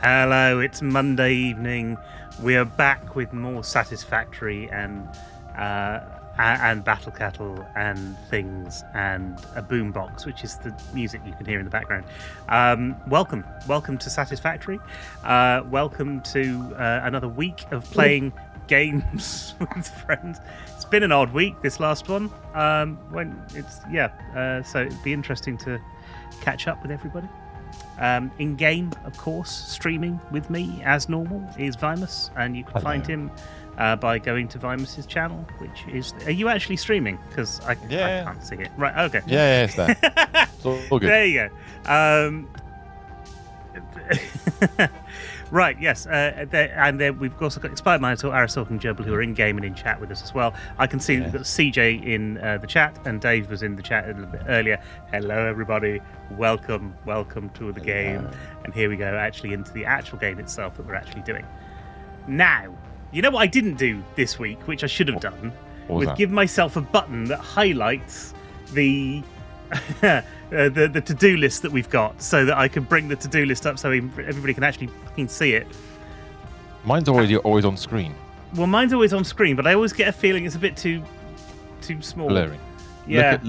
Hello, it's Monday evening. We are back with more Satisfactory and Battle Cattle and things and a boombox, which is the music you can hear in the background. Welcome to Satisfactory. Welcome to another week of playing games with friends. It's been an odd week, this last one. So it'd be interesting to catch up with everybody. In game, of course, streaming with me as normal is Vimus, and you can find him by going to Vimus's channel, which is. Are you actually streaming? Because I can't see it. Right, okay. Yeah, it's there. It's all good. There you go. Right, yes. And then we've also got Expired Minotaur, Aristalk, and Jubble, who are in game and in chat with us as well. I can see we've got CJ in the chat, and Dave was in the chat a little bit earlier. Hello, everybody. Welcome to the game. And here we go, actually, into the actual game itself that we're actually doing. Now, you know what I didn't do this week, which I should have done, was give myself a button that highlights the the to-do list that we've got, so that I can bring the to-do list up so everybody can actually fucking see it. Mine's always on screen. Well, mine's always on screen, but I always get a feeling it's a bit too small. Blurry. Yeah.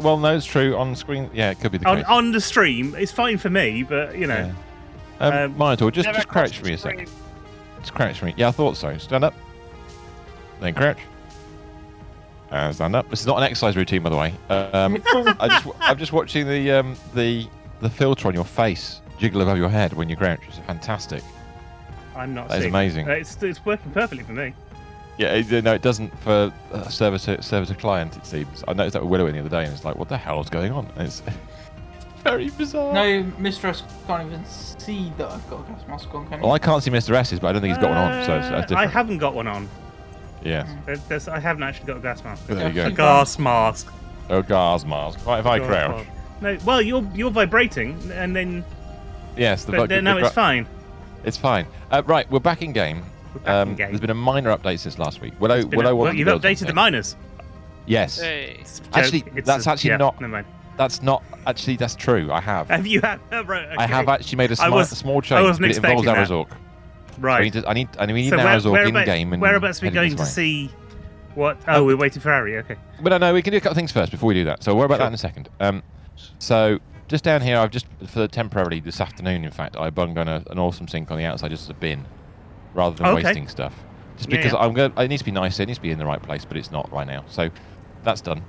Well, no, it's true. On screen, yeah, it could be the case. On the stream, it's fine for me, but, you know. Yeah. Minotaur, just crouch for me a second. Just crouch for me. Yeah, I thought so. Stand up. Then crouch. Stand up. This is not an exercise routine, by the way. I'm just watching the filter on your face jiggle above your head when you crouch. It's fantastic. I'm not. That is amazing. It's working perfectly for me. Yeah, no, it doesn't for server to client. It seems. I noticed that with Willow the other day, and it's like, what the hell is going on? And it's very bizarre. No, Mr. S can't even see that I've got a gas mask on. Can you? Well, I can't see Mr. S's, but I don't think he's got one on. So it's different. I haven't got one on. Yeah. I haven't actually got a gas mask. There you go. A gas mask. Oh, gas mask. Right, if I crouch. No, well, you're vibrating, and then. Yes, it's fine. It's fine. Right, we're back in game. There's been a minor update since last week. Willow you've updated the miners. Yes. Hey. Actually, that's actually not. Never mind. That's true. I have. Have you had? Oh, right, okay. I have actually made a small change. But it involves Arizork. Right. So we need Arizork in game. And whereabouts are we going to see? What? Oh, we're waiting for Ari. Okay. But no, we can do a couple of things first before we do that. So we'll worry about that in a second. So just down here, I've just temporarily this afternoon, in fact, I bunged on an awesome sink on the outside just as a bin, rather than wasting stuff. Just because it needs to be nice. It needs to be in the right place, but it's not right now. So that's done.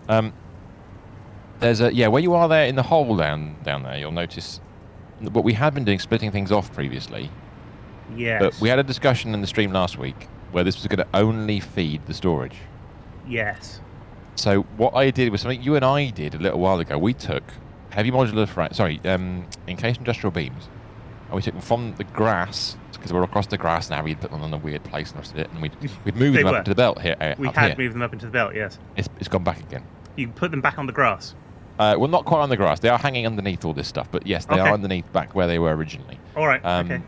There's where you are there in the hole down there, you'll notice what we had been doing, splitting things off previously. Yes. But we had a discussion in the stream last week where this was going to only feed the storage. Yes. So what I did was something you and I did a little while ago. We took heavy modular encased industrial beams, and we took them from the grass, because we were across the grass now. We'd put them on a weird place and rested it, and we'd moved them up into the belt here. We had moved them up into the belt, yes. It's gone back again. You put them back on the grass? Well, not quite on the grass. They are hanging underneath all this stuff, but yes, they are underneath back where they were originally. All right, okay.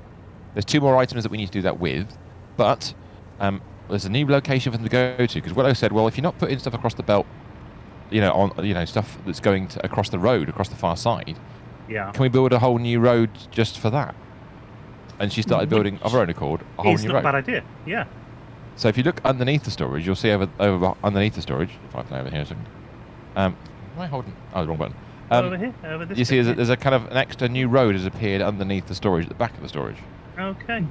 There's 2 more items that we need to do that with, but there's a new location for them to go to, because Willow said, well, if you're not putting stuff across the belt, stuff that's going across the road, across the far side, can we build a whole new road just for that? And she started building, of her own accord, a whole new road. It's not a bad idea, yeah. So if you look underneath the storage, you'll see over underneath the storage, if I play over here a second. Am I holding? Oh, the wrong button. Over here, over this. You see there's a kind of an extra new road has appeared underneath the storage, at the back of the storage. Okay.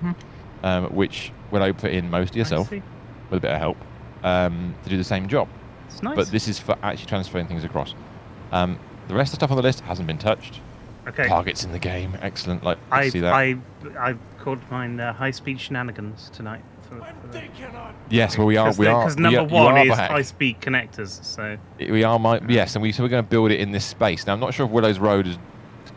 Which Willow put in mostly herself, with a bit of help, to do the same job. It's nice. But this is for actually transferring things across. The rest of the stuff on the list hasn't been touched. Okay. Targets in the game, excellent. See that. I called mine high-speed shenanigans tonight. Yes, well we are. Because number one is high-speed connectors. So we are. Yes, and we're going to build it in this space. Now I'm not sure if Willow's Road has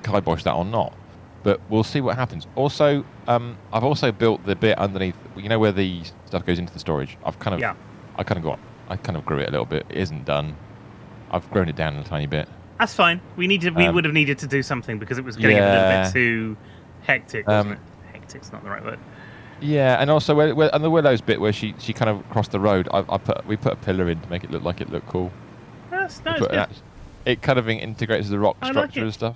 kiboshed that or not, but we'll see what happens. Also, I've also built the bit underneath. You know where the stuff goes into the storage. I kind of grew it a little bit. It isn't done. I've grown it down a tiny bit. That's fine. We would have needed to do something because it was getting a little bit too hectic, wasn't it? Hectic's not the right word. Yeah, and also where on the Willow's bit where she kind of crossed the road, we put a pillar in to make it look cool. That's nice. It kind of integrates the rock structure and stuff.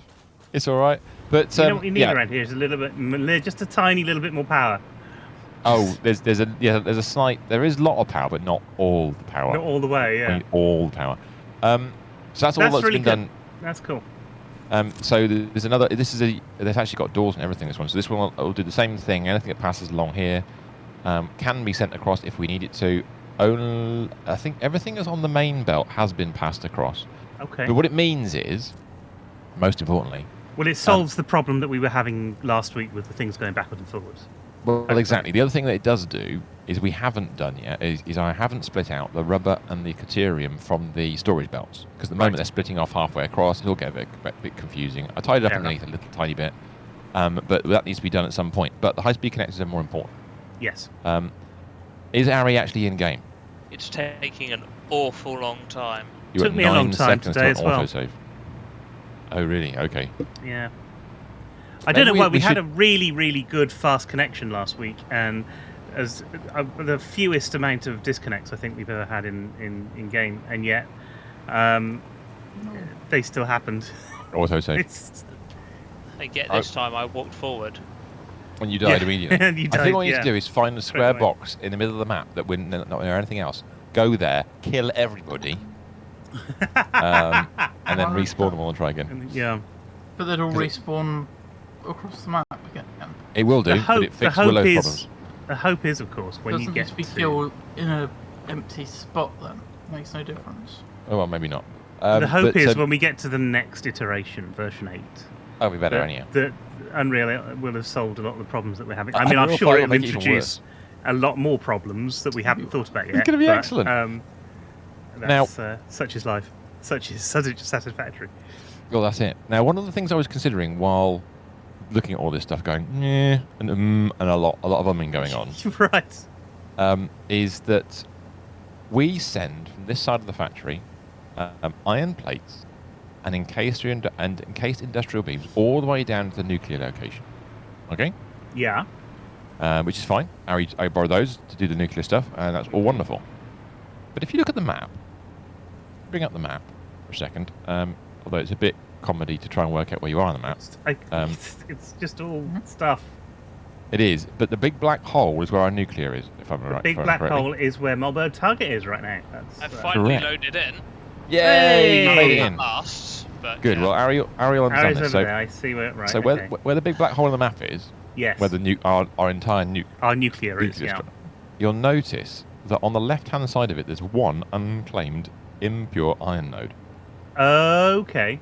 It's all right. But you know what you need around here is a little bit, just a tiny little bit more power. Oh, there's a slight. There is a lot of power, but not all the power. Not all the way, yeah. All the power. So that's all that's really been good. done. That's cool. So there's another. They've actually got doors and everything. This one. So this one will do the same thing. Anything that passes along here can be sent across if we need it to. Only, I think everything that's on the main belt has been passed across. Okay. But what it means is, most importantly. Well, it solves the problem that we were having last week with the things going backwards and forwards. Well, exactly. The other thing that it does do is we haven't done yet is I haven't split out the rubber and the caterium from the storage belts because at the moment they're splitting off halfway across. It'll get a bit confusing. I tied it up underneath a little tiny bit, but that needs to be done at some point. But the high-speed connectors are more important. Yes. Is Ari actually in game? It's taking an awful long time. You took me a long time today as well. Autosave. Oh, really? Okay. Yeah. I don't know why we had a really, really good fast connection last week, and as the fewest amount of disconnects I think we've ever had in game, and yet they still happened. Autosave. I get this time I walked forward. When you died immediately. And you died, I think what you need to do is find a square box in the middle of the map that we're not near anything else. Go there, kill everybody, and then respawn them all and try again. Yeah. But they'd all respawn across the map again. It will do, but it fixes Willow's problems. The hope is, of course, when you get to be killed in an empty spot, then makes no difference. Oh well, maybe not. The hope is when we get to the next iteration, version 8. Oh, we better anyhow. That Unreal will have solved a lot of the problems that we're having. I mean, I'm sure it'll introduce a lot more problems that we haven't thought about yet. It's going to be excellent. Now, such is life. Such is Satisfactory. Well, that's it. Now, one of the things I was considering while looking at all this stuff, going and a lot of umming going on, right? Is that we send from this side of the factory iron plates and encased industrial beams all the way down to the nuclear location. Okay? Yeah. Which is fine. I borrow those to do the nuclear stuff, and that's all wonderful. But if you look at the map, bring up the map for a second, although it's a bit comedy to try and work out where you are on the map. It's just all stuff. It is, but the big black hole is where our nuclear is, if I'm right. The big black hole is where Marlborough Target is right now. I finally loaded in. Yay! You made it in. But good. Yeah. Well, Ariel Ariel's done this. There. I see where. Right. So where the big black hole in the map is, yes, where the our entire nuclear is. Yeah. You'll notice that on the left-hand side of it, there's one unclaimed impure iron node. Okay.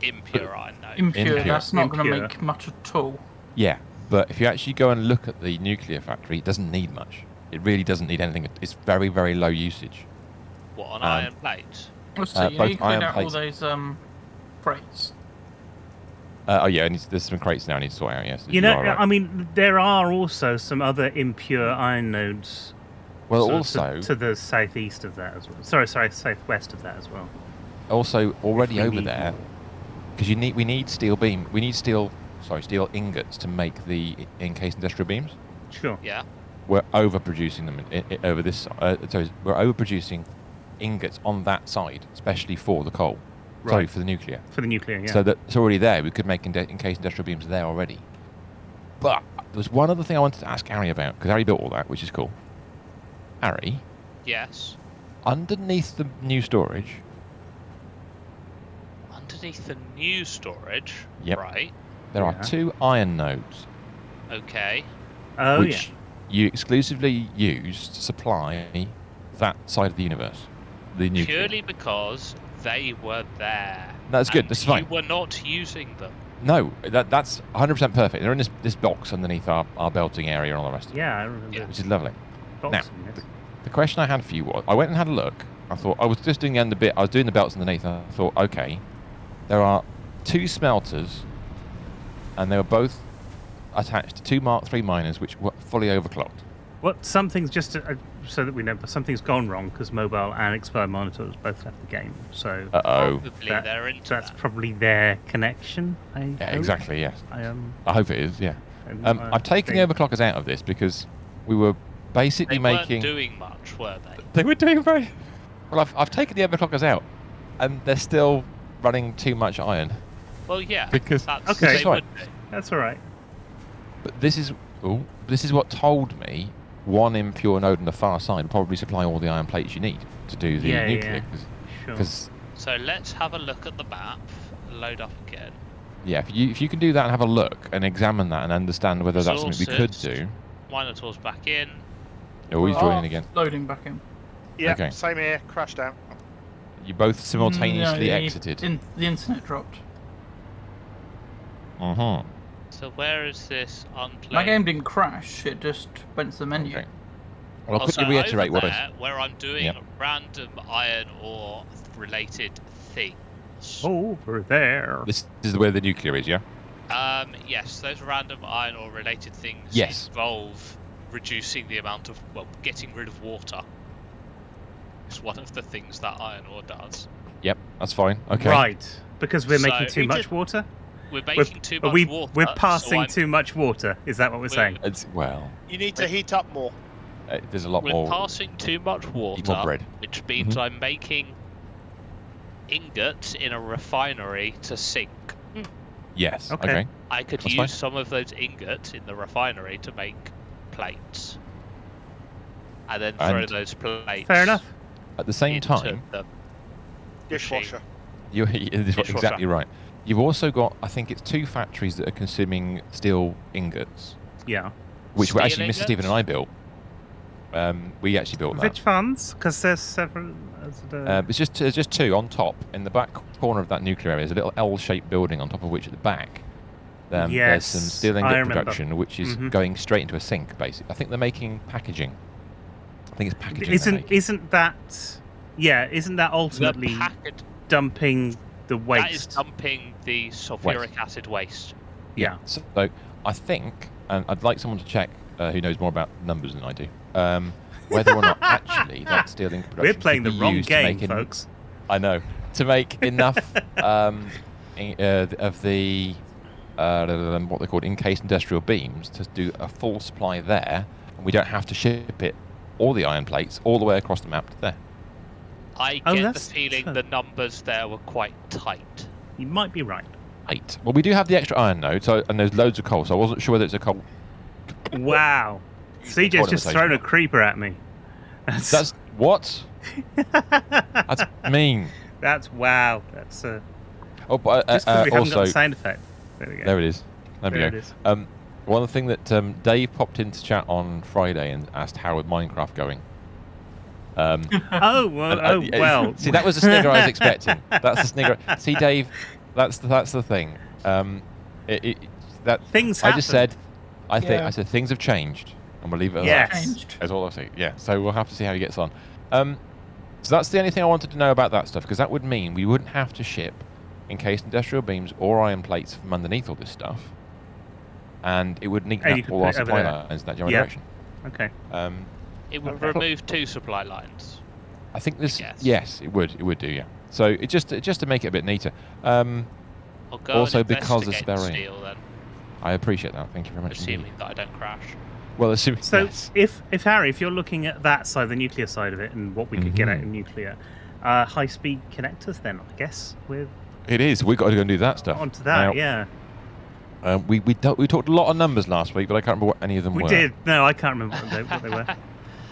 Impure iron node. Impure. That's not going to make much at all. Yeah, but if you actually go and look at the nuclear factory, it doesn't need much. It really doesn't need anything. It's very, very low usage. What, on iron plates? So you need to clean out all those crates. Oh yeah, there's some crates now I need to sort out. Yes, right. I mean, there are also some other impure iron nodes. Well, also to the southeast of that as well. Sorry, southwest of that as well. Also, already over there, because we need steel steel ingots to make the encased industrial beams. Sure. Yeah. We're overproducing them over this. We're overproducing ingots on that side, especially for the coal. Right. Sorry, for the nuclear. For the nuclear, yeah. So that's already there. We could make encased industrial beams there already. But there's one other thing I wanted to ask Ari about, because Ari built all that, which is cool. Ari? Yes? Underneath the new storage... Underneath the new storage? Yep. Right. There are 2 iron nodes. Okay. Which you exclusively use to supply that side of the universe. The nuclear. Purely because they were there. That's good. That's fine. You were not using them. No, that's 100% perfect. They're in this box underneath our belting area and all the rest of it. Yeah, I remember. Which is lovely. Boxing, now, yes. the question I had for you was, I went and had a look. I thought, I was just doing the end bit. I was doing the belts underneath, and I thought, okay, there are 2 smelters, and they were both attached to 2 Mark III miners, which were fully overclocked. What? Something's just so that we know, but something's gone wrong because mobile and expired monitors both left the game. So that's probably their connection. Exactly. Yes. I hope it is. Yeah. I've taken the overclockers out of this because we were basically making. They weren't doing much, were they? They were doing very. Well, I've taken the overclockers out, and they're still running too much iron. Well, yeah. Because That's, Okay. they fine. would be. That's all right. But this is what told me one impure node on the far side will probably supply all the iron plates you need to do the Yeah, nuclear. yeah. Sure. Because So let's have a look at the map. Load up again. yeah, if you can do that and have a look and examine that and understand whether that's something we could do. Minotaur's back in. Oh, he's joining again. Loading back in. Yeah, Okay. same here. Crashed out. You both simultaneously No, exited. The internet dropped. Mm-hmm. So where is this unplayed? My game didn't crash, it just went to the menu. Okay. Well, I'll Also, quickly reiterate over what I there, where I'm doing Yep. random iron ore related things. Over there. This is where the nuclear is, yeah? Yes, those random iron ore related things Yes. involve reducing the amount of, well, getting rid of water. It's one of the things that iron ore does. Yep, that's fine. Okay. Right. Because we're So- making too We much did- water? We're making too much water. We're so passing I'm- too much water. Is that what we're saying? Well, You need to heat up more. there's a lot We're more. passing too much water, more bread. which means Mhm. I'm making ingots in a refinery to sink. Yes. Okay. Okay. I could That's use fine. some of those ingots in the refinery to make plates. And then throw And- those plates Fair enough. At the same into time, the Dishwasher. you're Dishwasher. exactly right. You've also got, I think it's 2 factories that are consuming steel ingots, Yeah. which were Steel actually Mr. Stephen and I ingots? built. We actually built that. Which funds? Because there's several. It's just 2 on top. In the back corner of that nuclear area, there's a little L-shaped building on top of which at the back there's some Yes, steel I ingot remember. production, which is Mhm. going straight into a sink, basically. I think they're making packaging. I think it's packaging. they're making. Isn't that? Yeah. Isn't that ultimately dumping the waste? That is dumping the sulfuric acid waste. Yeah. So I think, and I'd like someone to check who knows more about numbers than I do, whether or not actually that steel ink production We're playing the could be wrong used to game, make folks. I know, to make enough of the what they're called encased industrial beams to do a full supply there, and we don't have to ship it, all the iron plates, all the way across the map to there. I Oh, get the that's feeling true. the numbers there were quite tight. You might be right. Right. Well, we do have the extra iron node, and there's loads of coal, so I wasn't sure whether it's a coal. Wow. CJ's just thrown a creeper at me. That's what? That's mean. That's wow. That's Oh, but just because we haven't got also, the sound effect. There we go. there it is. There we There go. it is. One thing that Dave popped into chat on Friday and asked how was Minecraft going. Oh well. And, Well. See, that was the snigger I was expecting. That's the snigger. See, Dave, that's the thing. That Things I just happen. said. I Yeah. said things have changed, and we'll leave it at Yes. that. Changed. That's all I say. Yeah. So we'll have to see how he gets on. So that's the only thing I wanted to know about that stuff, because that would mean we wouldn't have to ship encased industrial beams or iron plates from underneath all this stuff, and it would neaten And you up could all put our it over supply there. lines in that general Yeah. direction. Okay. It would Okay. remove 2 supply lines. I think this. guess. Yes, it would. It would do. Yeah. So it just to make it a bit neater. I'll go Also and because of investigate the Sperry. steel then, I appreciate that. Thank you very much. assuming indeed. that I don't crash. Well, assuming. So yes. if Harry, if you're looking at that side, the nuclear side of it, and what we could get out Mhm. in nuclear, high-speed connectors, then I guess we're It is. We've got to go and do that stuff. onto that. Now, Yeah. We talked a lot of numbers last week, but I can't remember what any of them We were. did. No, I can't remember what they were.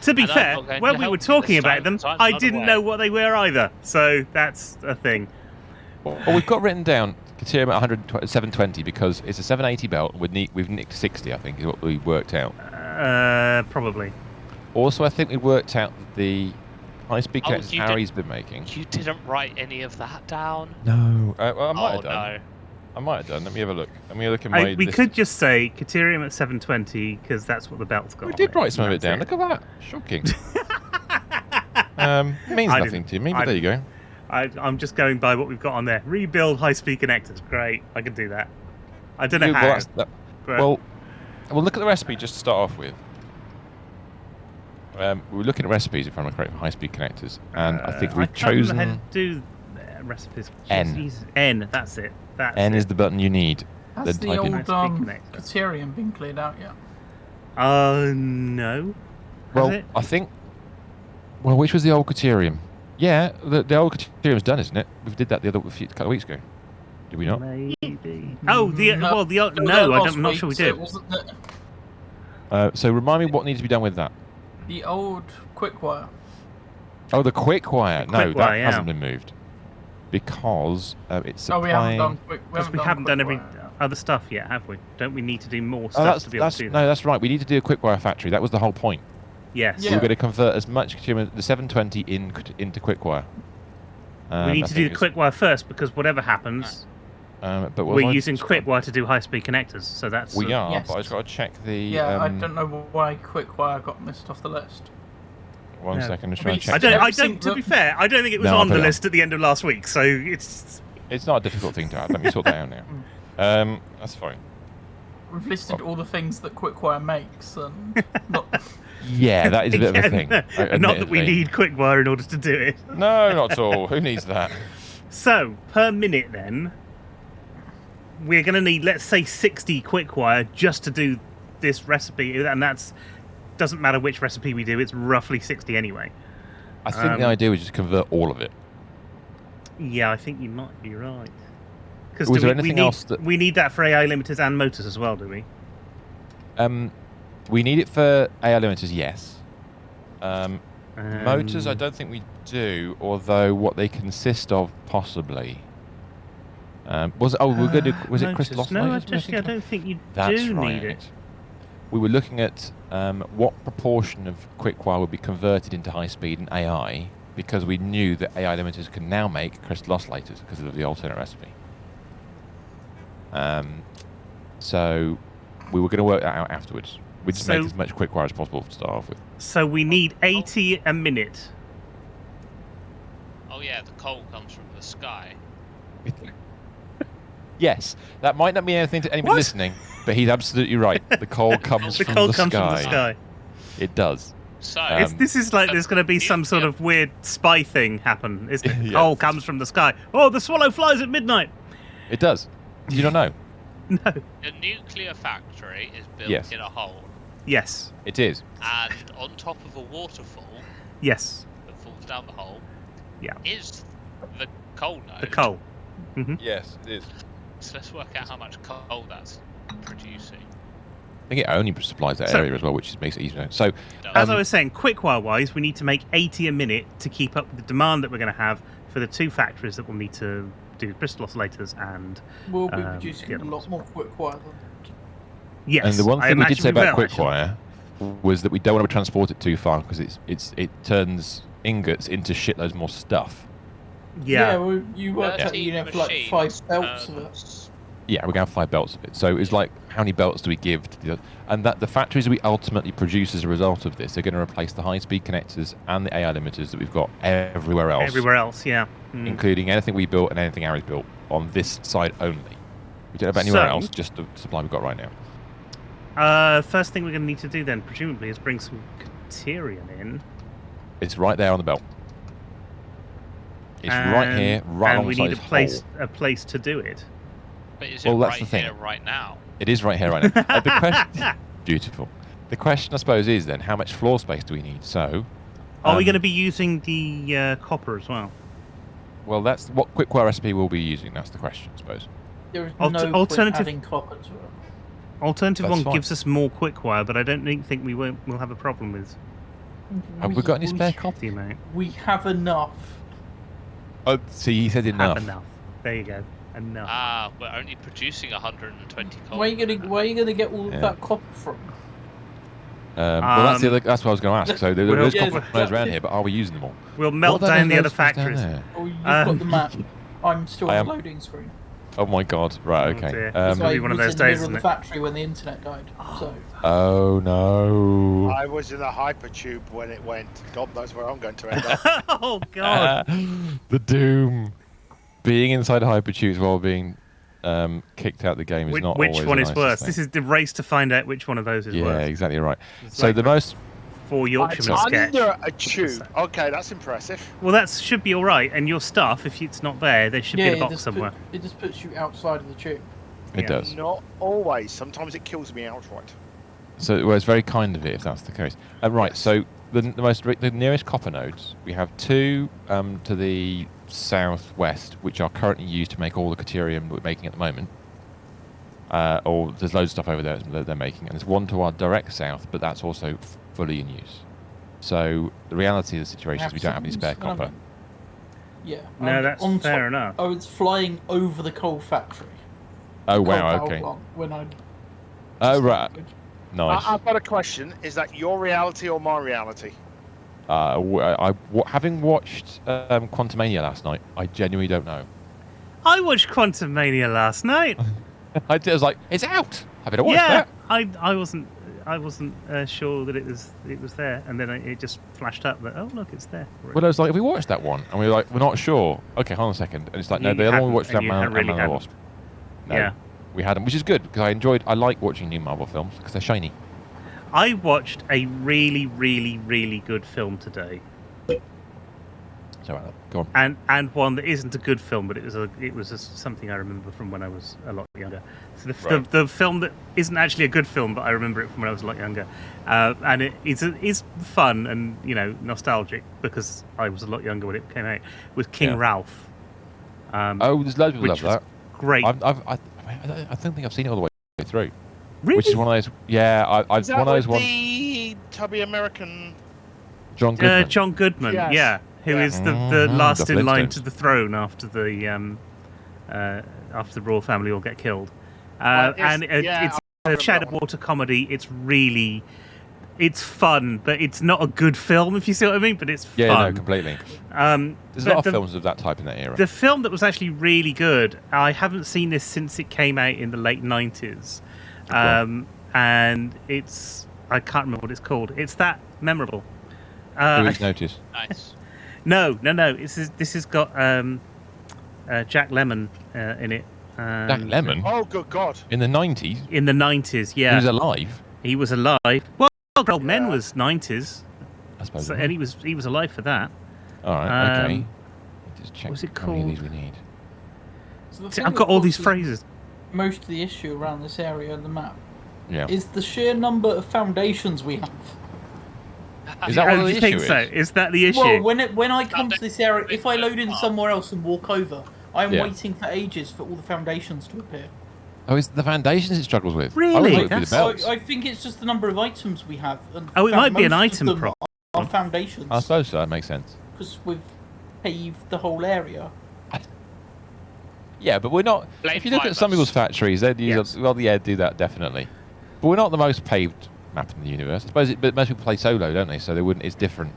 To be And I'm fair, not going when to we help were you this talking about time, them, so I'm I not didn't aware. know what they were either. So that's a thing. Well, we've got written down Caterium at 720 because it's a 780 belt. We've nicked 60, I think, is what we worked out. Probably. Also, I think we worked out that the high-speed Oh, connectors you did- Harry's been making. You didn't write any of that down? No. Well, I might Oh have done. no. I might have done. Let me have a look. Let me look at my We list. could just say Caterium at 720 because that's what the belt's got. We on did it, write some of it and down. that's Look at that. Shocking. Means I nothing didn't- to me, but I there you go. I'm just going by what we've got on there. Rebuild high-speed connectors. Great, I can do that. I don't know Well, how. that's- that- but well, look at the recipe just to start off with. We were looking at recipes, if I'm correct, for high-speed connectors, and I think I we've can't remember how chosen to do recipes. N. Jeez, N. That's it. That's N it. is the button you need. Has Then the type in- old High-speed connector. Caterium been cleared out yet? No. Well, Has it? I think. Well, which was the old Caterium? Yeah, the old Caterium's done, isn't it? We did that a couple of weeks ago. Did we not? Maybe. Oh, last I'm not week, sure we so did. it wasn't the, So remind me what needs to be done with that. the old quick wire. Oh, the quick wire. The No, quick that wire, hasn't been moved because it's Oh, we haven't supplying. done quick. Because we haven't done every other stuff yet, have we? Don't we need to do more Oh, stuff to be able to do that? no, that's right. We need to do a quick wire factory. That was the whole point. Yes. Yeah. We were going to convert as much the 720 into quick wire. We need to do the quick wire first because whatever happens, but we're using quick wire to do high-speed connectors. So that's We are, Yes. but I just got to check the. Yeah, I don't know why quick wire got missed off the list. One No. second, just trying to check. I don't. To be fair, I don't think it was No, on I'll the put it list at the end of last week. So it's. It's not a difficult thing to add. Let me sort that out now. That's fine. We've listed all the things that quick wire makes, and not. Yeah, that is a bit of a thing. Not that we admittedly. need quick wire in order to do it. No, not at all. Who needs that? So per minute, then we're going to need, let's say, 60 quick wire just to do this recipe, and that's doesn't matter which recipe we do. It's roughly 60 anyway. I think the idea was just convert all of it. Yeah, I think you might be right. Because Was there anything else that we need that for AI limiters and motors as well, do we? we need it for AI limiters, yes. Motors, I don't think we do. Although what they consist of, possibly. Was it? Oh, we were going to. Was it crystal oscillators? No, I I don't think you That's do right. need it. We were looking at what proportion of quick wire would be converted into high speed and AI, because we knew that AI limiters can now make crystal oscillators because of the alternate recipe. So we were going to work that out afterwards. We just make as much quick wire as possible to start off with. So we need 80 a minute. Oh yeah, the coal comes from the sky. Yes, that might not mean anything to anybody listening, but he's absolutely right. The coal comes from the sky. It does. So This is like there's going to be some sort of weird spy thing happen, isn't it? Coal comes from the sky. Oh, the swallow flies at midnight. It does. Did you not know? No. the nuclear factory is built Yes. in a hole, Yes. It is. and on top of a waterfall Yes. that falls down the hole Yeah. is the coal node. The coal. Hmm. Yes, it is. So let's work out how much coal that's producing. I think it only supplies that So- area as well, which makes it easier. So, As I was saying, quick-wire wise, we need to make 80 a minute to keep up with the demand that we're going to have for the two factories that will need to do crystal oscillators and. We'll be the producing a other lot ones. more quick wire than. Yes. and the one I thing we did imagine say about will, quick actually. wire was that we don't want to transport it too far because it turns ingots into shitloads more stuff. Yeah. well, you worked out 13 you have like machines 5 belts of it. turns- Yeah, we're going to have 5 belts of it. So it's like, how many belts do we give to the other? And that the factories we ultimately produce as a result of this are going to replace the high-speed connectors and the AI limiters that we've got everywhere else. Everywhere else, yeah. Including anything we built and anything Ari's built on this side only. We don't have anywhere So- else, just the supply we've got right now. First thing we're going to need to do then, presumably, is bring some Caterium in. It's right there on the belt. It's right here, right and we alongside need this hole. a place to do it. But is Well, it that's right the thing. here, right now? It is right here, right now. The question, beautiful. The question, I suppose, is then how much floor space do we need? So, Are we going to be using the copper as well? well, that's what quick wire recipe we'll be using. That's the question, I suppose. There is Alter- no alternative- point adding copper to it. Alternative That's one fine. gives us more quick wire, but I don't think we'll have a problem with Have we got any spare copper? the amount. We have enough. Oh, see, he said enough. Have enough. There you go. Enough. Ah, we're only producing 120 coal. Where are you gonna get all Yeah. of that copper from? Well, that's what I was going to ask. So there's Yeah, copper miners around here, but are we using them all? We'll melt What are down the those other things down factories. there? Oh, you've Um, got the map. I'm still I on the am- loading screen. Oh my god! Right, Oh okay. dear. It's It'll like be one of was those in the days, middle of isn't the it? factory when the internet died. So Oh no! I was in a hypertube when it went. God knows where I'm going to end up. Oh god. The doom. Being inside hypertubes while being kicked out the game is Which, not which always one the is nicest worse? thing. This is the race to find out which one of those is Yeah, worse. exactly right. It's So like the most Four Yorkshiremen It's sketch. under a tube. Okay, that's impressive. Well, that should be all right. And your stuff, if it's not there, there should be in a box somewhere. it just puts you outside of the tube. it Yeah. does. Not always. Sometimes it kills me outright. So well, it's very kind of it if that's the case. Right. Yes. So the nearest copper nodes we have 2 to the southwest, which are currently used to make all the Caterium that we're making at the moment. Or there's loads of stuff over there that they're making, and there's one to our direct south, but that's also fully in use. So the reality of the situation is we don't have any spare copper. Yeah. No, that's fair enough. I was flying over the coal factory. Oh Coal wow, power okay. plant when I. Oh right, nice. I've got a question. Is that your reality or my reality? Having watched Quantumania last night, I genuinely don't know. I watched Quantum Mania last night. I was like, it's out. I better watch that. I wasn't sure that it was there, and then it just flashed up that look, it's there. Well, I was like, we watched that one, and we were like, we're not sure. Okay, hold on a second, and it's like, no, the other one we watched that Man and the Wasp. No, yeah, we hadn't, which is good because I like watching new Marvel films because they're shiny. I watched a really, really, really good film today. So go on. And one that isn't a good film, but it was something I remember from when I was a lot younger. So the film that isn't actually a good film, but I remember it from when I was a lot younger, and it is fun and nostalgic because I was a lot younger when it came out. Was King Ralph? There's loads of people love that. Great. I don't think I've seen it all the way through. Really? Which is one of those. Yeah, Is that one of those ones. the tubby American? John Goodman. John Goodman. Yes. Yeah. Who is the last the in line Flintstones. to the throne after the royal family all get killed, it's a shadow water comedy. It's fun, but it's not a good film, if you see what I mean. But it's fun. Yeah, no, completely. There's a lot of films of that type in that era. The film that was actually really good. I haven't seen this since it came out in the late 90s, and I can't remember what it's called. It's that memorable. 2 Weeks Notice. Nice. No. This has got Jack Lemmon in it. Jack Lemmon? Oh, good God! In the 90s? In the 90s, yeah. He was alive? He was alive. Well, Old Men was 90s. I suppose. And he was alive for that. All right, okay. Just check what's it how many of called? these we need. So the See, thing I've that got all these causes phrases. Most of the issue around this area of the map Yeah. is the sheer number of foundations we have. Is that what Do the you issue think is? so? Is that the issue? Well, when I come to this area, if I load in somewhere else and walk over, I'm Yeah. waiting for ages for all the foundations to appear. Oh, it's the foundations it struggles with. Really? I was waiting for the That's- belts. I think it's just the number of items we have. And Oh, it might be an most of item them problem. are foundations. I suppose so. That makes sense. Because we've paved the whole area. Yeah, but we're not. Blame If you look at some climbers. people's factories, they'd use. Yes. Well, yeah, do that definitely. But we're not the most paved map in the universe. I suppose. But most people play solo, don't they? So they wouldn't. It's different.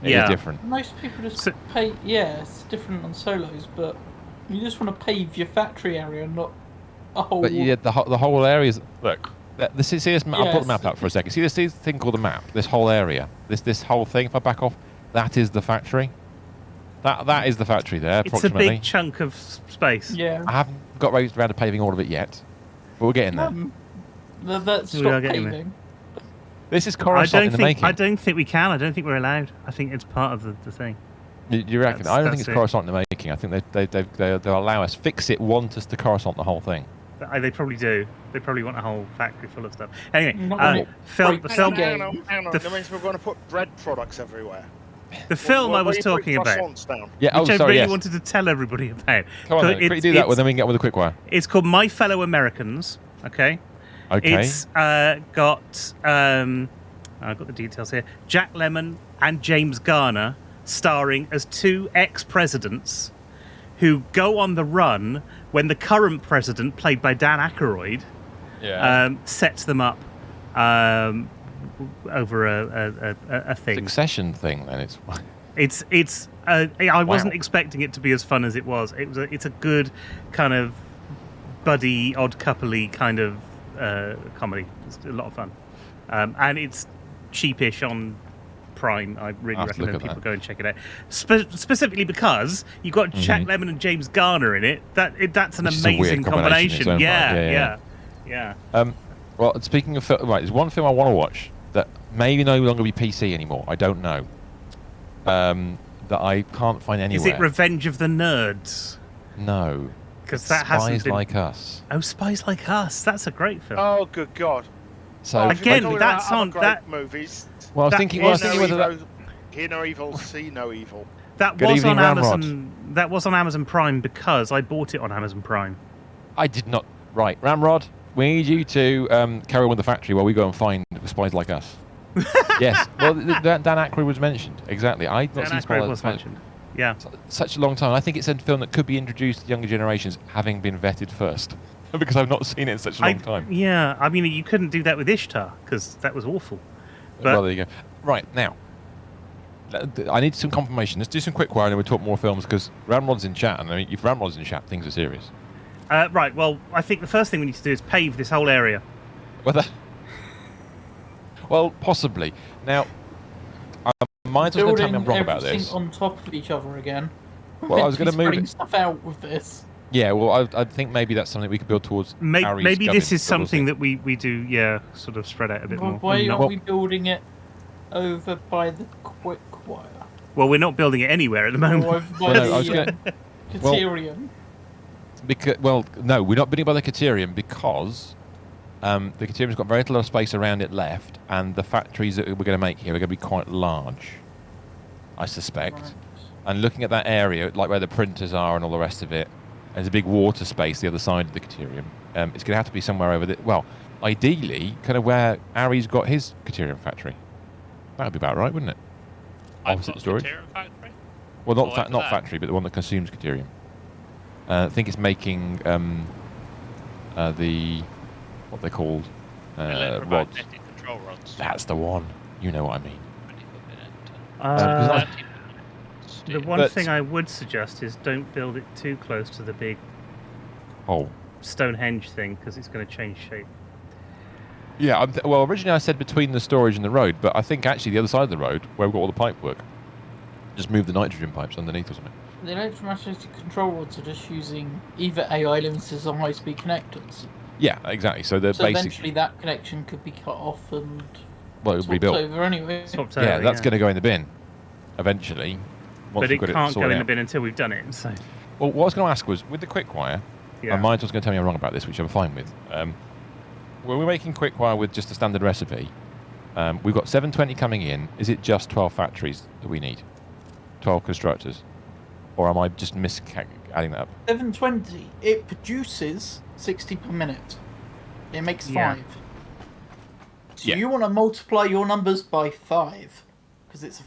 It Yeah. is different. Most people just So- pay. Yeah, it's different on solos, but you just want to pave your factory area, not a whole. But yeah, the whole area is. Look, see this map. I'll put the Yes. map up for a second. See this thing called the map. This whole area. This whole thing. If I back off, that is the factory. That is the factory there. It's a Approximately. big chunk of space. Yeah. I haven't got around to paving all of it yet, but we're getting there. That's We are stop getting there. paving. This is Coruscant in the making. I don't think we can. I don't think we're allowed. I think it's part of the thing. You reckon? I don't think that's it's it. Coruscant in the making. I think they'll allow us fix it, want us to Coruscant the whole thing. They probably do. They probably want a whole factory full of stuff. Anyway, Not really. film. The film. Hang on. the That means we're going to put bread products everywhere. The film I was Where you put talking about, croissants down. Yeah. which Oh, I sorry. really Yes. wanted to tell everybody about. Come on, So then. Quickly do that. Well, then we can get with a quick wire. It's called My Fellow Americans. Okay. Okay. It's got I've got the details here. Jack Lemmon and James Garner starring as two ex-presidents who go on the run when the current president, played by Dan Aykroyd, sets them up over a thing. Succession thing. Then it's. I wasn't expecting it to be as fun as it was. It's a good kind of buddy, odd couple-y kind of comedy. It's a lot of fun, and it's cheapish on Prime. I really I'll have to look recommend at people that. go and check it out. Specifically because you've got Jack Lemmon and James Garner in it. That's an Which is a weird amazing combination in its own right. Yeah. Well, speaking of right, there's one film I want to watch that may no longer be PC anymore. I don't know. That I can't find anywhere. Is it Revenge of the Nerds? No. Because that hasn't Spies been. Like Us. Oh, Spies Like Us. That's a great film. Oh, good God. So Again, Talking that's about on other great that. movies. Well, I was that thinking. is- Well, I was thinking whether that. Hear no evil, see no evil. That Good was evening, on Ramrod. Amazon. That was on Amazon Prime because I bought it on Amazon Prime. I did not. Right, Ramrod, we need you to carry on with the factory while we go and find spies like us. Yes. Well, Dan Aykroyd was mentioned. Exactly. I've not Dan seen Aykroyd was mentioned. Yeah. such a long time. I think it's a film that could be introduced to younger generations, having been vetted first, because I've not seen it in such a long time. Yeah. I mean, you couldn't do that with Ishtar because that was awful. But Well, there you go. Right now, I need some confirmation. Let's do some quick wire and then we'll talk more films because Ramrod's in chat, and I mean, if Ramrod's in chat, things are serious. right. Well, I think the first thing we need to do is pave this whole area. Well, possibly. Now, mine's going to tell me I'm wrong about Building this. everything on top of each other again. Well, I was going to move spreading it. stuff out with this. Yeah, well, I think maybe that's something we could build towards. Maybe Harry's this is gubbins, but we'll something see. that we do. Yeah, sort of spread out a bit more. Why and aren't not- we building it over by the quick wire? Well, we're not building it anywhere at the moment. Or over by Well, no, I was the gonna- Caterium? No, we're not building by the Caterium because the Caterium's got very little space around it left, and the factories that we're going to make here are going to be quite large, I suspect. Right. And looking at that area, like where the printers are and all the rest of it, there's a big water space the other side of the Caterium. It's going to have to be somewhere over there. Well, ideally, kind of where Ari's got his Caterium factory. That would be about right, wouldn't it? Opposite the storage. Caterium factory? Well, not Oh, not over there. factory, but the one that consumes Caterium. I think it's making the what they're called rods. Electromagnetic control rods. That's the one. You know what I mean. Uh, because the one But- thing I would suggest is don't build it too close to the big Oh, Stonehenge thing because it's going to change shape. yeah. Well, originally I said between the storage and the road, but I think actually the other side of the road, where we've got all the pipe work, just move the nitrogen pipes underneath or something. The electromagnetic control rods are just using either AI limiters or high-speed connectors. Yeah, exactly. So they're So basically eventually that connection could be cut off and well swapped rebuilt. over anyway. Swapped Yeah, over, that's going to go in the bin eventually. Once But we've it got can't go sorted in the out. bin until we've done it. So Well, what I was going to ask was with the quick wire. yeah. And Miles was going to tell me I'm wrong about this, which I'm fine with. When we're making quick wire with just a standard recipe, we've got 720 coming in. Is it just 12 factories that we need? 12 constructors? Or am I just adding that up? 720, it produces 60 per minute. It makes Yeah. 5. So Yeah. you want to multiply your numbers by 5, because it's a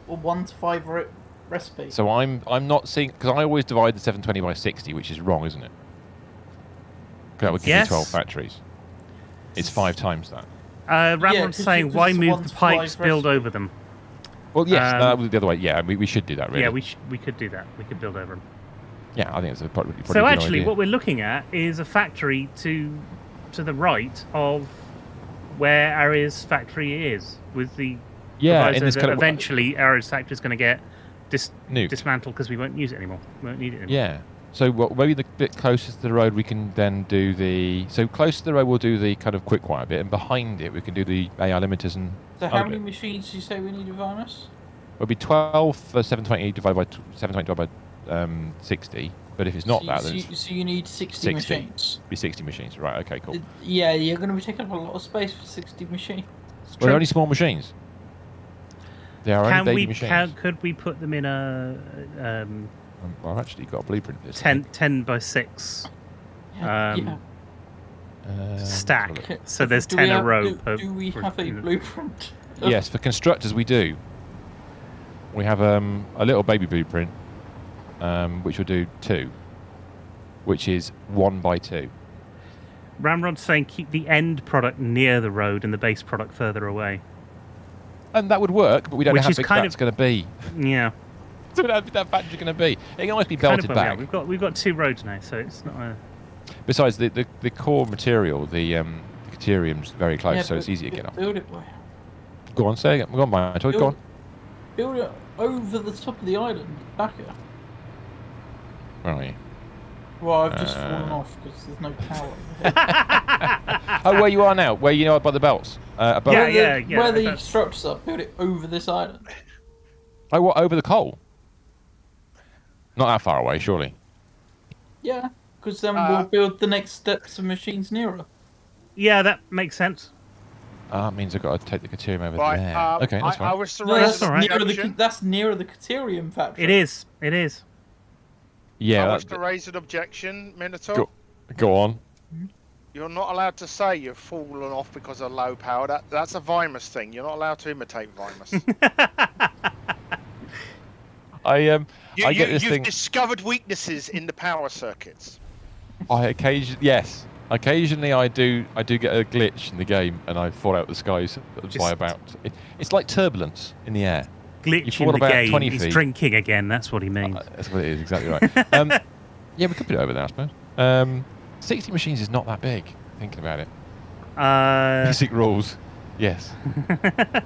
1 to 5 recipe. So I'm not seeing, because I always divide the 720 by 60, which is wrong, isn't it? That would give Yes. you 12 factories. It's 5 times that. Ramron's 'cause saying, it's why a move 1 the to pipes, 5 build recipe. over them? Well, yes, Um, the other way. Yeah, we should do that, really. Yeah, we could do that. We could build over them. Yeah, I think it's probably a So good actually, idea. what we're looking at is a factory to the right of where Ari's factory is, with the Yeah, proviso in this that kind of eventually Ari's factory is going to get Nuked. dismantled because we won't use it anymore. We won't need it anymore. Yeah. So maybe the bit closest to the road we can then do the... So close to the road we'll do the kind of quick wire bit, and behind it we can do the AI limiters and... So how other many bit. machines do you say we need of Arnis? It'll be 12 for 720 divided by 720 divided by 60. But if it's not that, then it's So you need 60 60. machines. be 60 machines. Right, okay, cool. Yeah, you're going to be taking up a lot of space for 60 machines. It's Well, true. they're only small machines. They are only baby machines. Could we put them in a Well, I've actually got a blueprint for this. 10 by 6 Yeah, yeah. stack? let's have a look. So there's Do 10 we a have- row. Do we have a blueprint? Yes, for constructors we do. We have a little baby blueprint, which will do 2, which is 1 by 2. Ramrod's saying keep the end product near the road and the base product further away. And that would work, but we don't know Which how is big kind that's of- going to be. Yeah. So we don't know how big that factory's going to be. It can always be Kind belted of where we back. are. We've got 2 roads now, so it's not a... Besides, the core material, the Caterium's very close, Yeah, so it's but easy to get off. Build it, boy. Go on, say it. Go on, Mike. Go on. Build it over the top of the island, back it. Where are you? Well, I've just fallen off because there's no power over here. Oh, where you are now? Where you are by the belts? Above. Yeah. Where the that's- structures are, build it over this island. Oh, what? Over the coal? Not that far away, surely. Yeah, because then we'll build the next steps of machines nearer. Yeah, that makes sense. That means I've got to take the Caterium over Right. there. Okay, that's I fine. was to No, raise that's an alright. objection. That's nearer the Caterium factory. It is. It is. Yeah, I wish to raise an objection, Minotaur. go on. You're not allowed to say you've fallen off because of low power. That's a Vimus thing. You're not allowed to imitate Vimus. I get this You've thing. discovered weaknesses in the power circuits. Occasionally I do get a glitch in the game and I fall out of the skies by about. It's like turbulence in the air. You Glitch fall in the about game. 20 He's feet. drinking again. That's what he means. That's what it is, exactly right. Yeah, we could put it over there, I suppose. 60 machines is not that big, thinking about it. Basic rules. Yes.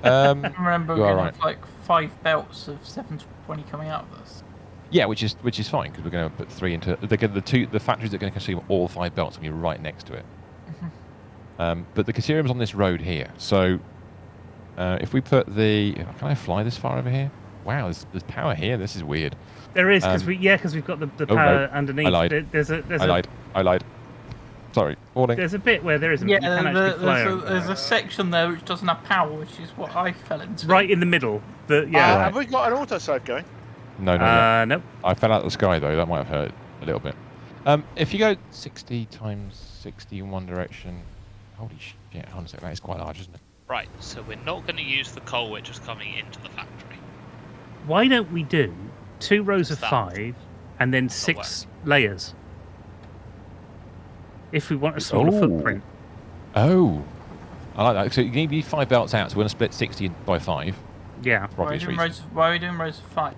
I remember you are we right. have like 5 belts of 720 coming out of this. Yeah, which is fine because we're going to put 3 into the factories that are going to consume all 5 belts will be right next to it. But the Caterium's on this road here, so if we put can I fly this far over here? Wow, there's power here. This is weird. There is because we've got the power underneath. I lied. I lied. Sorry, warning. There's a bit where there isn't. Yeah, you can actually fly over. there's a section there which doesn't have power, which is what I fell into. Right in the middle. Right. Have we got an autosave going? No, no. Nope. I fell out of the sky though. That might have hurt a little bit. If you go 60 times 60 in one direction, holy shit! Hold on a second. That is quite large, isn't it? Right, so we're not going to use the coal which is coming into the factory. Why don't we do 2 rows of That- 5 and then 6 layers? If we want a smaller footprint. Oh, I like that. So you need 5 belts out. So we're going to split 60 by 5. Yeah. For obvious reasons. Why are we doing rows of 5s?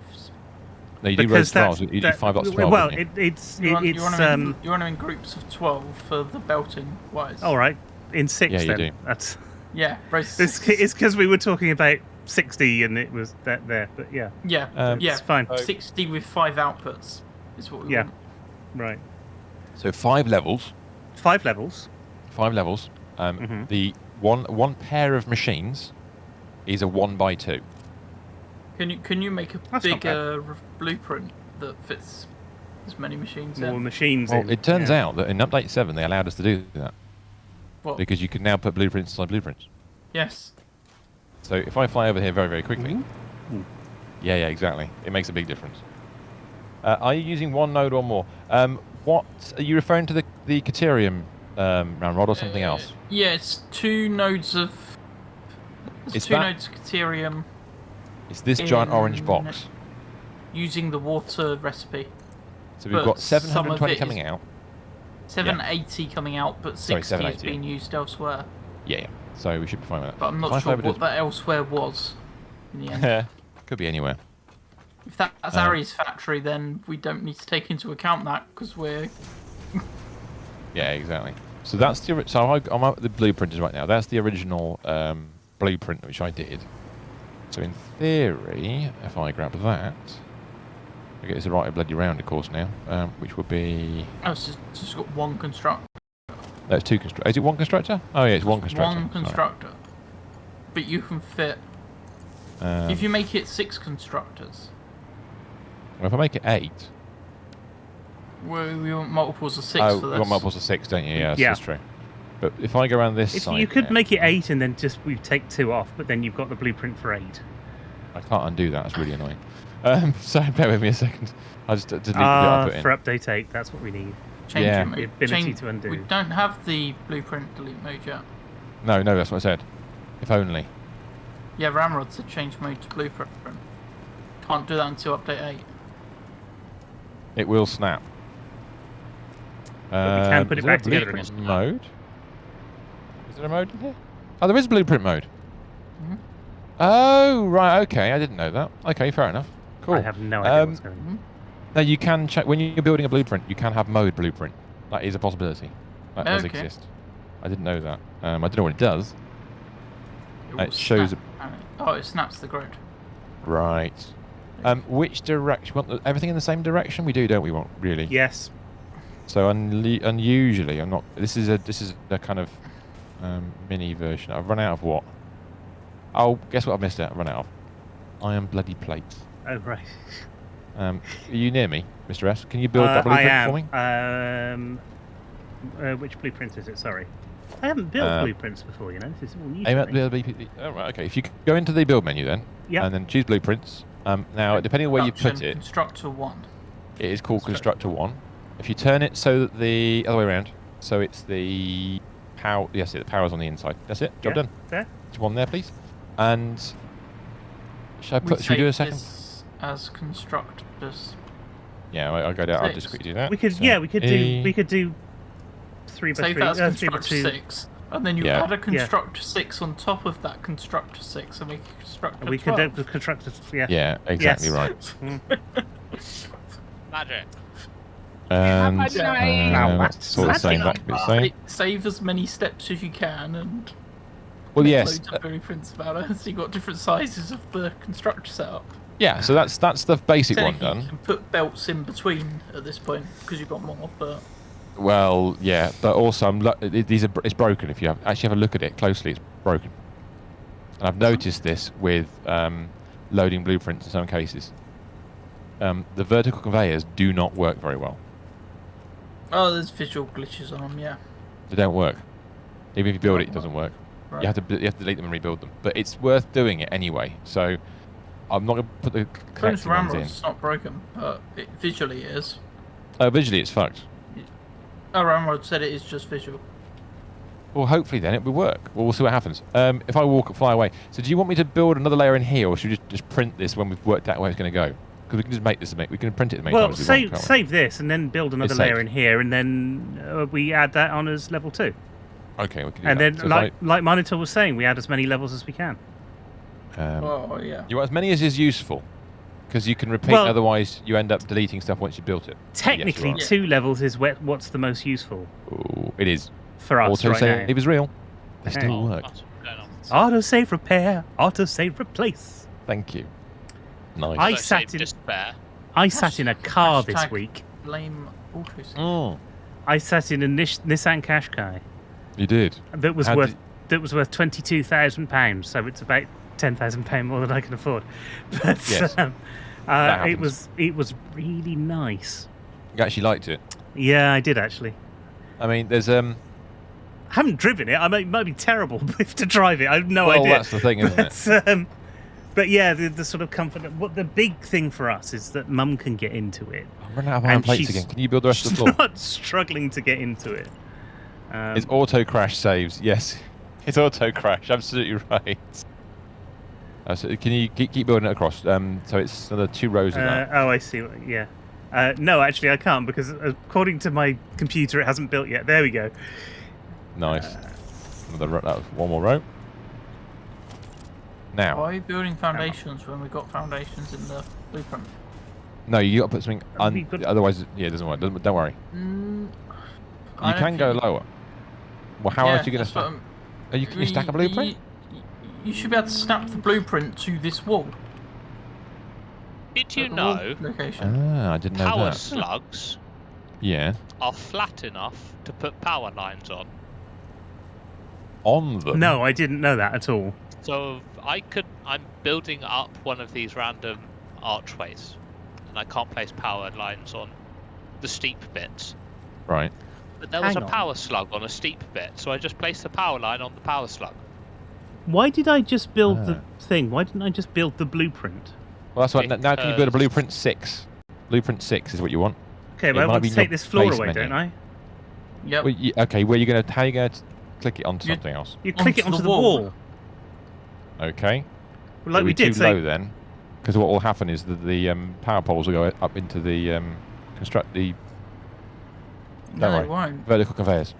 No, you do rows 12. You do 5 lots of 12. Well, wouldn't you? you want them in groups of 12 for the belting wise. all right. In 6 Yeah, you then. do. That's. Yeah, rows. It's because we were talking about 60 and it was that there, but yeah. Yeah, It's fine. 60 with 5 outputs is what we Yeah. want. Right. So 5 levels. 5 levels. 5 levels. The one pair of machines is a 1x2. Can you make a That's not bigger blueprint that fits as many machines More in? machines Well, in. it turns yeah. out that in Update 7 they allowed us to do that What? because you can now put blueprints inside blueprints. Yes. So if I fly over here very, very quickly, Ooh. yeah, exactly. It makes a big difference. Are you using 1 node or more? What are you referring to the Caterium ramrod or something else? Yeah, it's 2 nodes of. There's Is 2 that- nodes of Caterium It's this giant orange box. using the water recipe. So we've but got some of 720 it coming is- out. 780 coming out, but 60 Sorry, is 780, being used elsewhere. Yeah. So we should be fine with that. But I'm If I not fly sure over what that elsewhere was in the end. to- Could be anywhere. If that's Ari's factory, then we don't need to take into account that because we're. Yeah, exactly. So that's so I'm at the blueprint right now. That's the original blueprint which I did. So in theory, if I grab that, I get this right bloody round, of course now, which would be. Oh, it's just got 1 constructor. That's 2 constructors. Is it 1 constructor? Oh yeah, it's 1 constructor. 1 constructor. But you can fit. Sorry. If you make it 6 constructors, Well, if I make it 8. we want multiples of 6 Oh, for you this. want multiples of 6, don't you? Yes, Yeah. that's true. But if I go around this If side, you could here, make it 8 and then just we take 2 off, but then you've got the blueprint for 8. I can't undo that. That's really annoying. So bear with me a second. I just deleted the bit I put in. For update 8, that's what we need. Change Yeah. your mode. The ability to undo. We don't have the blueprint delete mode yet. No, that's what I said. If only. Yeah, Ramrod said change mode to blueprint. Can't do that until update 8. It will snap. But we can put is it there a back together blueprint again. mode? Is there a mode in here? Oh, there is a blueprint mode. Mhm. Oh, right, okay. I didn't know that. Okay, fair enough. Cool. I have no idea what's going on. No, you can check when you're building a blueprint. You can have mode blueprint. That is a possibility. That does Okay. exist. I didn't know that. I don't know what it does. It will It shows snap, oh, it snaps the grid. Right. Which direction? Want everything in the same direction? We do, don't we? Want really? Yes. So unusually, I'm not. This is a kind of mini version. I've run out of what? Oh, guess what I've missed out? I've run out of iron bloody plates. Oh, right. Are you near me, Mr. S? Can you build that I blueprint for me? am. Which blueprint is it? Sorry. I haven't built blueprints before, you know. This is all new Aim to at me. the BP. Oh, right, okay. If you go into the build menu then, Yep. and then choose blueprints. Now, depending on where you put it, Constructor 1. it is called Constructor 1. If you turn it so that the other way around, so it's the power. Yes, the power's on the inside. That's it. Job done. There. One there, please. And should we do a second? As constructors. Yeah, I'll go down. I'll just quickly do that. We could, So, we could do 3 by 3. Save that as 3 by constructor 2. 6, and then you add a constructor 6 on top of that constructor 6, and make a constructor 12. We could do the constructor. Yeah. Yeah, exactly right. Magic. And sort of same back bit same. Save as many steps as you can, and well, yes. loads of blueprints about it. So you've got different sizes of the constructor setup. Yeah, so that's the basic one Technically, done. You can put belts in between at this point because you've got more, but. Well, yeah, but also it's broken. If you actually have a look at it closely, it's broken. And I've noticed this with loading blueprints in some cases. The vertical conveyors do not work very well. Oh, there's visual glitches on them, yeah. They don't work. Even if you build it, it doesn't work. Right. You have to delete them and rebuild them. But it's worth doing it anyway. So I'm not going to put the correct ones in. Ramrod's not broken, but it visually is. Visually, it's fucked. Oh, Ramrod said it is just visual. Well, hopefully then it will work. Well, we'll see what happens. If I fly away. So do you want me to build another layer in here, or should we just print this when we've worked out where it's going to go? Because we can just make this. We can print it as many times as we want, can't we? Save this and then build another layer in here, and then we add that on as level 2. Okay, we can do and that. then, So like Monitor was saying, we add as many levels as we can. Oh, yeah. You want as many as is useful, because you can repeat. Otherwise, you end up deleting stuff once you built it. Technically, yes, 2 levels is what's the most useful. Ooh, it is. For us Auto right now. save is real. They still work. Auto save repair. Auto save replace. Thank you. Nice. I sat in a car this week. Blame auto. I sat in a Nissan Qashqai. You did. That was worth £22,000. So it's about £10,000 more than I can afford. But yes. it was really nice. You actually liked it? Yeah, I did actually. I mean, there's I haven't driven it. It might be terrible to drive it. I have no idea. Well, that's the thing, isn't it? But yeah, the sort of comfort. What the big thing for us is that Mum can get into it. I'm running out of iron plates again. Can you build the rest of the floor? She's not struggling to get into it. It's auto crash saves. Yes, it's auto crash. Absolutely right. So can you keep building it across? So it's another 2 rows of that. Oh, I see. Yeah. No, actually, I can't because according to my computer, it hasn't built yet. There we go. Nice. One more row. Now. Why are you building foundations when we've got foundations in the blueprint? No, you got to put something. Otherwise, yeah, it doesn't work. Don't worry. You can go lower. Well, how else are you going to stack? Can you stack a blueprint? You should be able to snap the blueprint to this wall. Did you know I didn't know power that. slugs are flat enough to put power lines on them? No, I didn't know that at all. So I'm building up one of these random archways, and I can't place power lines on the steep bits. Right. But there was a power slug on a steep bit, so I just placed the power line on the power slug. Why did I just build the thing? Why didn't I just build the blueprint? Well, that's right. Now can you build a blueprint 6? Blueprint 6 is what you want. Okay, but I want to take this floor away, don't I? Yep. Well, okay, how are you going to click it onto something else? You click it onto the wall. Okay. Well, like we did. Too low then, because what will happen is that the power poles will go up into the No, it won't. Vertical conveyors.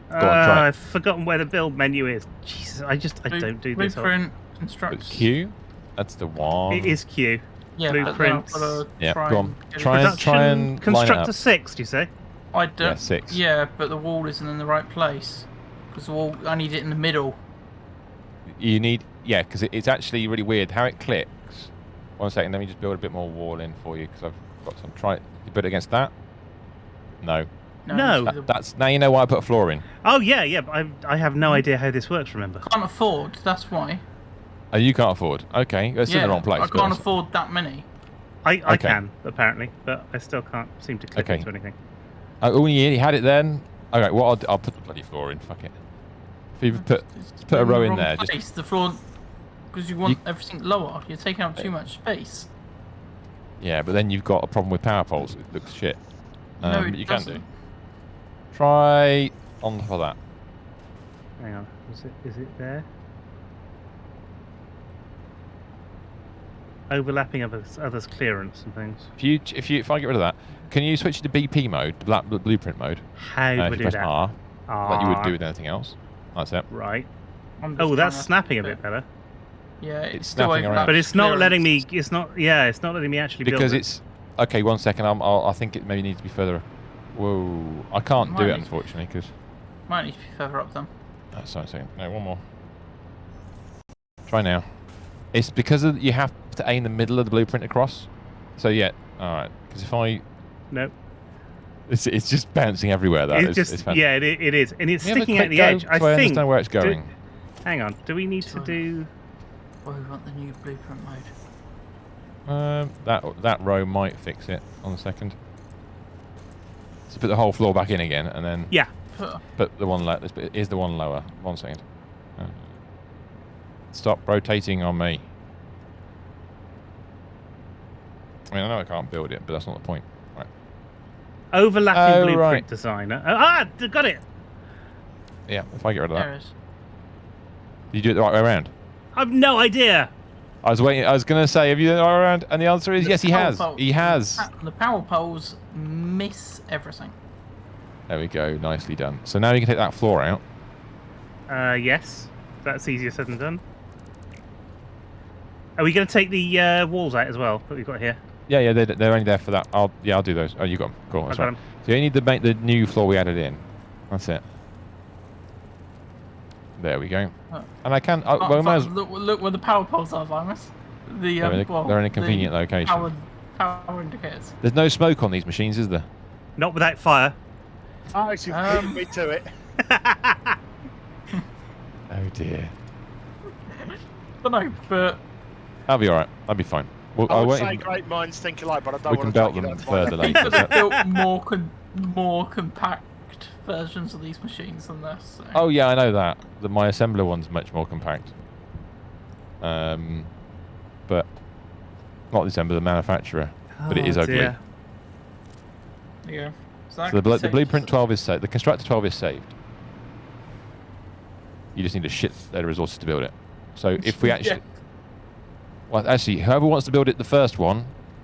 Go on, try it. I've forgotten where the build menu is. Jesus, I don't do this. Blueprint, construct. Q. That's the one. It is Q. Yeah, blueprints. Yeah, go on. Try and constructor 6. Do you say? I don't. Yeah, 6. Yeah, but the wall isn't in the right place because the wall. I need it in the middle. You need, because it's actually really weird how it clicks. 1 second, let me just build a bit more wall in for you because I've got some. Try you put it against that. No. No. That's now you know why I put a floor in. Oh yeah, but I have no idea how this works. Remember? Can't afford. That's why. Oh, you can't afford. Okay, that's in the wrong place. I can't afford that many. I can apparently, but I still can't seem to click into anything. Oh, you had it then. Okay, well, I'll put the bloody floor in. Fuck it. If you put a row in there, just the floor, because you want everything lower. You're taking up too much space. yeah, but then you've got a problem with power poles. It looks shit. No, but it you doesn't. can do. Try on top of that. Hang on. Is it there? Overlapping others' clearance and things. If I get rid of that, can you switch to BP mode, the blueprint mode? How do we if you do press that? R, like you would do with anything else. That's it. Right. I'm just Oh, that's trying to snapping a keep bit it- better. Yeah, It's still snapping around. overlaps But it's not letting me. clearance. It's not. Yeah, it's not letting me actually build Because it. it's okay. 1 second. I think it maybe needs to be further. Whoa! I can't do Might it need- unfortunately because. Might need to be further up then. Sorry, a second. No, one more. Try now. It's because you have to aim the middle of the blueprint across. So yeah, all right. Because if I, Nope. it's just bouncing everywhere. That It's is. just. It's fantastic. Yeah, it is, and it's Can you have a sticking out quick the go edge. so I I think. understand where it's going. Hang on. Do we need to do? Oh, we want the new blueprint mode. That row might fix it on a second. So put the whole floor back in again, and then Yeah. put the one is the one lower. 1 second. Stop rotating on me. I mean, I know I can't build it, but that's not the point. Right. Overlapping blueprint right. designer. Got it. Yeah, if I get rid of There that. it is. Did you do it the right way around? I've no idea. I was waiting. I was going to say, have you done it the right way around? And the answer is yes, he has. He has. The power poles miss everything. There we go. Nicely done. So now you can take that floor out. Yes. That's easier said than done. Are we going to take the walls out as well that we've got here? Yeah, they're only there for that. I'll do those. Oh, you got them. Cool. That's got right. 'em. So you need to make the new floor we added in. That's it. There we go. Oh. And I can. Look where the power poles are, Vimus. They're in a convenient location. Power indicators. There's no smoke on these machines, is there? Not without fire. Alex, you've beaten me to it. Oh dear. But no, but That'll be all right. That'll be fine. Well, I would won't say even- great minds think alike, but I don't we want can to belt take you them down to my further level. later. they've built more compact versions of these machines than this. So. Oh yeah, I know that. My assembler one's much more compact. But not the assembler, the manufacturer. But it is ugly. Dear. Yeah. So the blueprint 12 is saved. The constructor 12 is saved. You just need a shit load of resources to build it. So if we actually, well, actually, whoever wants to build it, the first one,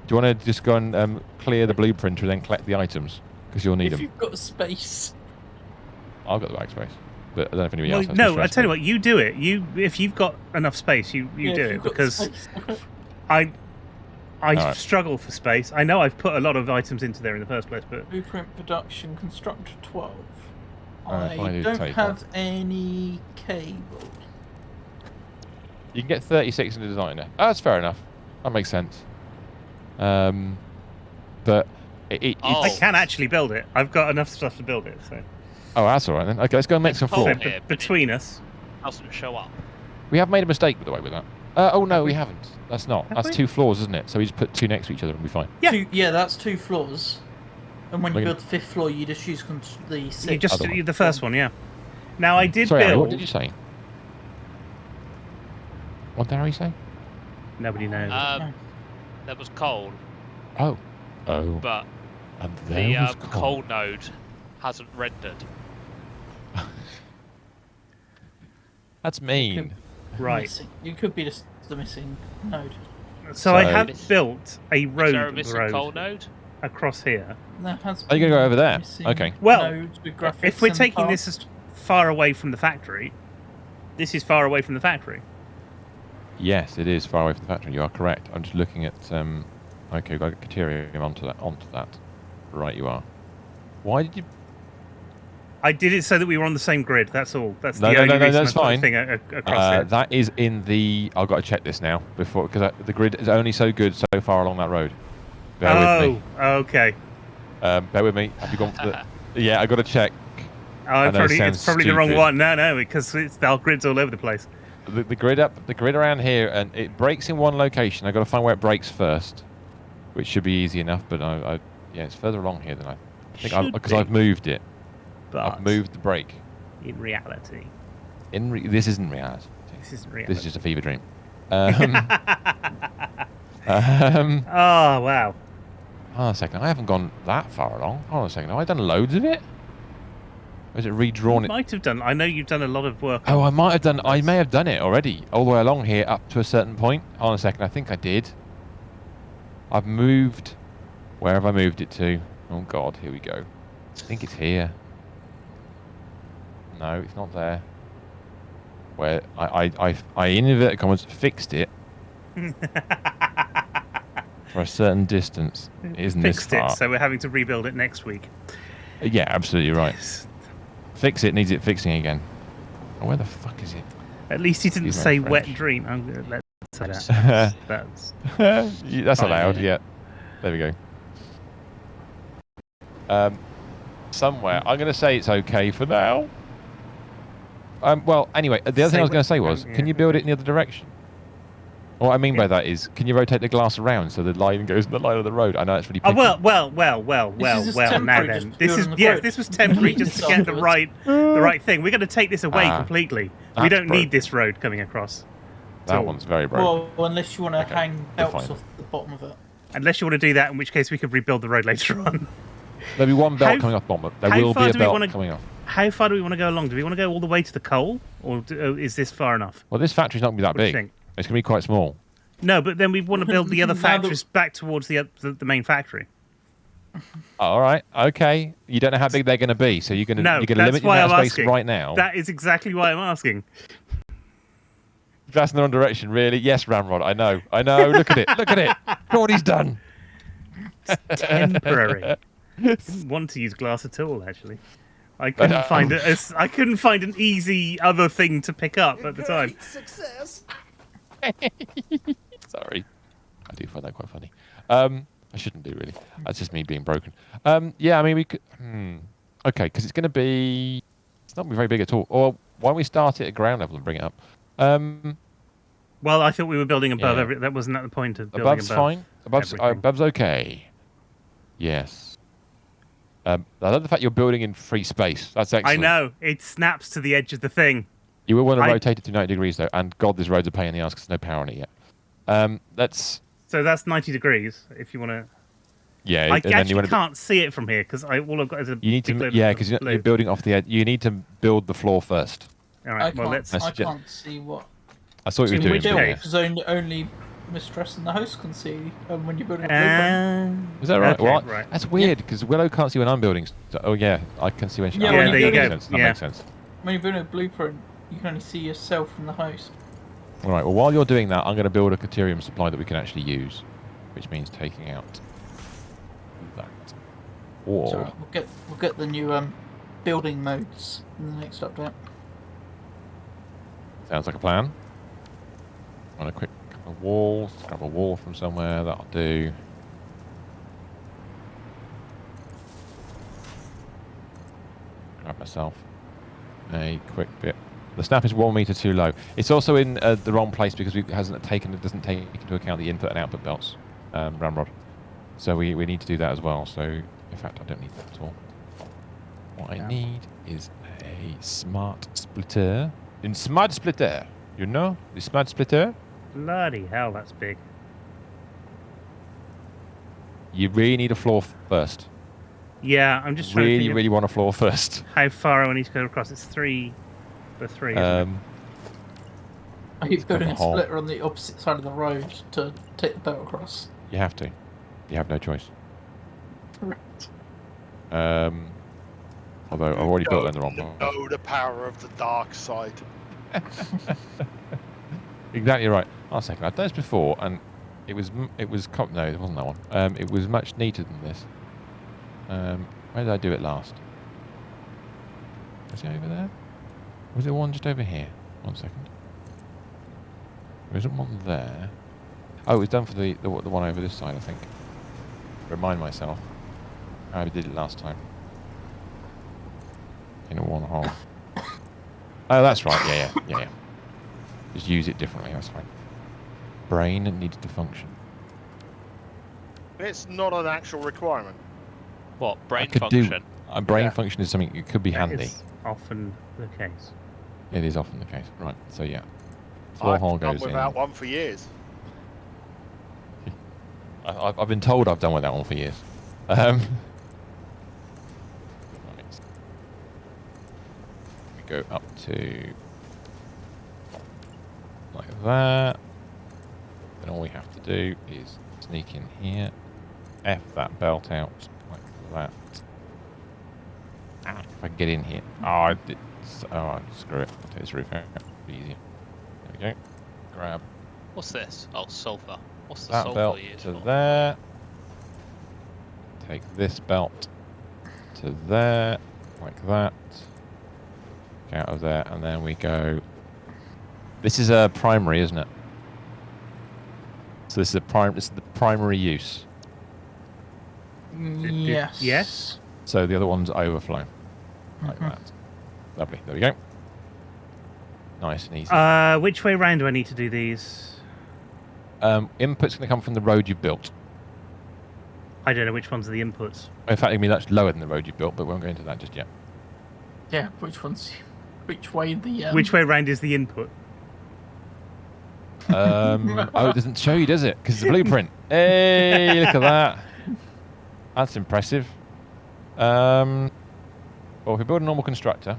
do you want to just go and clear the blueprint and then collect the items because you'll need if them. you've got space. I've got the backspace, but I don't know if anybody Well, else has. no, I tell you what, you do it. If you've got enough space, you Yeah, do if it you've got because space. I Alright. struggle for space. I know I've put a lot of items into there in the first place, but Blueprint production constructor 12. Alright, I do don't take have any cable. You can get 36 in the designer. Oh, that's fair enough. That makes sense. But Oh. I can actually build it. I've got enough stuff to build it. So, oh, that's all right then. Okay, let's go and make some Coal floor. here, but between it us, doesn't show up. We have made a mistake, by the way, with that. Oh no, we haven't. That's not. Have That's we? 2 floors, isn't it? So we just put 2 next to each other and we'll be fine. Yeah. That's 2 floors. And when We're you gonna- build the 5th floor, you just use the 6th. you just Other one. the first one, yeah. Now I did Sorry, Harry, build. what did you say? What did Harry say? Nobody knows. There was coal, Oh. Oh. but And the there was coal node hasn't rendered. That's mean. Right. Missing. It could be just the missing node. So I So- have built a Is there a road missing coal node? across here. There has Are you gonna go been over there? missing Okay. Well, nodes with graphics If we're in the taking this past. as far away from the factory, this is far away from the factory. Yes, it is far away from the factory. You are correct. I'm just looking at. Okay, we've got Caterium onto that. Right, you are. Why did you? I did it so that we were on the same grid. That's all. That's No, the no, only no, no, reason that's I put the fine. thing across here. That is in the. I've got to check this now before because the grid is only so good so far along that road. Bear with me. Okay. Bear with me. Have you gone for the? Yeah, I got to check. Oh, know it it's sounds probably the wrong stupid. one. No, because our grid's all over the place. The grid around here, and it breaks in one location. I got to find where it breaks first, which should be easy enough. But yeah, it's further along here than I think Should because be. I've moved it. But I've moved the brake. in reality, This isn't reality. this isn't reality. This is just a fever dream. Oh wow! Hold on a second. I haven't gone that far along. Hold on a second. Have I done loads of it? Or is it redrawn You might have done. I know you've done a lot of work. Oh, on I might have done. this. I may have done it already, all the way along here up to a certain point. Hold on a second. I think I did. I've moved. Where have I moved it to? Oh God, here we go. I think it's here. No, it's not there. Where I in inverted commas fixed it for a certain distance. It isn't this Fixed far. it, so we're having to rebuild it next week. Yeah, absolutely right. Yes. Fix it needs it fixing again. Oh, where the fuck is it? At least he didn't Excuse say my wet French. dream. I'm gonna let say that. That's That's allowed. Yeah. There we go. Somewhere. I'm going to say it's okay for now. Well, anyway, the other thing I was going to say was, can you build it in the other direction? What I mean by that is, can you rotate the glass around so the line goes in the line of the road? I know it's really picky. well. Now temporary, then, just this is building the road. this was temporary just to get the right thing. We're going to take this away completely. We that's don't need this road coming across. That one's very broken. Well, unless you want to hang we're belts fine. off the bottom of it. Unless you want to do that, in which case we could rebuild the road later on. There'll be one belt How- coming off bottom. There how will far be a do we belt wanna- coming off. How far do we want to go along? Do we want to go all the way to the coal, or is this far enough? Well, this factory's not going to be that What do you big. think? It's going to be quite small. No, but then we want to build the other Now that- factories back towards the main factory. All right. Okay. You don't know how big they're going to be, so you're going to No, limit that's your why amount I'm of space asking. right now. That is exactly why I'm asking. That's in the wrong direction, really. Yes, Ramrod. I know. Look at it. Look at it. Look what he's done. Temporary. Didn't want to use glass at all, actually. I couldn't find it. I couldn't find an easy other thing to pick up at the time. Success. Sorry. I do find that quite funny. I shouldn't do, really. That's just me being broken. Yeah, I mean, we could... Okay, because it's going to be... It's not going to be very big at all. Or why don't we start it at ground level and bring it up? Well, I thought we were building above Yeah. every. That wasn't at the point of building Above's above. fine. Above's everything. okay. Yes. I love the fact you're building in free space. That's excellent. I know. It snaps to the edge of the thing. You will want to rotate it to 90 degrees, though. And God, this road's a pain in the ass because there's no power on it yet. Let's... So that's 90 degrees, if you want to... Yeah, I and then actually you want to... can't see it from here, because all I've got is a You need big to... load Yeah, of because blue. you're building off the edge. You need to build the floor first. All I right, can't, well, let's... I can't see what. I thought you were So we doing do it. because only Mistress and the host can see when you're building a blueprint. Is that right? Okay, Well, right. that's weird because Willow can't see when I'm building. Oh yeah, I can see when she. Yeah, oh, when that you makes go. sense. That Yeah. makes sense. When you're building a blueprint, you can only see yourself from the host. All right. Well, while you're doing that, I'm going to build a Caterium supply that we can actually use, which means taking out that. Or So we'll get the new building modes in the next update. sounds like a plan. On a quick couple of walls, grab a wall from somewhere. That'll do. Grab myself a quick bit. The snap is 1 meter too low. It's also in the wrong place because it doesn't take into account the input and output belts, ramrod. So we need to do that as well. So in fact, I don't need that at all. What I need is a smart splitter. In smart splitter, you know the smart splitter. Bloody hell, that's big. You really need a floor first. Yeah, I'm just trying to Really, think really want a floor first. how far I need to go across. It's 3 for 3. isn't it? Are you building a hole. splitter on the opposite side of the road to take the belt across? You have to. You have no choice. Right. Although I've already built it in the wrong place. Know the power of the dark side. Exactly right. One second. I've done this before, and it was no, it wasn't that one. It was much neater than this. Where did I do it last? Was it over there? Was it one just over here? 1 second. There isn't one there. Oh, it was done for the one over this side, I think. Remind myself how I did it last time. In a one hole. Oh, that's right. Yeah. Just use it differently. That's fine. Brain needs to function. It's not an actual requirement. What, brain I could function? A brain function is something that could be That handy. is often the case. It is often the case. Right, so yeah. Floor hole I've done goes in. without one for years. I've been told I've done with that one for years. Right. We go up to like that. Then all we have to do is sneak in here, F that belt out like that. Ah, if I can get in here. Oh, screw it. I'll take this roof out. It'll be easier. There we go. Grab What's this? Oh, sulfur. What's the that sulfur belt used to for? there. Take this belt to there, like that. Get out of there, and then we go. This is a primary, isn't it? So this is This is the primary use. Yes. Yes. So the other one's overflow, like that. Lovely. There we go. Nice and easy. Which way round do I need to do these? Input's going to come from the road you built. I don't know which ones are the inputs. In fact, I mean that's lower than the road you built, but we won't go into that just yet. Yeah, which way the... Which way round is the input? Oh, it doesn't show you, does it? Because it's a blueprint. Hey, look at that. That's impressive. Well, if we build a normal constructor,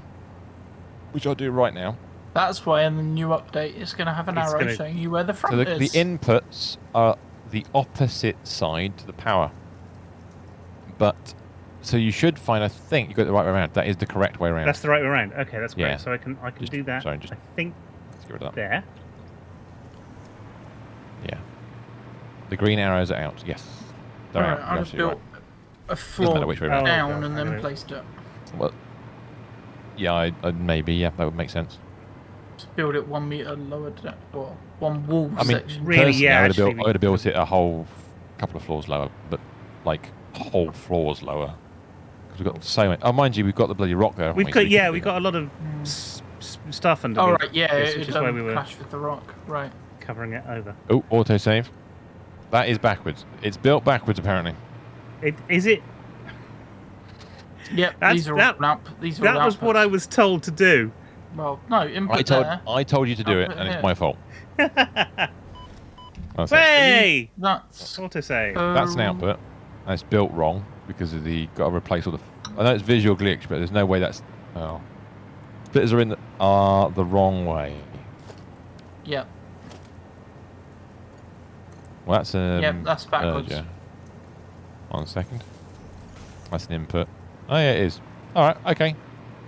which I'll do right now. That's why in the new update it's going to have an arrow showing you where the front So is. the inputs are the opposite side to the power. But, so you should find, I think you got it the right way around. That is the correct way around. That's the right way around. Okay, that's great. Yeah. So I can Just- do that. sorry, just- I think Let's get rid of that. there. Yeah. The green arrows are out. Yes. They're Alright, out. I You're just absolutely built right. a floor matter which way around. down God, and I then know. placed it. Well, yeah, I maybe, yeah, that would make sense. Just build it 1 meter lower down, or one wall I mean, section. Really, personally, yeah, I actually, would have built it a whole couple of floors lower, but like whole floors lower. Because we've got so many. Oh, mind you, we've got the bloody rock there. haven't We've we? So got we could do we've that. got a lot of stuff under. Oh, right, yeah, this, it which is why we were clashed with the rock. Right. covering it over. Oh, autosave. That is backwards. It's built backwards, apparently. Is it? Yep, That's- these are that- all out. These are That all was what I outputs. was told to do. Well, no, input there. I told you to do it, Output and it's here. my fault. That's it. Hey! That's Autosave. That's an output. And it's built wrong because of the got to replace all the. I know it's visual glitch, but there's no way that's. Oh, splitters are in the wrong way. Yep. Well, that's Yep, that's backwards. merger. 1 second. That's an input. Oh yeah, it is. All right, okay.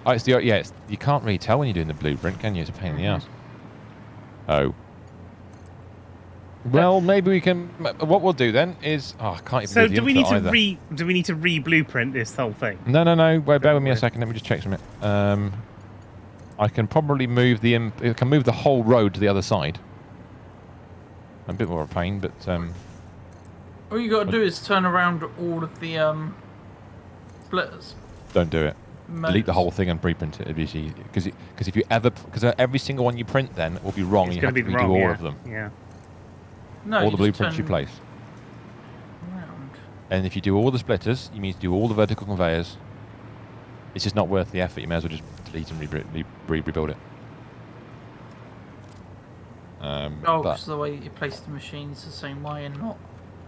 Oh, it's the you can't really tell when you're doing the blueprint, can you? It's a pain in the ass. Oh. Well, maybe we can. What we'll do then is. Oh, I can't even. So do do the we need input to either. do we need to re-blueprint this whole thing? No. Wait, bear with me a second. Let me just check something. I can probably move I can move the whole road to the other side. A bit more of a pain, but All you got to do is turn around all of the splitters. don't do it. Delete the whole thing and reprint it. It'd be easy because if you because every single one you print then will be wrong. It's And you going have to to be redo wrong. all Yeah. of them. Yeah. No, All you the just blueprints you turn place. around. And if you do all the splitters, you need to do all the vertical conveyors. It's just not worth the effort. You may as well just delete and rebuild it. Oh, but because the way you place the machines the same way and not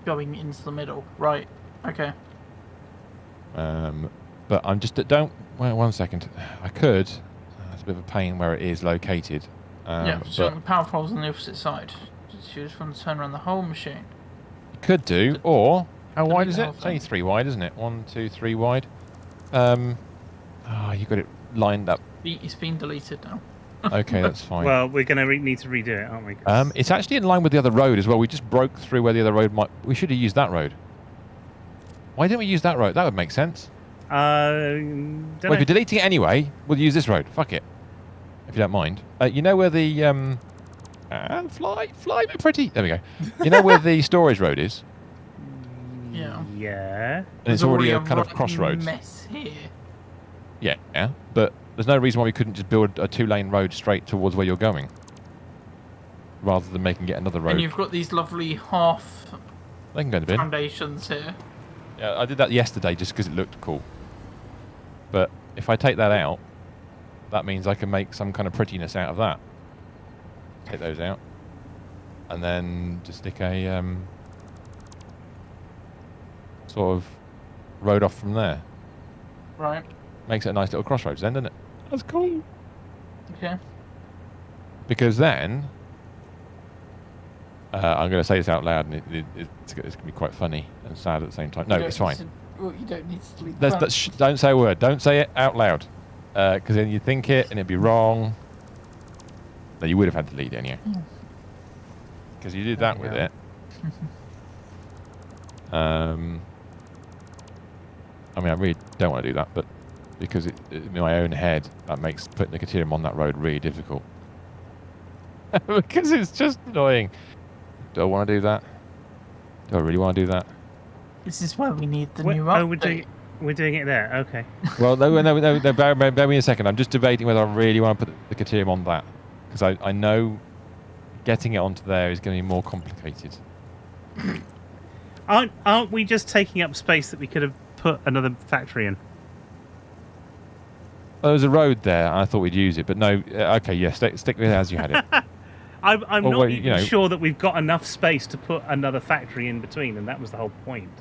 going into the middle. Right. Okay. but I'm just don't. Wait 1 second. I could. It's a bit of a pain where it is located. Yeah, so but the power pole's on the opposite side. So you just want to turn around the whole machine. you could do. Or how Delete wide the is whole it? It's only thing. 3 wide, isn't it? 1, 2, 3 wide. You got it lined up. It's been deleted now. Okay, that's fine. Well, we're going to need to redo it, aren't we? 'Cause- It's actually in line with the other road as well. We just broke through where the other road might. We should have used that road. Why didn't we use that road? That would make sense. don't Well, if know. you're deleting it anyway, we'll use this road. Fuck it. If you don't mind. You know where the fly me pretty. There we go. You know where the storage road is, Yeah. Yeah. and There's it's already a kind of right crossroads. mess here. Yeah, but there's no reason why we couldn't just build a 2-lane road straight towards where you're going, rather than making it another road. And you've got these lovely half They can go in the bin. foundations here. Yeah, I did that yesterday just because it looked cool. But if I take that out, that means I can make some kind of prettiness out of that. Take those out. And then just stick a sort of road off from there. Right. Makes it a nice little crossroads then, doesn't it? That's cool. Okay. Because then, I'm going to say this out loud, and it's going to be quite funny and sad at the same time. No, it's fine. Well, you don't need to delete Don't say a word. Don't say it out loud. Because then you think it, and it'd be wrong. No, you would have had to delete it anyway. Because you did that with it. I mean, I really don't want to do that, but because in my own head, that makes putting the Caterium on that road really difficult. Because it's just annoying. Do I want to do that? Do I really want to do that? This is why we need the new update. We're doing it there. Okay. Well, no, bear me a second. I'm just debating whether I really want to put the Caterium on that. Because I know getting it onto there is going to be more complicated. Aren't we just taking up space that we could have put another factory in? Well, there was a road there, and I thought we'd use it, but no. Okay, yeah, stick with it as you had it. I'm not even sure that we've got enough space to put another factory in between, and that was the whole point.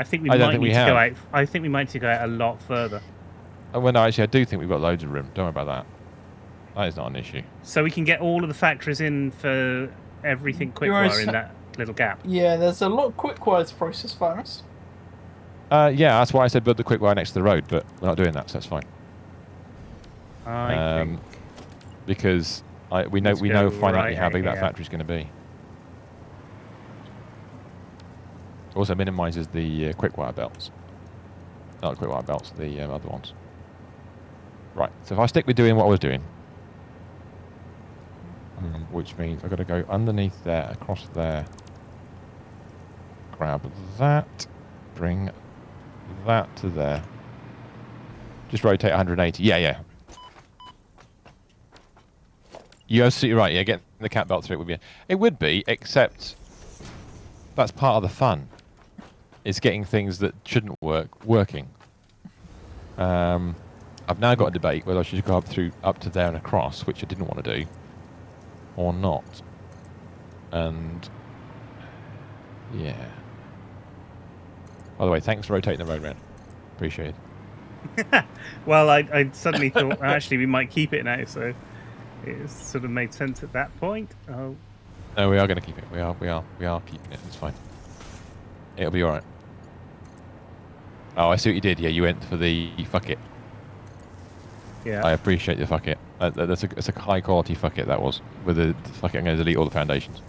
I think we might need to go out. I think we might need to go out a lot further. Well, no, actually, I do think we've got loads of room. Don't worry about that. That is not an issue. So we can get all of the factories in for everything quick-wire in that little gap. Yeah, there's a lot of quick-wire to process, Virus. Yeah, that's why I said build the quick-wire next to the road, but we're not doing that, so that's fine. I think because we know finally how big that factory's going to be. Also minimises the quick-wire belts. Not the quick-wire belts, the other ones. Right, so if I stick with doing what I was doing, which means I've got to go underneath there, across there, grab that, bring that to there. Just rotate 180. Yeah. You're absolutely right. Yeah, getting the cat belt through it would be. It would be, except that's part of the fun. It's getting things that shouldn't work working. I've now got a debate whether I should go up to there and across, which I didn't want to do, or not. And yeah. By the way, thanks for rotating the road round. Appreciate it. Well, I suddenly thought actually we might keep it now, so it sort of made sense at that point. Oh. No, we are going to keep it. We are keeping it. It's fine. It'll be all right. Oh, I see what you did. Yeah, you went for the fuck it. Yeah. I appreciate the fuck it. That's a high quality fuck it that was. With the fuck it, I'm going to delete all the foundations.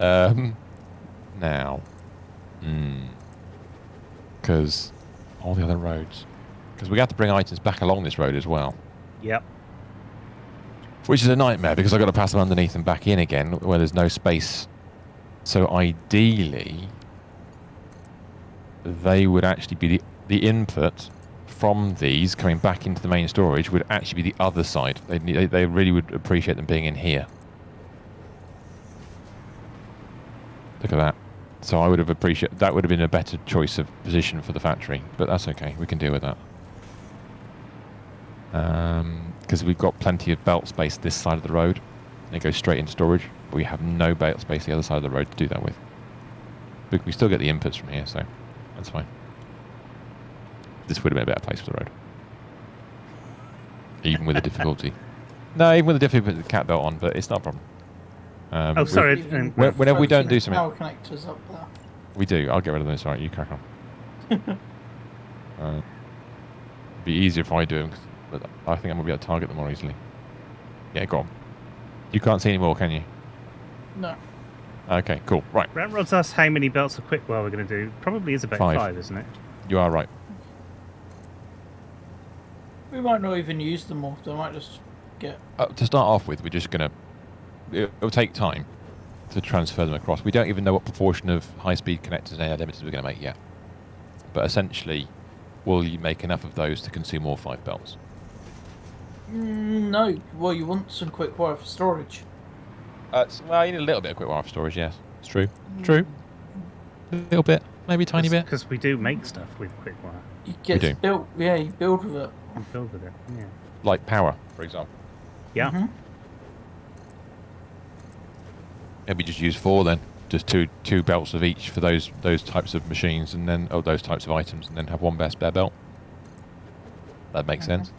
Now. Because all the other roads. Because we have to bring items back along this road as well. Yep. Which is a nightmare because I've got to pass them underneath and back in again where there's no space. So ideally, they would actually be the input from these coming back into the main storage would actually be the other side. They really would appreciate them being in here. Look at that. So I would have appreciated that would have been a better choice of position for the factory, but that's okay. We can deal with that. Because we've got plenty of belt space this side of the road, and it goes straight into storage. But we have no belt space the other side of the road to do that with. But we still get the inputs from here, so that's fine. This would have been a better place for the road, even with the difficulty. No, even with the difficulty with the cat belt on, but it's not a problem. Sorry. Whenever we don't do something, power connectors up there. We do. I'll get rid of those. All right, you crack on. It'd be easier if I do them, but I think I'm gonna be able to target them more easily. Yeah, go on. You can't see any more, can you? No. Okay, cool. Right. Ramrod's asked how many belts of quick we're going to do. Probably is about 5, isn't it? You are right. We might not even use them all. They might just get. To start off with, we're just gonna. It'll take time to transfer them across. We don't even know what proportion of high-speed connectors and AI limiters we're going to make yet. But essentially, will you make enough of those to consume all 5 belts? No. Well, you want some quick wire for storage. Well, you need a little bit of quick wire for storage, yes. It's true. True. A little bit. Maybe a tiny bit. Because we do make stuff with quick wire. It gets do. built. Yeah, you build with it. And build with it. Yeah. Like power, for example. Yeah. Mhm. Maybe just use 4 then. Just two belts of each for those types of machines, and then those types of items, and then have one spare belt. That makes sense.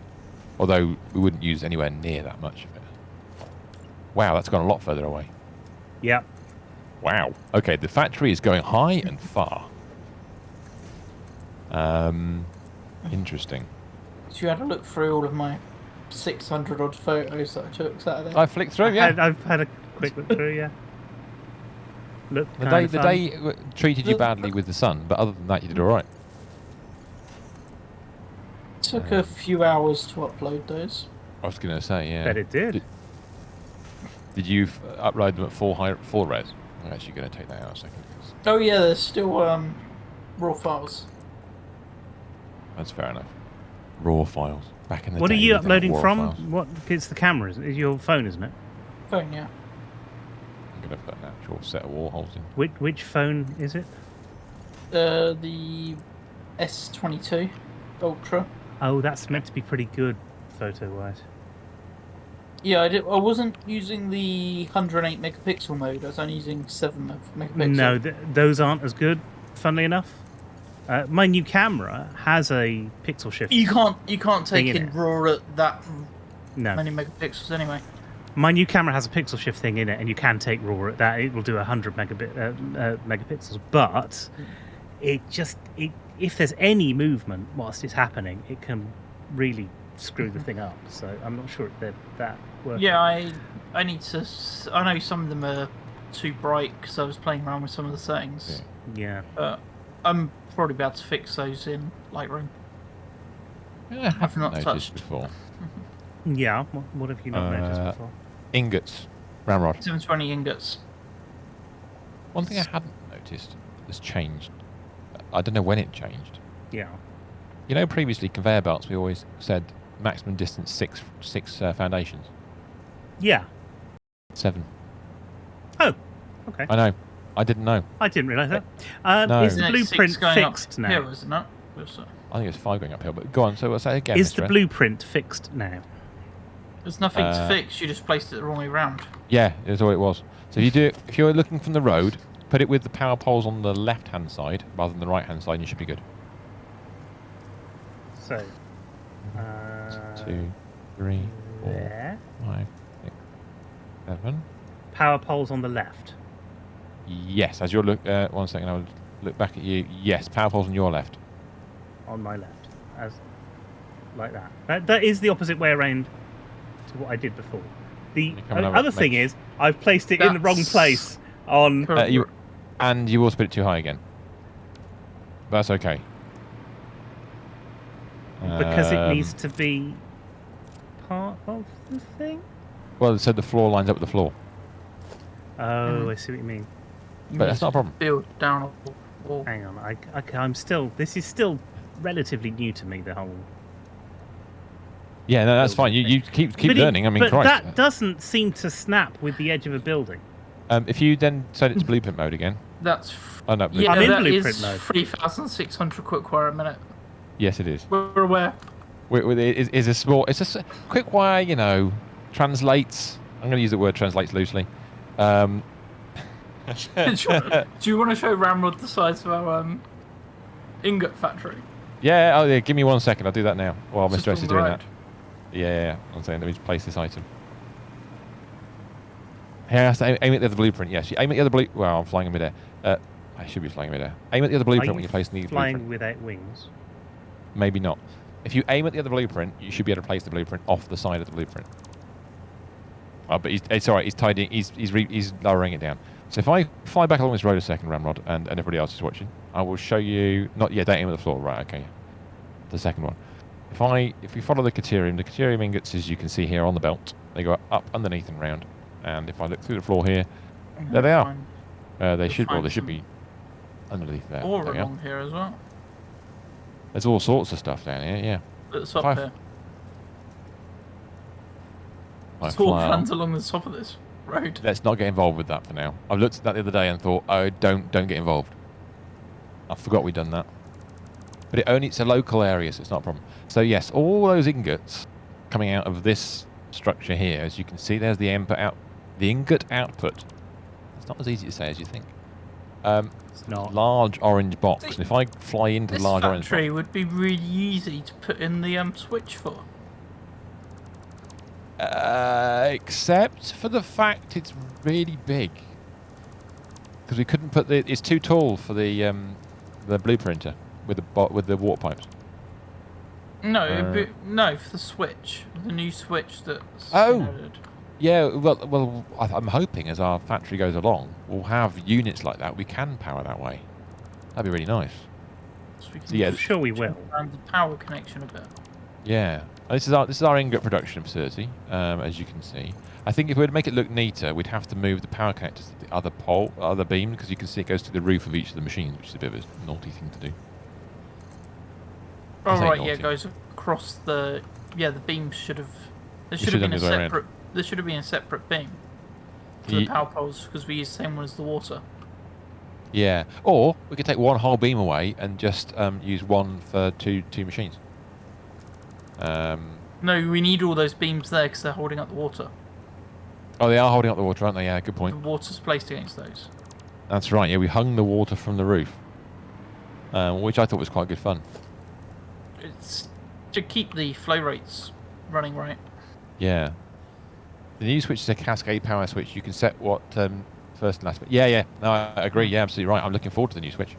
Although we wouldn't use anywhere near that much of it. Wow, that's gone a lot further away. Yep. Wow. Okay, the factory is going high and far. Interesting. So you had a look through all of my 600 odd photos that I took Saturday. I flicked through, yeah. I've had a quick look through, yeah. Look, The day treated you badly with the sun, but other than that, you did all right. Took a few hours to upload those. I was going to say, yeah. Bet it did. Did you upload them at full res? I'm actually going to take that out a second. Oh yeah, there's still raw files. That's fair enough. Raw files. Back in the What day. are you without uploading raw from? files. What? It's the camera, isn't it? It's your phone, isn't it? Phone, yeah. I'm going to put an actual set of wall holes in. Which phone is it? The S22 Ultra. Oh, that's meant to be pretty good photo-wise. Yeah, I wasn't using the 108 megapixel mode. I was only using 7 megapixel. No, those aren't as good. Funnily enough, my new camera has a pixel shift. You can't take in in it. RAW at that No, many megapixels anyway. my new camera has a pixel shift thing in it, and you can take RAW at that. It will do 100 megapixels, but if there's any movement whilst it's happening, it can really screw the thing up. So I'm not sure if they're that working. Yeah, I need to. I know some of them are too bright because I was playing around with some of the settings. Yeah. But I'm probably about to fix those in Lightroom. Yeah, I I've not noticed touched. before. Yeah. What have you not noticed before? Ingots. Ramrod. 720 ingots. One thing I hadn't noticed has changed. I don't know when it changed. Yeah. You know, previously conveyor belts, we always said maximum distance six foundations. Yeah. 7. Oh. Okay. I know. I didn't know. I didn't realise that. No. Is the Isn't it 6 blueprint going up fixed now? Here, isn't it? I think it's 5 going uphill. But go on. So what's that again? Is Mr. the S? blueprint fixed now? There's nothing to fix. You just placed it the wrong way round. Yeah, that's all it was. So if you're looking from the road, put it with the power poles on the left-hand side rather than the right-hand side, and you should be good. So. 2, 3, 4, There. 5, 6, 7. Power poles on the left. Yes, as you're look. 1 second, I will look back at you. Yes, power poles on your left. On my left. Like that. That is the opposite way around to what I did before. The other thing is, I've placed it in the wrong place on... You also put it too high again. That's okay. Because it needs to be part of the thing? Well, so the floor lines up with the floor. Oh, I see what you mean. But that's not a problem. Build down a wall. Hang on, I'm still... This is still relatively new to me, the whole... Yeah, no, that's fine. You keep learning. I mean, but Christ. that doesn't seem to snap with the edge of a building. If you then set it to blueprint mode again. That's... Oh, no, Yeah, I'm in that blueprint is mode. 3,600 quick-wire a minute. Yes, it is. We're aware. It's a small... It's a quick wire, you know, translates... I'm going to use the word translates loosely. Do you want to show Ramrod the size of our ingot factory? Yeah, oh yeah, give me 1 second. I'll do that now while Just Mr. S on is the doing right. that. Yeah, I'm saying, let me just place this item. He has to aim at the other blueprint. Yes, you aim at the other blueprint. Well, I'm flying in midair. I should be flying in midair. Aim at the other blueprint when you're placing the flying blueprint. without wings? Maybe not. If you aim at the other blueprint, you should be able to place the blueprint off the side of the blueprint. Oh, but it's all right. He's tidying. He's lowering it down. So if I fly back along this road a second, Ramrod, and everybody else is watching, I will show you. Not yet. Don't aim at the floor. Right. Okay. The second one. If we follow the Caterium ingots, as you can see here on the belt, they go up underneath and round. And if I look through the floor here, there they are. They should be underneath there. Or There we are. along here as well. There's all sorts of stuff down here. Yeah. It's up Five. here. I It's all fly on. plans along the top of this road. Let's not get involved with that for now. I've looked at that the other day and thought, oh, don't get involved. I forgot we'd done that. But it's a local area, so it's not a problem. So yes, all those ingots coming out of this structure here, as you can see, there's the ingot output. It's not as easy to say as you think. It's not. Large orange box. And if I fly into the large orange box... This factory would be really easy to put in the switch for. Except for the fact it's really big. Because we couldn't put it's too tall for the blueprinter with the water pipes. No, no, for the switch, the new switch that's added. Yeah, well, I'm hoping as our factory goes along, we'll have units like that we can power that way. That'd be really nice. So I'm sure we will. And the power connection a bit. Yeah, this is our ingot production facility, as you can see. I think if we were to make it look neater, we'd have to move the power connectors to the other beam, because you can see it goes to the roof of each of the machines, which is a bit of a naughty thing to do. Oh right, yeah, it goes across the the beams should have. There should have been a separate. There should have been a separate beam for the power poles because we use the same one as the water. Yeah, or we could take one whole beam away and just use one for two machines. No, we need all those beams there because they're holding up the water. Oh, they are holding up the water, aren't they? Yeah, good point. The water's placed against those. That's right. Yeah, we hung the water from the roof, which I thought was quite good fun. It's to keep the flow rates running right. Yeah. The new switch is a cascade power switch. You can set what first and last. Yeah. No, I agree. Yeah, absolutely right. I'm looking forward to the new switch.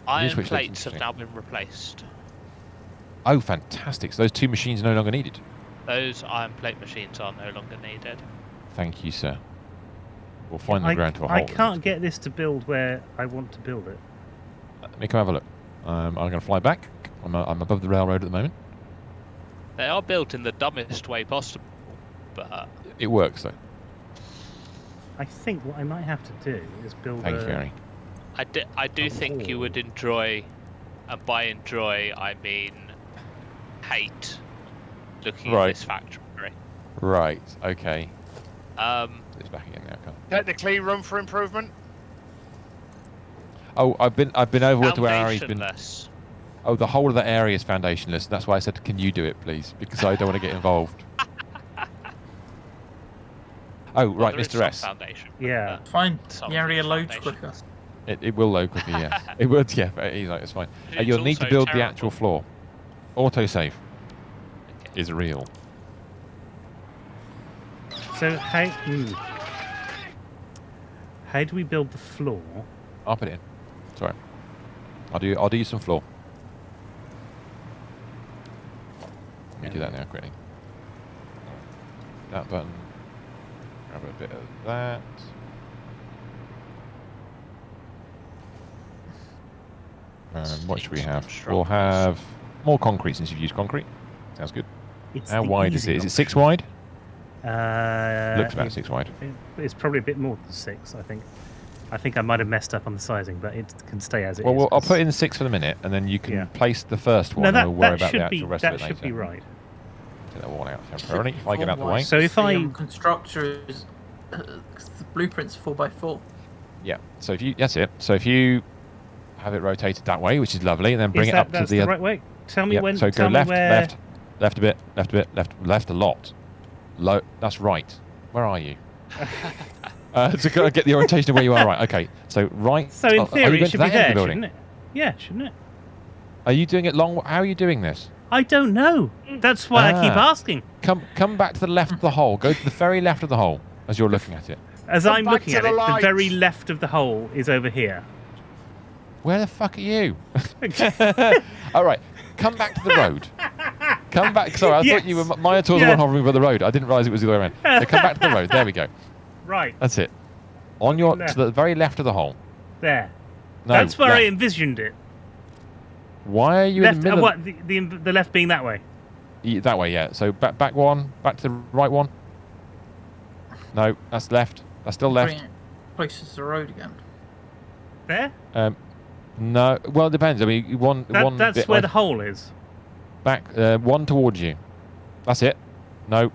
Iron plates have now been replaced. Oh, fantastic. So those two machines are no longer needed? Those iron plate machines are no longer needed. Thank you, sir. We'll find the ground to a hole. I can't get this to build where I want to build it. Let me come have a look. I'm going to fly back. I'm above the railroad at the moment. They are built in the dumbest way possible, but... It works, though. I think what I might have to do is build Thank you, Gary. I do think you would enjoy, and by enjoy, I mean hate, looking at this factory. Right, okay. It's back again now, come. Technically, room for improvement. Oh, I've been over to where he's been. Foundationless. Oh, the whole of that area is foundationless. That's why I said, can you do it, please? Because I don't want to get involved. Oh, right, Mr. S. Foundation. Yeah. Fine. The area loads quicker. It will load quicker, yes. It would, yeah. He's like, it's fine. You'll need to build the actual floor. Autosave is real. So how do we build the floor? I'll put it in. Sorry. I'll do some floor. Let me do that now quickly. That button. Grab a bit of that. What should we have? We'll have more concrete since you've used concrete. Sounds good. How wide is it? Is it 6 wide? Looks about 6 wide. It's probably a bit more than 6, I think. I think I might have messed up on the sizing, but it can stay as it is. Well, I'll put in 6 for the minute, and then you can place the first one, and we'll worry about the actual rest of it later. That should be right. Take that one out temporarily. If I get out of the way. So if I constructor is the blueprint's 4x4. Yeah. So if you that's it. So if you have it rotated that way, which is lovely, and then bring it up to the right way. Tell me when. So go left a bit, left a lot. That's right. Where are you? So gotta get the orientation of where you are. Right. Okay. So right. So in theory, it should be there, shouldn't it? Yeah, shouldn't it? Are you doing it long? How are you doing this? I don't know. That's why I keep asking. Come back to the left of the hole. Go to the very left of the hole as you're looking at it. As I'm looking at it, the very left of the hole is over here. Where the fuck are you? All right. Come back to the road. Come back. Sorry, I thought you were my tour the one hovering over the road. I didn't realise it was the other way around. So come back to the road. There we go. Right. That's it. On your to the very left of the hole. There. No, that's where left. I envisioned it. Why are you in the middle? What? The left being that way. That way, yeah. So back one. Back to the right one. No, that's left. That's still left. Places the road again. There. No. Well, it depends. I mean, one. That's where the hole is. Back one towards you. That's it. No.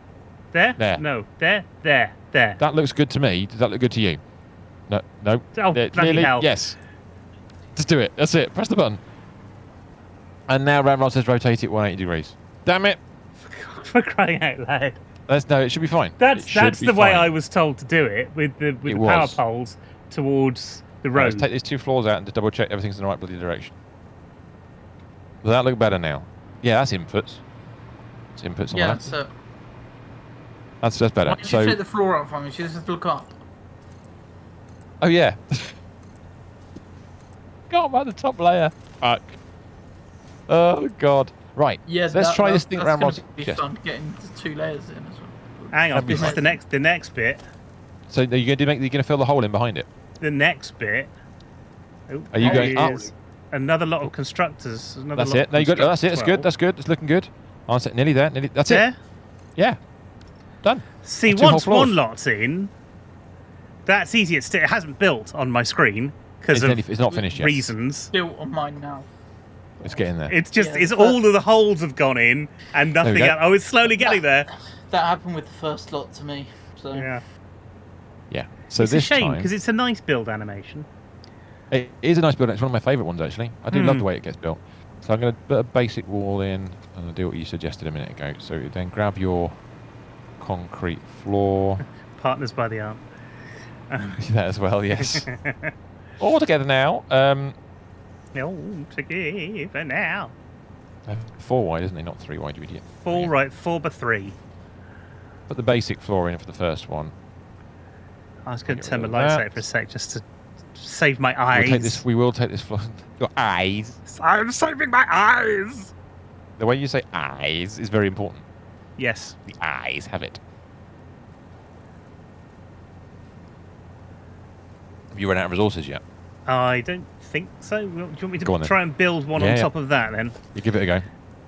There. There. No. There. There. There. That looks good to me. Does that look good to you? No. No. Oh, bloody hell. Yes. Just do it. That's it. Press the button. And now Ramrod says rotate it 180 degrees. Damn it! For crying out loud. No, it should be fine. That's the way fine. I was told to do it with the power poles towards the road. Let's take these 2 floors out and just double check everything's in the right bloody direction. Does that look better now? Yeah, that's inputs. It's inputs on that. So That's better. why don't you take the floor out for me? She just has to look up. Oh yeah. Got about the top layer. Fuck. Oh god. Right. Yeah, let's try this thing around. That's be fun getting the 2 layers in as well. Hang on, this is the next bit. So are you going to fill the hole in behind it? The next bit. Oh, are you going up? Another lot of constructors. That's it. No, you got. That's it. It's good. That's good. It's looking good. Nearly there. Nearly. That's it. Yeah. Done. See, once one lot's in, that's easy. It hasn't built on my screen because it's not finished yet. Reasons. Built on mine now. It's getting there. It's just all of the holes have gone in and nothing else. Oh, it's slowly getting there. That happened with the first lot to me. So yeah. Yeah. So it's this a shame time, because it's a nice build animation. It is a nice build. It's one of my favourite ones actually. I do love the way it gets built. So I'm going to put a basic wall in and I'll do what you suggested a minute ago. So then grab your concrete floor. Partners by the arm. That as well, yes. All together now. All together now. 4 wide, isn't it? Not 3 wide, you idiot. 4 right, 4 by 3. Put the basic floor in for the first one. I was going to turn my lights out for a sec just to save my eyes. We will take this floor. Your eyes. I'm saving my eyes. The way you say eyes is very important. Yes. The eyes have it. Have you run out of resources yet? I don't think so. Do you want me to try and build one on top of that then? You give it a go.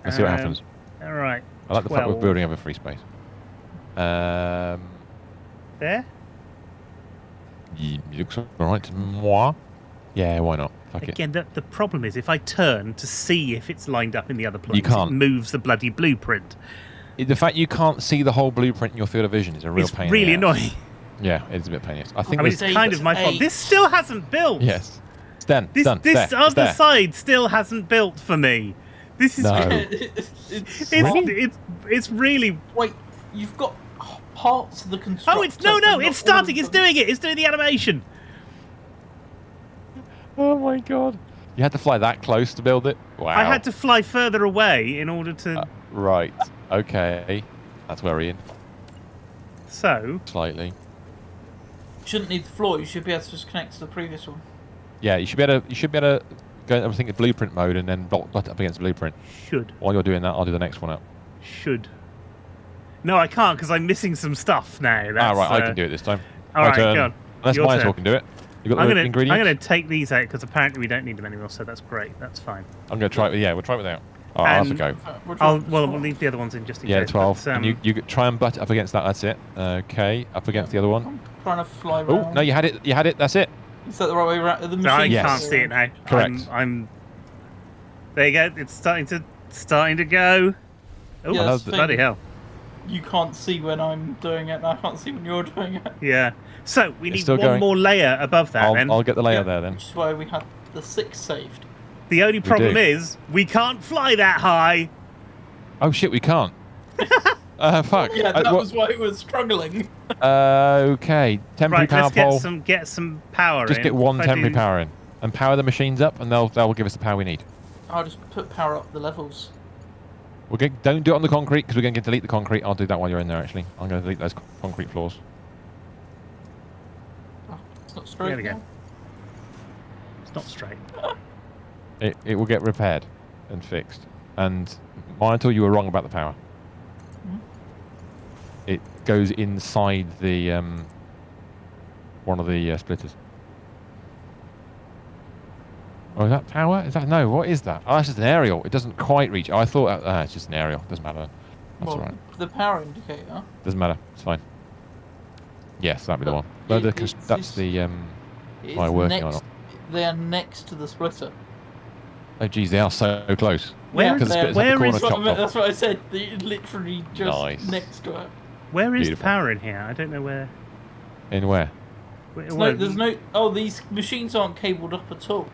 Let's see what happens. All right. I like the fact we're building over free space. There? Looks alright to moi. Yeah, why not? Fuck Again, the problem is if I turn to see if it's lined up in the other planes, it moves the bloody blueprint. The fact you can't see the whole blueprint in your field of vision is a real pain. It's really annoying. Yeah, it's a bit painless. I mean, it's kind of my fault. This still hasn't built. Yes. It's done. This there. other side still hasn't built for me. This is... No. It's really... Wait, you've got parts of the construction. Oh, it's starting. It's doing it. It's doing the animation. Oh my god. You had to fly that close to build it? Wow. I had to fly further away in order to... right. Okay. That's worrying. So... Slightly. You shouldn't need the floor. You should be able to just connect to the previous one. Yeah, you should be able to go into everything in blueprint mode and then butt up against the blueprint. Should. While you're doing that, I'll do the next one up. Should. No, I can't because I'm missing some stuff now. Right, I can do it this time. All right, go on. Unless Minotaur can do it. You got the ingredients? I'm going to take these out because apparently we don't need them anymore, so that's great. That's fine. I'm going to try it. Yeah, we'll try it without. Oh, I'll have to go. We'll leave the other ones in just in case. Yeah, 12. But, and you try and butt up against that. That's it. Okay, up against the other one. I'm trying to fly around. Oh no, you had it. You had it. That's it. Is that the right way around? The machine. No, I can't see it now. Correct. I'm. There you go. It's starting to go. Oh, yeah, bloody hell! You can't see when I'm doing it, and I can't see when you're doing it. Yeah. So we need one more layer above that. I'll get the layer there then. Which is why we had the 6 saved. The only problem is we can't fly that high. Oh shit, we can't. Fuck. Yeah, that was why it was struggling. Okay, temporary power pole. Let's get some power. Just get one temporary power in, and power the machines up, and they'll give us the power we need. I'll just put power up the levels. Don't do it on the concrete because we're going to delete the concrete. I'll do that while you're in there. Actually, I'm going to delete those concrete floors. Oh, it's not straight. There we go. It's not straight. It will get repaired and fixed. And Minotaur, you were wrong about the power. It goes inside the one of the splitters. Oh, is that power? Is that no? What is that? Oh, that's just an aerial. It doesn't quite reach. Oh, I thought it's just an aerial. Doesn't matter. That's all right. The power indicator. Doesn't matter. It's fine. Yes, that'd be the one. No, that's the I'm working on it. They are next to the splitter. Oh, geez, they are so close. Where is that's what I said. They're literally just next to it. Where is the power in here? I don't know where. In where? There's no. Oh, these machines aren't cabled up at all.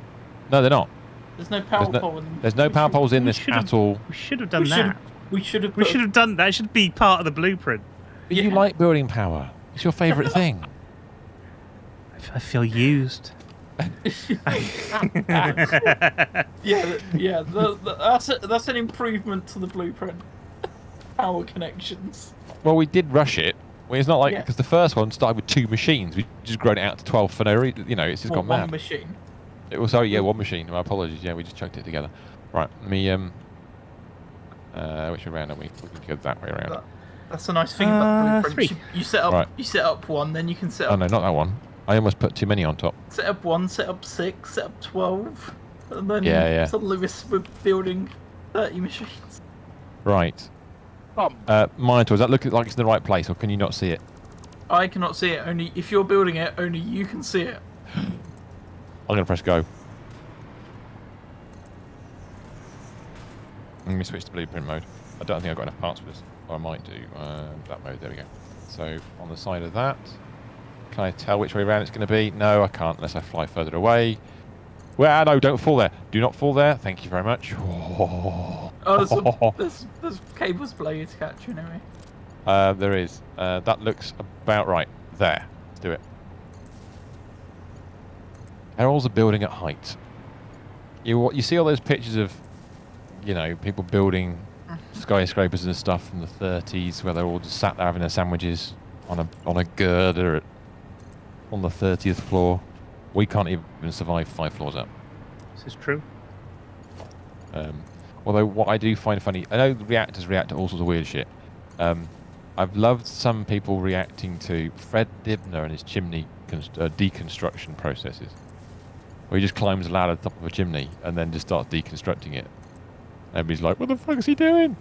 No, they're not. There's no power pole in them. There's no power poles in this at all. We should have done that. We should have done that. It should be part of the blueprint. But you like building power. It's your favourite thing. I feel used. That's an improvement to the blueprint. Power connections. Well, we did rush it. Well, it's not like because the first one started with 2 machines. We just grown it out to 12 for no reason. You know, it's just gone mad. One machine. It was one machine. My apologies. Yeah, we just chucked it together. Right, let me which way around are we? We can go that way around. That's a nice thing about the blueprint. 3. You set up one, then you can set up. Oh no, not that one. I almost put too many on top. Set up 1, set up 6, set up 12, and then suddenly we're building 30 machines. Right. Monitor, does that look like it's in the right place, or can you not see it? I cannot see it. Only if you're building it, only you can see it. I'm going to press go. I'm going to switch to blueprint mode. I don't think I've got enough parts for this. Or I might do. That mode, there we go. So, on the side of that, can I tell which way around it's going to be? No, I can't unless I fly further away. Well, no, don't fall there. Do not fall there. Thank you very much. Oh, there's cables below you to catch you anyway. There is. That looks about right. There. Let's do it. Heralds are building at height. You see all those pictures of, people building skyscrapers and stuff from the 30s where they're all just sat there having their sandwiches on a girder on the 30th floor. We can't even survive 5 floors up. This is true. Although what I do find funny, I know reactors react to all sorts of weird shit. I've loved some people reacting to Fred Dibner and his chimney deconstruction processes, where he just climbs a ladder at the top of a chimney and then just starts deconstructing it. Everybody's like, "What the fuck is he doing?"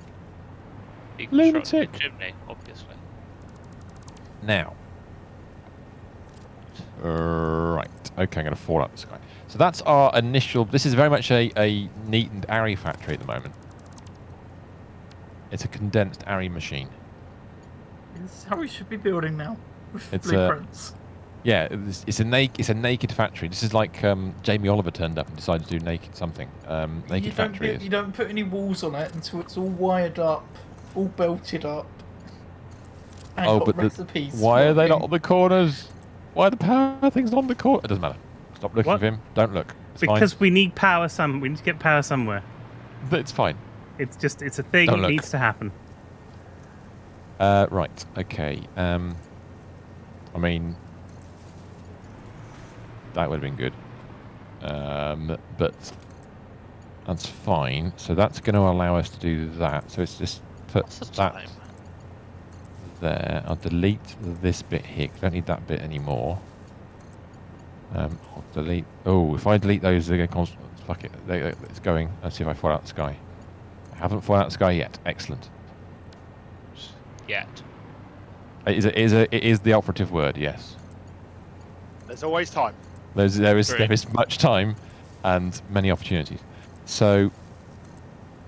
Lunatic. Chimney, obviously. Now. Right. Okay, I'm going to fall out the sky. So that's our initial... This is very much a neat and airy factory at the moment. It's a condensed airy machine. This is how we should be building now, with It's blueprints. It's a naked factory. This is like Jamie Oliver turned up and decided to do naked something. Naked factory. You don't put any walls on it until it's all wired up, all belted up. And got recipes. Why are they not on the corners? Why are the power things not on the corner? It doesn't matter. Stop looking at him. Don't look. It's because fine. we need power. We need to get power somewhere. It's fine. It's a thing. It needs to happen. Right. Okay. I mean, that would have been good. But that's fine. So that's going to allow us to do that. So it's just put that there. I'll delete this bit here because I don't need that bit anymore. I'll delete. Oh, if I delete those, they're going to fuck it. It's going. Let's see if I fall out the sky. I haven't fallen out the sky yet. Excellent. Yet. It is the operative word. Yes. There's always time. There is much time, and many opportunities. So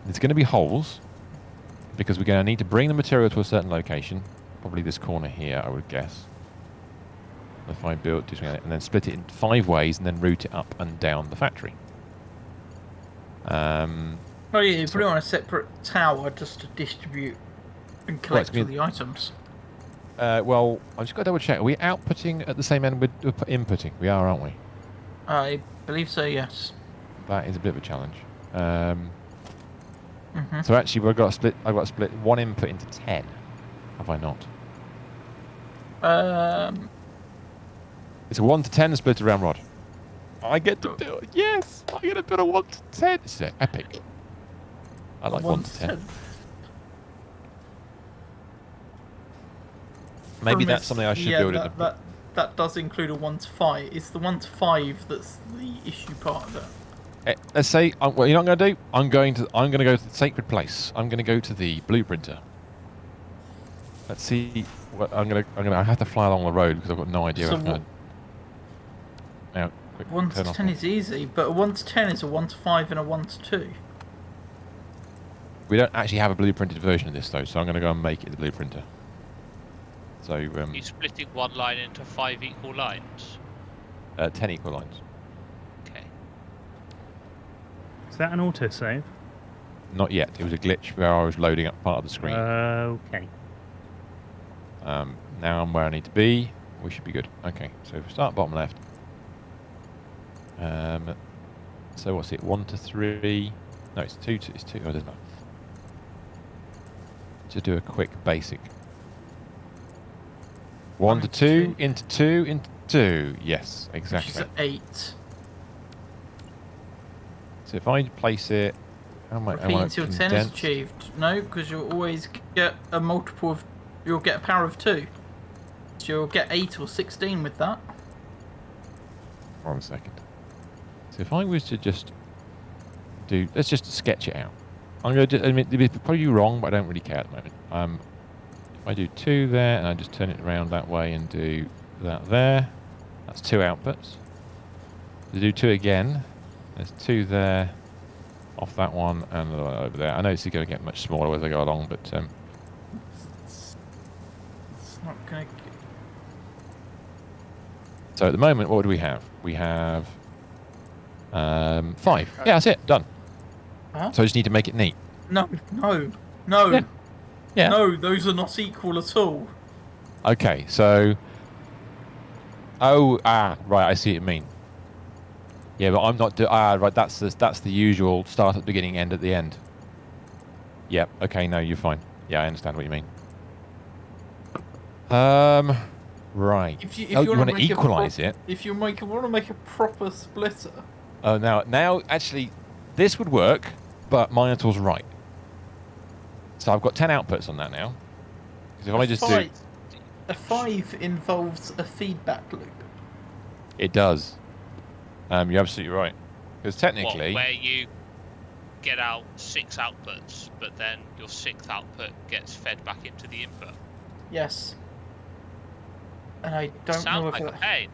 there's going to be holes because we're going to need to bring the material to a certain location. Probably this corner here, I would guess. If I build this and then split it in 5 ways and then route it up and down the factory. You put it on a separate tower just to distribute and collect all the items. Well, I'm just going to double check. Are we outputting at the same end we're inputting? We are, aren't we? I believe so, yes. That is a bit of a challenge. So actually, I've got to split 1 input into 10. Have I not? It's a 1 to 10 split around rod. I get to build. Yes, I get to build a 1 to 10. This is epic. I like 1 to 10. Maybe that's something I should build in the... That does include a 1 to 5. It's the 1 to 5 that's the issue part of it. Let's say, what you're not going to do? I'm going to go to the sacred place. I'm going to go to the blueprinter. Let's see. I have to fly along the road because I've got no idea. So now, 1 to 10 is easy, but a 1 to 10 is a 1 to 5 and a 1 to 2. We don't actually have a blueprinted version of this though, so I'm going to go and make it the blueprinter. So, are you splitting one line into 5 equal lines? 10 equal lines. Okay. Is that an autosave? Not yet. It was a glitch where I was loading up part of the screen. Okay. Now I'm where I need to be. We should be good. Okay, so if we start bottom left. So what's it? 1 to 3. No, it's 2 to... It's 2. Oh, it doesn't matter. Just do a quick basic. 1 to 2, into 2, into 2. Yes, exactly. Which is 8. So if I place it... Repeat until 10 is achieved. No, because you'll always get a multiple of... You'll get a power of 2. So you'll get 8 or 16 with that. 1 second. So if I was to just do... Let's just sketch it out. I'm going to... I mean, it'd probably be wrong, but I don't really care at the moment. If I do 2 there, and I just turn it around that way and do that there, that's 2 outputs. To do 2 again, there's 2 there, off that one, and over there. I know this is going to get much smaller as I go along, but... It's not going to... So at the moment, what do we have? We have 5. Yeah, that's it. Done. Huh? So I just need to make it neat. No. Yeah. Yeah. No, those are not equal at all. Okay, so... right, I see what you mean. Yeah, but I'm not... right, that's the usual start at the beginning, end at the end. Yep, okay, no, you're fine. Yeah, I understand what you mean. Right. If you want to equalise it? If you want to make a proper splitter... Oh, now, actually, this would work, but Minotaur's right. So I've got 10 outputs on that now. Because if I just do... A 5 involves a feedback loop. It does. You're absolutely right. Because technically... where you get out 6 outputs, but then your 6th output gets fed back into the input. Yes. And I don't know if like that... pain.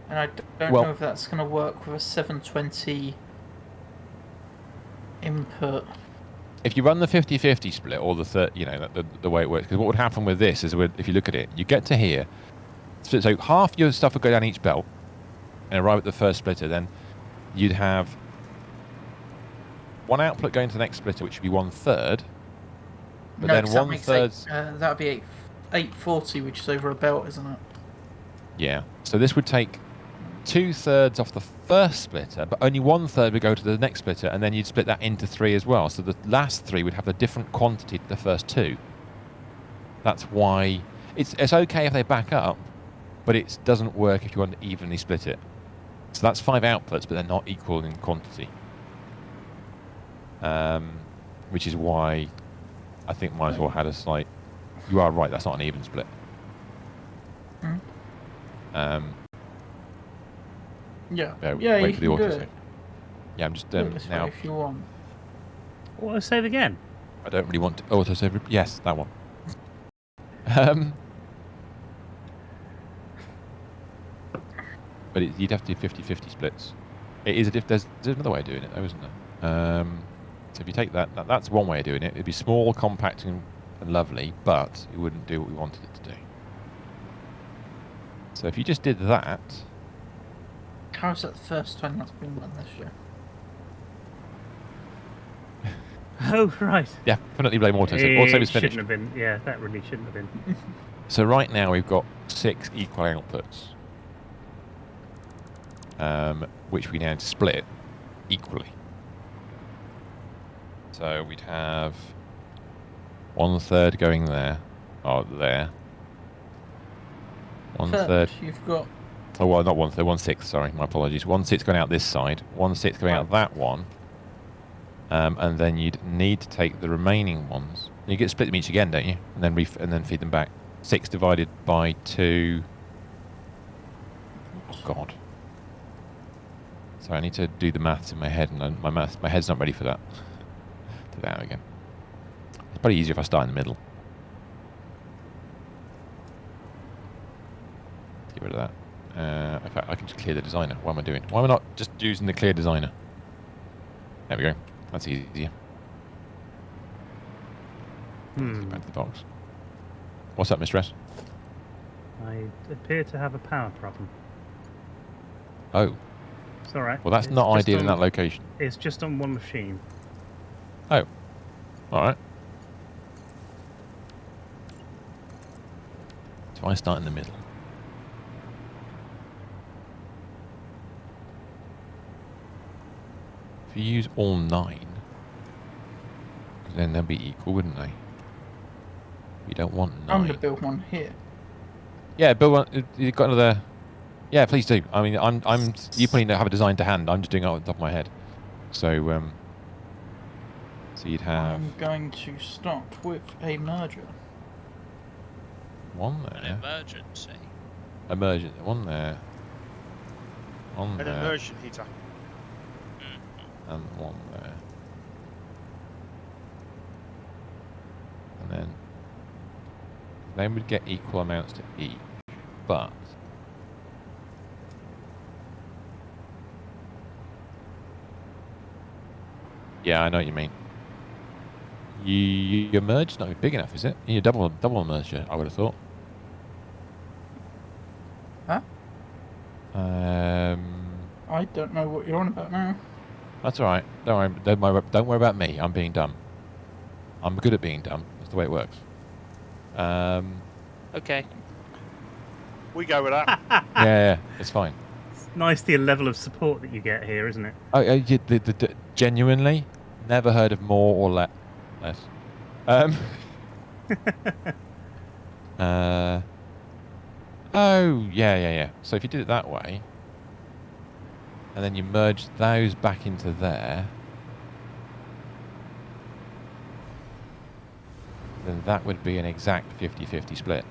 And I don't know if that's going to work with a 720 input. If you run the 50-50 split, or the way it works, because what would happen with this is, if you look at it, you get to here, so half your stuff would go down each belt and arrive at the first splitter, then you'd have 1 output going to the next splitter, which would be 1/3, but then 1/3... that would be 840, which is over a belt, isn't it? Yeah, so this would take 2/3 off the first splitter, but only 1/3 would go to the next splitter, and then you'd split that into 3 as well. So the last 3 would have a different quantity to the first 2. That's why it's okay if they back up, but it doesn't work if you want to evenly split it. So that's 5 outputs, but they're not equal in quantity. Which is why I think Minotaur had a slight... You are right, that's not an even split. Yeah. Wait you for the can do autosave. it. Yeah, I'm just Do it this now. way if you want. Autosave again? I don't really want to autosave. Yes, that one. But you'd have to do 50-50 splits. It is there's another way of doing it, though, isn't there? So if you take that's one way of doing it. It'd be small, compact, and lovely, but it wouldn't do what we wanted it to do. So if you just did that. How is that the first time that's been done this year? Oh, right. Definitely blame autosave. Autosave is finished. Shouldn't have been. Yeah, that really shouldn't have been. So right now we've got 6 equal outputs, which we now need to split equally. So we'd have 1/3 going there, or there. 1/3. You've got... Oh, well, not 1/3, 1/6, sorry, my apologies. 1/6 going out this side, 1/6 going out that one. And then you'd need to take the remaining ones. You get to split them each again, don't you? And then feed them back. 6 divided by 2. Oh God. Sorry, I need to do the maths in my head, and my head's not ready for that. Do that again. It's probably easier if I start in the middle. Get rid of that. In fact, I can just clear the designer. What am I doing? Why am I not just using the clear designer? There we go. That's easier. Back to the box. What's up, Mistress? I appear to have a power problem. Oh. It's all right. Well, that's not ideal in that location. It's just on one machine. Oh. All right. So I start in the middle. If you use all 9, then they'll be equal, wouldn't they? You don't want 9. I'm going to build one here. Yeah, build one. You've got another. Yeah, please do. I mean, you probably have a design to hand. I'm just doing it off the top of my head. So, so you'd have. I'm going to start with a merger. One there. An emergency. Emergent. One there. One An there. immersion heater. And one there. And then we'd get equal amounts to each, but yeah, I know what you mean. Your merge's not big enough, is it? You need a double merger, I would have thought. Huh? I don't know what you're on about now. That's all right. Don't worry about me. I'm being dumb. I'm good at being dumb. That's the way it works. Okay. We go with that. Yeah, it's fine. It's nice the level of support that you get here, isn't it? Oh, genuinely, never heard of more or less. Oh, yeah. So if you did it that way, and then you merge those back into there, then that would be an exact 50-50 split.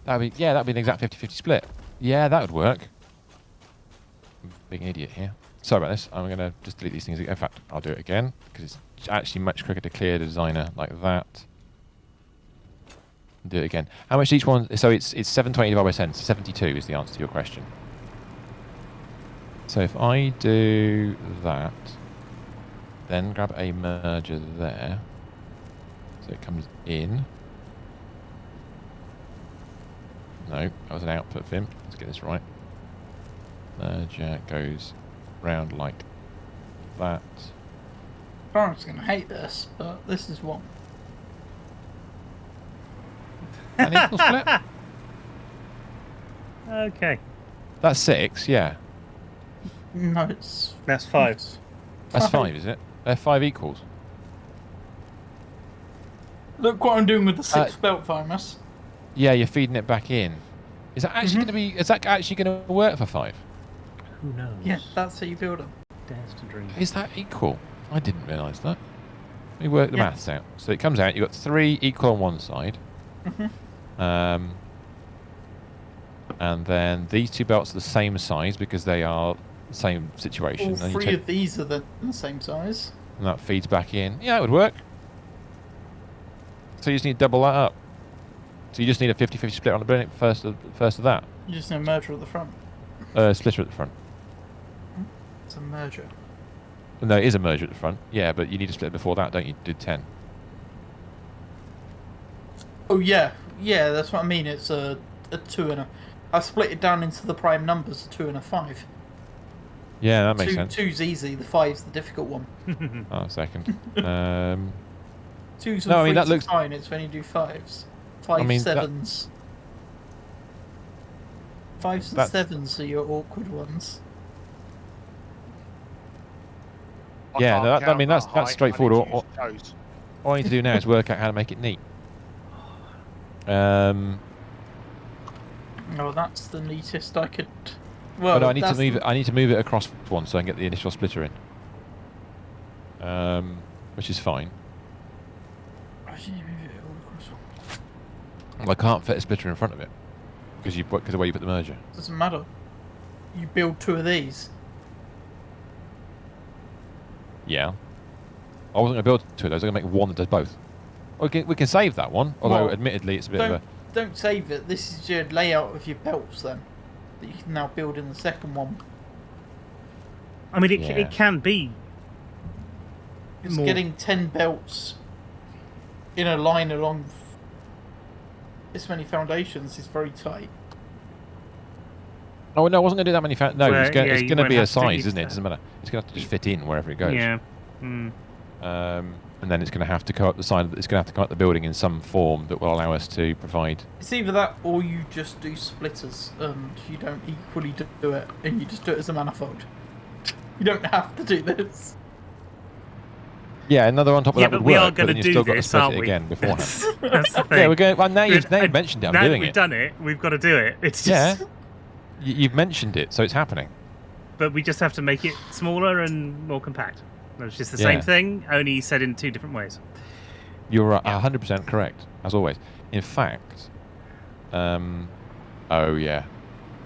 That'd be an exact 50-50 split. Yeah, that would work. I'm being an idiot here. Sorry about this. I'm going to just delete these things again. In fact, I'll do it again, because it's actually much quicker to clear the designer like that. Do it again. How much each one? So it's 720 divided by 10. 72 is the answer to your question. So if I do that, then grab a merger there, so it comes in. No, that was an output Vim. Let's get this right. Merger goes round like that. Parents are going to hate this, but this is one. An equal split? Okay. That's 6, yeah. No, That's 5. That's 5, is it? They're 5 equals. Look what I'm doing with the 6th belt, Thymus. Yeah, you're feeding it back in. Is that actually going to be? Is that actually going to work for 5? Who knows? Yeah, that's how you build them. Dares to dream. Is that equal? I didn't realise that. Let me work the maths out. So it comes out. You've got 3 equal on one side. And then these 2 belts are the same size because they are the same situation. All and 3 of these are the same size. And that feeds back in. Yeah, it would work. So you just need to double that up. So you just need a 50-50 split on the first of that. You just need a merger at the front. Splitter at the front. It's a merger. No, it is a merger at the front. Yeah, but you need to split before that, don't you? Do 10. Oh yeah, that's what I mean. It's a 2 and a. I've split it down into the prime numbers, a 2 and a 5. Yeah, that makes sense. 2's easy, the 5's the difficult one. Oh, a second. 2's no, I mean, that 3's looks fine. It's when you do 5s. 5s, I mean, 7s. 5s and 7s are your awkward ones. Yeah, I mean that's straightforward. All I need to do now is work out how to make it neat. Oh, that's the neatest I could. Well, no, I need to move it. I need to move it across one so I can get the initial splitter in. Which is fine. Why should you move it all across one? Well, I can't fit a splitter in front of it because of the way you put the merger. Doesn't matter. You build 2 of these. Yeah. I wasn't going to build 2 of those. I'm going to make one that does both. We can save that one, although Well, admittedly it's a bit of a. Don't save it. This is your layout of your belts then, that you can now build in the second one. I mean, it can be. It's getting 10 belts in a line along this many foundations is very tight. Oh no, I wasn't going to do that many. No, Well, it's going yeah, to be a have to size, eat isn't it? It that. doesn't matter. It's going to have to just fit in wherever it goes. Yeah. And then it's going to have to go up the side. It's going to have to go up the building in some form that will allow us to provide. It's either that or you just do splitters and you don't equally do it, and you just do it as a manifold. You don't have to do this. Yeah, another on top of that but would we work, are but going then to you've do still got to this, split aren't it we? again beforehand. That's the thing. Yeah, we're going. Well, now you've mentioned it. I'm now doing that we've it. done it, we've got to do it. It's just. Yeah. You've mentioned it, so it's happening. But we just have to make it smaller and more compact. It's just the Yeah. same thing, only said in 2 different ways. You're 100% correct, as always. In fact, oh yeah,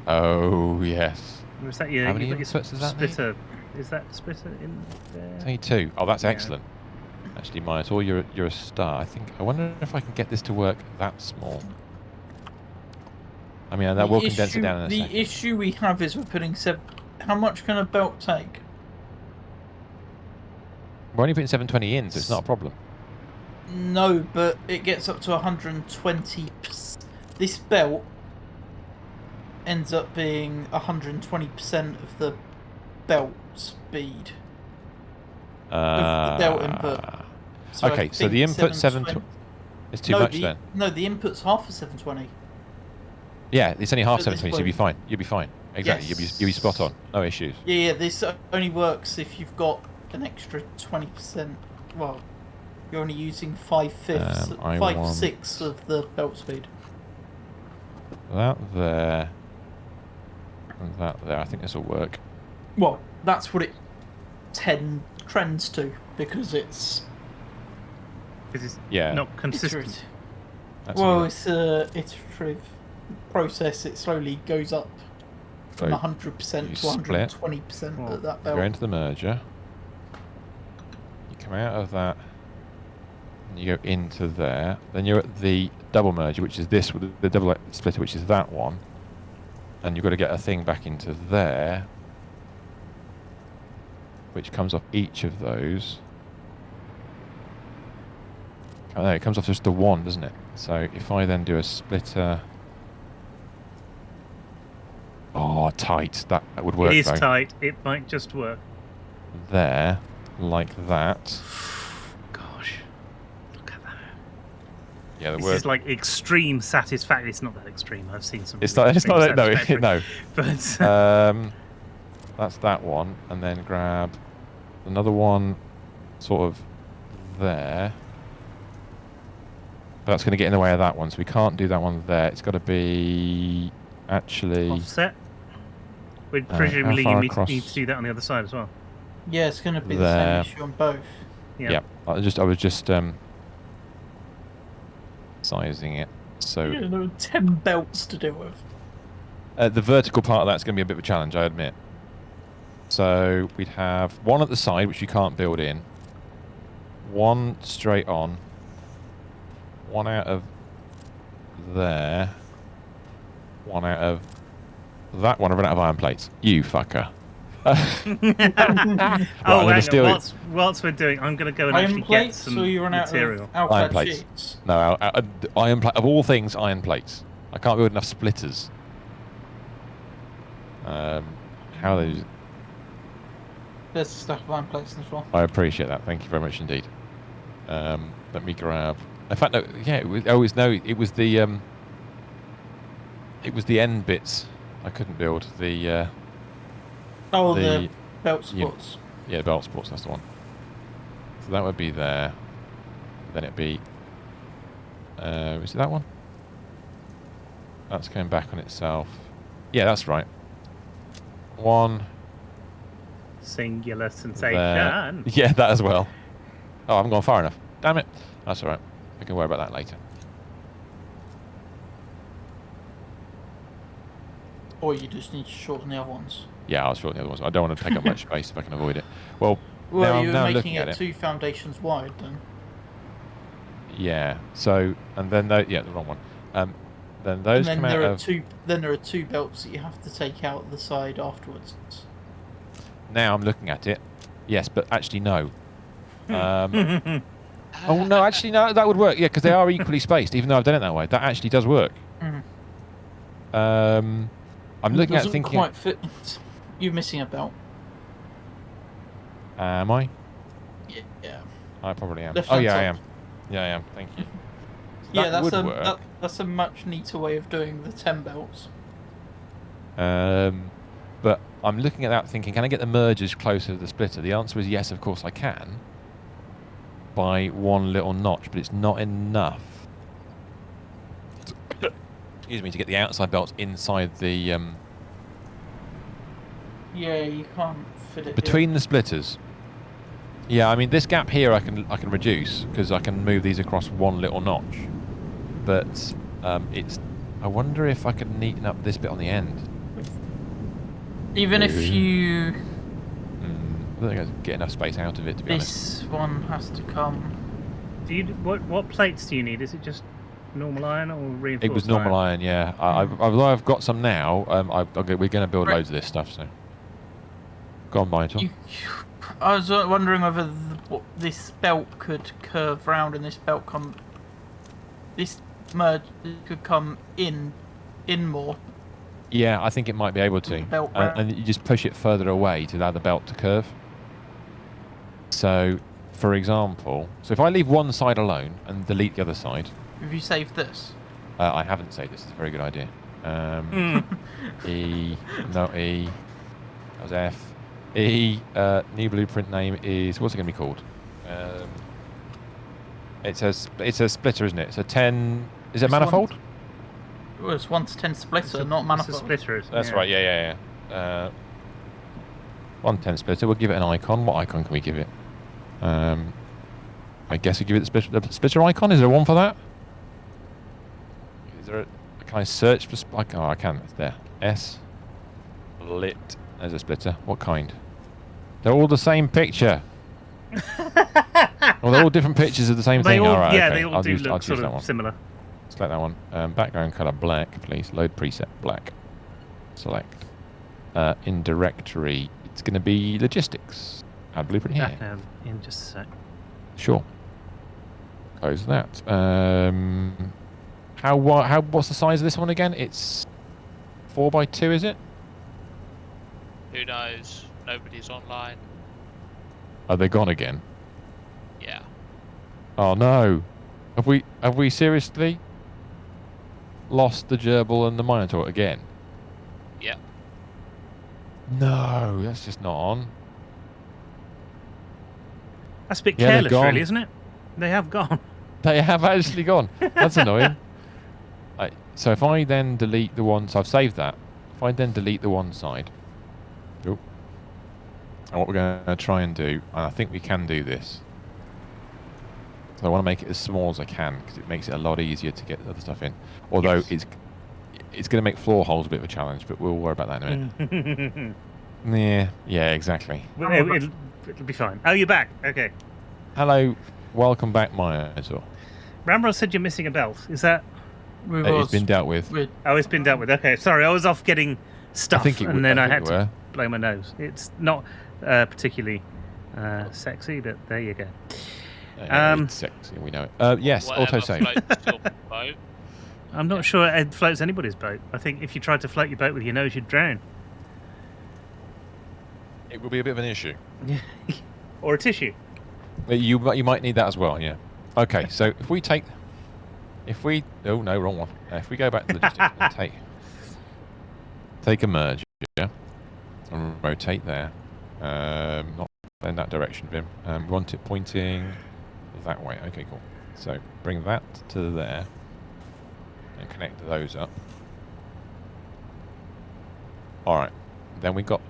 oh yes. Was that your, How many your inputs does that need? splitter? Is that splitter in there? It's only 2. Oh, that's Yeah. excellent. Actually, minus all, you're a star. I wonder if I can get this to work that small. I mean, that will condense it down in a second. The issue we have is we're putting 7. How much can a belt take? We're only putting 720 in, so it's not a problem. No, but it gets up to 120. This belt ends up being 120% of the belt speed. Of the belt input. So okay, so the input 720 is too much then. No, the input's half of 720. Yeah, it's only half At this 720, so you'll be fine. You'll be fine. Exactly, Yes. you'll be spot on. No issues. Yeah, this only works if you've got an extra 20%. Well, you're only using 5/5, I 5/6 of the belt speed. That there, and that there. I think this will work. Well, that's what it trends to because it's Because it's Yeah. not consistent. iterative. That's Well, all. it's a iterative process. It slowly goes up from So 100% you to split. 120% Well, at that You go belt. into the merger. You come out of that, and you go into there. Then you're at the double merger, which is this, with the double splitter, which is that one. And you've got to get a thing back into there, which comes off each of those. Oh, no, it comes off just the one, doesn't it? So if I then do a splitter... Oh, tight. That would work, It is though. tight. It might just work. There, like that. Gosh, look at that. Yeah, the This word... is like extreme satisfactory. It's not that extreme. I've seen some. It's really not. It's extreme not. No. Satisfactory, No. But That's that one, and then grab another one, sort of there. But that's going to get in the way of that one, so we can't do that one there. It's got to be actually. offset. We'd how presumably far you need across? to do that on the other side as well. Yeah, it's going to be the There. same issue on both. Yeah. I was just sizing it. So Yeah, there are 10 belts to deal with. the vertical part of that's going to be a bit of a challenge, I admit. So we'd have one at the side, which you can't build in. One straight on. One out of there. One out of that one. I've run out of iron plates. You fucker. Oh, I'm hang gonna steal on. it. Whilst we're doing, I'm going to go and Iron actually plates, get some so you run out material. of alclad Iron plates. sheets. No, iron plate of all things, iron plates. I can't build enough splitters. How are those? There's a stack of iron plates as well. I appreciate that. Thank you very much indeed. Let me grab. In fact, no. Yeah, it was the end bits. I couldn't build the. Oh, the the belt yeah. spots. Yeah, belt sports. That's the one. So that would be there. Then it'd be. Is it that one? That's going back on itself. Yeah, that's right. One. Singular There. sensation. Yeah, that as well. Oh, I haven't gone far enough. Damn it. That's alright. We can worry about that later. Or you just need to shorten the other ones. Yeah, I'll shorten the other ones. I don't want to take up much space if I can avoid it. Well, Well, now you're I'm making looking it at it. 2 foundations wide then. Yeah. So, and then yeah, the wrong one. Then those And come then out there are of. there are two belts that you have to take out the side afterwards. Now I'm looking at it. Yes, but actually no. Oh no, actually no, that would work. Yeah, because they are equally spaced. Even though I've done it that way, that actually does work. I'm looking at thinking. Quite fit. You're missing a belt. Am I? Yeah. I probably am. Left Oh hand yeah, I side. am. Yeah, I am. Thank you. Yeah, that would work. That's a much neater way of doing the 10 belts. But I'm looking at that thinking, can I get the mergers closer to the splitter? The answer is yes, of course I can. By one little notch, but it's not enough. Excuse me, to get the outside belts inside the Yeah, you can't fit it between the splitters. Yeah, I mean this gap here I can reduce because I can move these across one little notch. But I wonder if I could neaten up this bit on the end. Even if you... I don't think I get enough space out of it, to be honest. This one has to come... What plates do you need? Is it just normal iron or reinforced iron? It was normal iron, yeah. Although I've got some now, we're going to build loads of this stuff, so... Go on, Michael. I was wondering whether this belt could curve round and this belt this merge could come in more. Yeah, I think it might be able to. And you just push it further away to allow the belt to curve. So, for example, if I leave one side alone and delete the other side... Have you saved this? I haven't saved this. It's a very good idea. E. That was F. E. New blueprint name is... What's it going to be called? It's a splitter, isn't it? It's a 10... Is it manifold? Well, it's 1 to 10 splitter, not manifold. It's a splitter, That's right, yeah. 110 splitter. We'll give it an icon. What icon can we give it? I guess we give it the splitter icon. Is there one for that? Is there can I search for... Oh, I can. It's there. S. Split. There's a splitter. What kind? They're all the same picture. Well, they're all different pictures of the same thing. All right, okay. They all do look sort of similar. Select that one. Background color black, please. Load preset black. Select. In directory, it's going to be logistics. Add blueprint here. In just a sec. Sure. Close that. What's the size of this one again? It's 4x2, is it? Who knows? Nobody's online. Are they gone again? Yeah. Oh no. Have we seriously lost the gerbil and the minotaur again? Yep. No, that's just not on. That's a bit careless, really, isn't it? They have gone. They have actually gone. That's annoying. So if I then delete the one, so I've saved that. If I then delete the one side. Oh. And what we're going to try and do, and I think we can do this. So I want to make it as small as I can because it makes it a lot easier to get the other stuff in. Although it's going to make floor holes a bit of a challenge, but we'll worry about that in a minute. Yeah, exactly. It'll be fine. Oh, you're back. Okay. Hello, welcome back, Minotaur. Ramrod said you're missing a belt. Is that? It's been dealt with. Oh, it's been dealt with. Okay, sorry, I was off getting stuff, and then I had to blow my nose. It's not particularly sexy, but there you go. It's sexy, we know it. Yes, auto save. I'm not sure it floats anybody's boat. I think if you tried to float your boat with your nose, you'd drown. It will be a bit of an issue. Or a tissue. You might need that as well, yeah. Okay, so if we oh no, wrong one. If we go back to logistics and take a merge, yeah, and rotate there. Not in that direction, Vim. We want it pointing that way. Okay, cool. So bring that to there and connect those up. All right. Then we got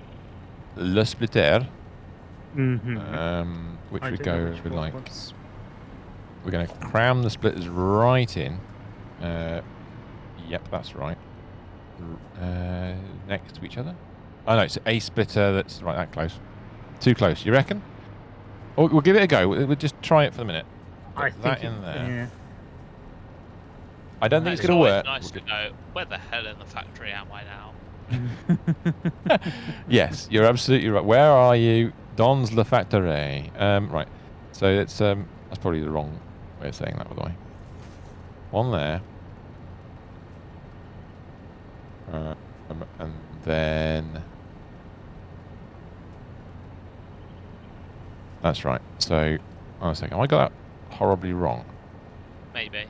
le splitter, which would go like. We're going to cram the splitters right in. Yep, that's right. Next to each other. Oh no, it's a splitter that's right that close. Too close, you reckon? Or we'll give it a go. We'll just try it for the minute. Put that in there. Yeah. I don't think it's going to work. Nice to know where the hell in the factory am I now? Yes, you're absolutely right. Where are you? Don's la factory. Right. So it's That's probably the wrong way of saying that, by the way. One there. And then... That's right. So, hold on a second. Have I got that horribly wrong? Maybe.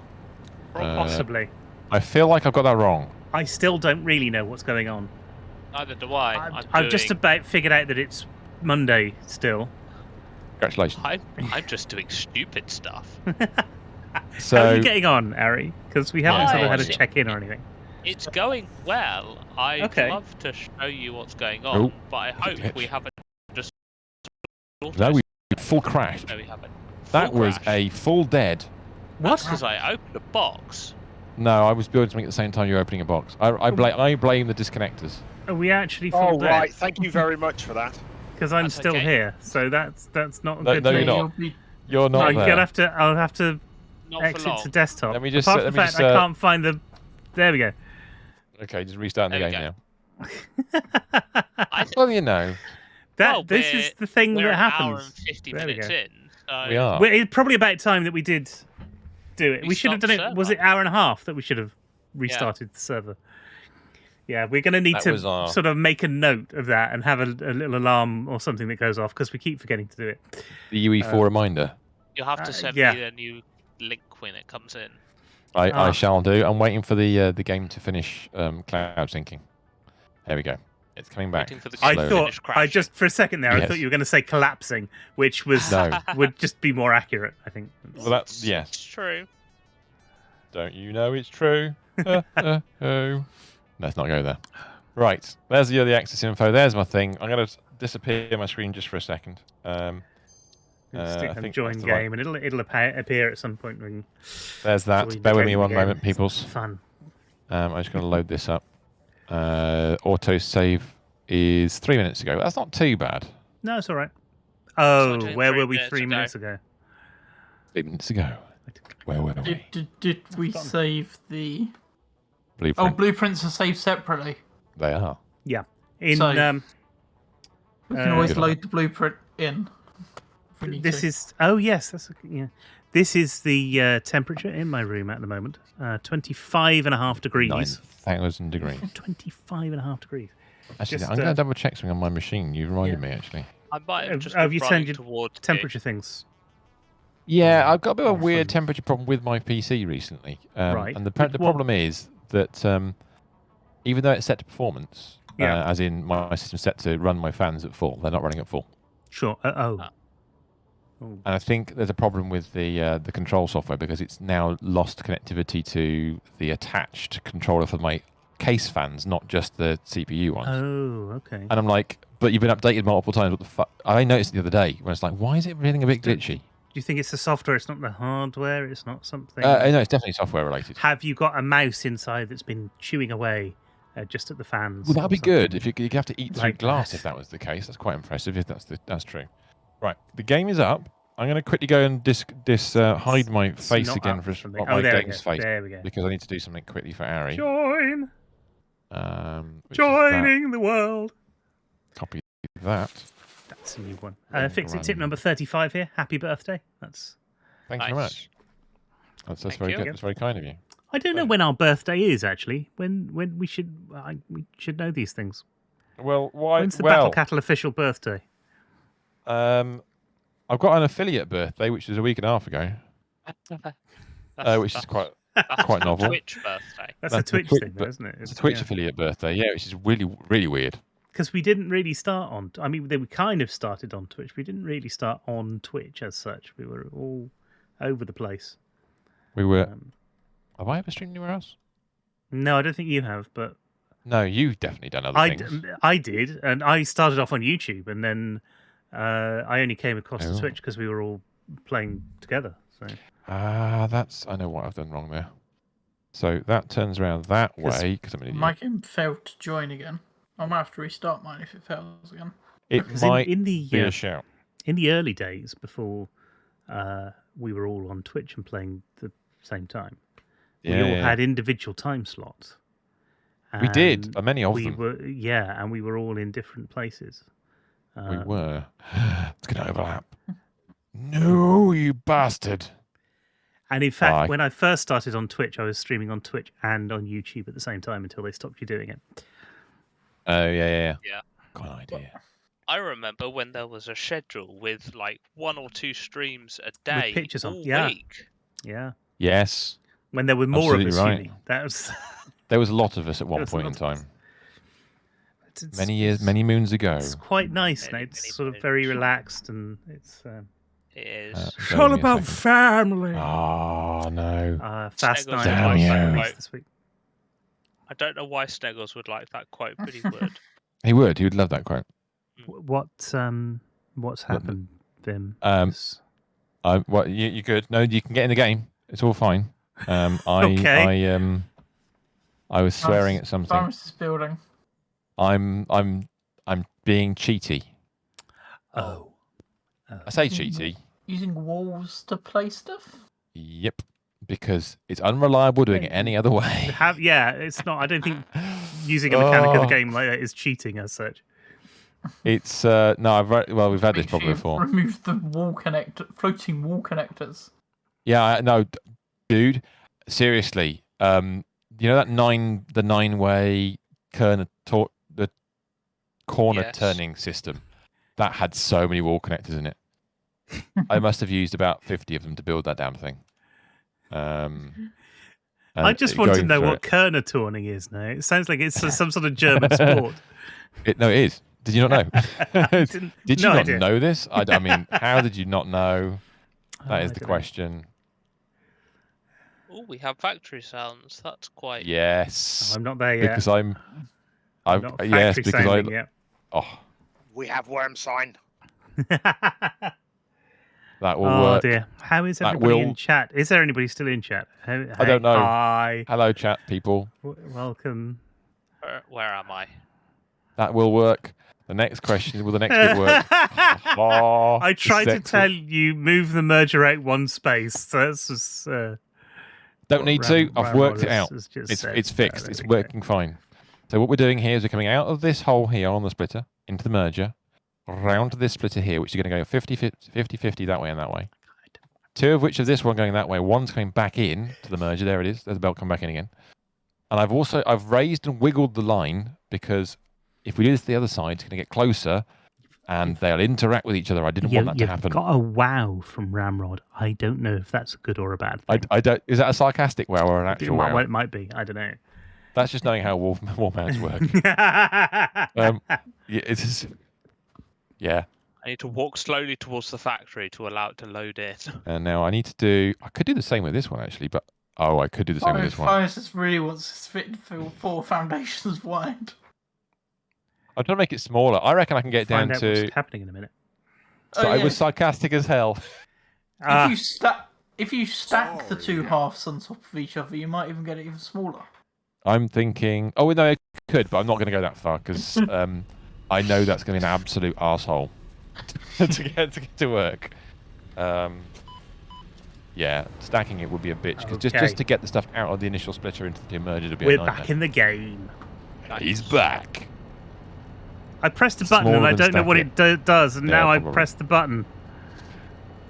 Possibly. I feel like I've got that wrong. I still don't really know what's going on. Neither do I. I've just about figured out that it's Monday still. Congratulations. I'm just doing stupid stuff. So, how are you getting on, Ari? Because we haven't sort of had a check-in or anything. It's going well. I'd love to show you what's going on, but I hope we haven't just... No, we full crashed. No, we haven't. That was a full dead. What? Because I opened a box. No, I was building something at the same time you were opening a box. I blame the disconnectors. Are we actually full dead? Right. Thank you very much for that. Because I'm still here, so that's not a good No, thing. you're not. You're not there. I'll have to Not exit to desktop. Let me just. Apart from the fact I can't find the. There we go. Okay, just restarting the game now. Well, you know. This is the thing that happens. We're an hour and 50 minutes in. So we are. It's probably about time that we did do it. We should have done it. Was it hour and a half that we should have restarted the server? Yeah, we're going to need to sort of make a note of that and have a little alarm or something that goes off because we keep forgetting to do it. The UE4 reminder. You'll have to send me a new link when it comes in. I shall do. I'm waiting for the game to finish cloud syncing. There we go. It's coming back. I just for a second there, I thought you were going to say collapsing, which was would just be more accurate, I think. Well, that's It's true. Don't you know it's true? Let's not go there. Right, there's the other access info. There's my thing. I'm going to disappear my screen just for a second. I think join game, and it'll appear at some point. There's that. Bear with me one moment, peoples. Fun. I'm just going to load this up. Auto save is 3 minutes ago. That's not too bad. No, it's all right. Oh, where were we 3 minutes ago? 3 minutes ago. Where were we? Did we save the blueprint? Oh, blueprints are saved separately. They are. Yeah. We can always load the blueprint in. This is This is the temperature in my room at the moment. 25.5 degrees. 9,000 degrees. 25.5 degrees. Actually, I'm going to double check something on my machine. You reminded me, actually. I might have just you turned your temperature things? Yeah, I've got a bit of a weird temperature problem with my PC recently. Right. And the problem is that even though it's set to performance, as in my system's set to run my fans at full, they're not running at full. Sure. And I think there's a problem with the control software because it's now lost connectivity to the attached controller for my case fans, not just the CPU ones. Oh, okay. And I'm like, but you've been updated multiple times. What the fuck? I noticed the other day when it's like, why is it feeling a bit glitchy? Do you think it's the software? It's not the hardware. It's not something. No, it's definitely software related. Have you got a mouse inside that's been chewing away just at the fans? Well, that'd be good. If you have to eat through glass, if that was the case, that's quite impressive. If that's true. Right, the game is up. I'm going to quickly go and hide my face again for my game's face because I need to do something quickly for Ari. Join. Joining the world. Copy that. That's a new one. Fixing tip number 35 here. Happy birthday. Thank you very much. That's very good. That's very kind of you. I don't know when our birthday is actually. When we should know these things. Well, why? When's the Battle Cattle official birthday? I've got an affiliate birthday, which is a week and a half ago, which is quite novel. Twitch birthday. That's a Twitch thing, isn't it? It's a Twitch affiliate birthday, which is really, really weird. Because we didn't really start on. I mean, we kind of started on Twitch. We didn't really start on Twitch as such. We were all over the place. We were. Have I ever streamed anywhere else? No, I don't think you have. But no, you've definitely done other things. I did, and I started off on YouTube, and then I only came across to Twitch because we were all playing together. So. I know what I've done wrong there. So that turns around that way because I'm an idiot. My game failed to join again. I might have to restart mine if it fails again. It might be a shout. In the early days, before we were all on Twitch and playing at the same time, we all had individual time slots. We did, many of them. And we were all in different places. We were. It's going to overlap. No, you bastard. And in fact, Why? when I first started on Twitch, I was streaming on Twitch and on YouTube at the same time until they stopped you doing it. Oh, yeah. Yeah. Got an idea. I remember when there was a schedule with like 1 or 2 streams a With day pictures on. all Yeah. week. Yeah. Yes. When there were more of Absolutely us, right. you mean. That was There was a lot of us at one was a point in lot of us. time. it's- Many years, it's- many moons ago. It's quite nice now. Many, It's many sort of very moons. relaxed and it's. It is. It's all about family. Oh, no. Fast Sneggles Night would was like that released quote. this week. I don't know why Sneggles would like that quote, but he would. He would. He would love that quote. What's happened, Vim? What? You good? No, you can get in the game. It's all fine. Okay. I was swearing at something. Thomas is building. I'm being cheaty. Oh. I say cheaty. Using walls to play stuff? Yep. Because it's unreliable doing it any other way. It's not. I don't think using a mechanic of the game like that is cheating as such. It's no. We've had this Make problem sure you before. Remove the floating wall connectors. Yeah, no, dude. Seriously, you know that the 9-way the corner Yes. turning system that had so many wall connectors in it. I must have used about 50 of them to build that damn thing. I just want to know what Kerner turning is now. It sounds like it's some sort of German sport. It is. Did you not know? Did you no not idea. know this? I mean, how did you not know? That is I the don't know. question. Oh, we have factory sounds. That's quite. Yes. I'm not there yet. Because I'm not yes, factory because sounding yet. Oh, We have worm sign. that will Oh work. dear. How is That everybody in will- chat? Is there anybody still in chat? I don't know. Hi. Hello, chat people. Welcome. Where am I? That will work. The next question, will the next bit work? Oh, I tried this to is tell excellent. you move the merger out one space. So that's just, Don't what need to. I've Ramrod worked it has- out. has just It's said. fixed. There It's we go. working fine. So what we're doing here is we're coming out of this hole here on the splitter into the merger, round to this splitter here, which is going to go 50-50 that way and that way. Two of which of this one going that way. One's coming back in to the merger. There it is. There's the belt come back in again. And I've raised and wiggled the line because if we do this to the other side, it's going to get closer and they'll interact with each other. I didn't want that to happen. You've got a wow from Ramrod. I don't know if that's a good or a bad thing. I don't. Is that a sarcastic wow or an actual wow? Well, it might be. I don't know. That's just knowing how Warman's work. Yeah. I need to walk slowly towards the factory to allow it to load in. And now I need to do. I could do the same with this one actually, but I could do the same with this one. Finance just really wants to fit for 4 foundations wide. I'm trying to make it smaller. I reckon I can get down Find out to. what's happening in a minute. So I was sarcastic as hell. If you stack the 2 halves on top of each other, you might even get it even smaller. I'm thinking. Oh no, I could, but I'm not going to go that far because I know that's going to be an absolute arsehole to get to work. Yeah, stacking it would be a bitch because just to get the stuff out of the initial splitter into the merger would be We're a nightmare. back in the game. He's back. I pressed a button and Smaller I than don't know what stack it does, and Yeah, now probably. I pressed the button.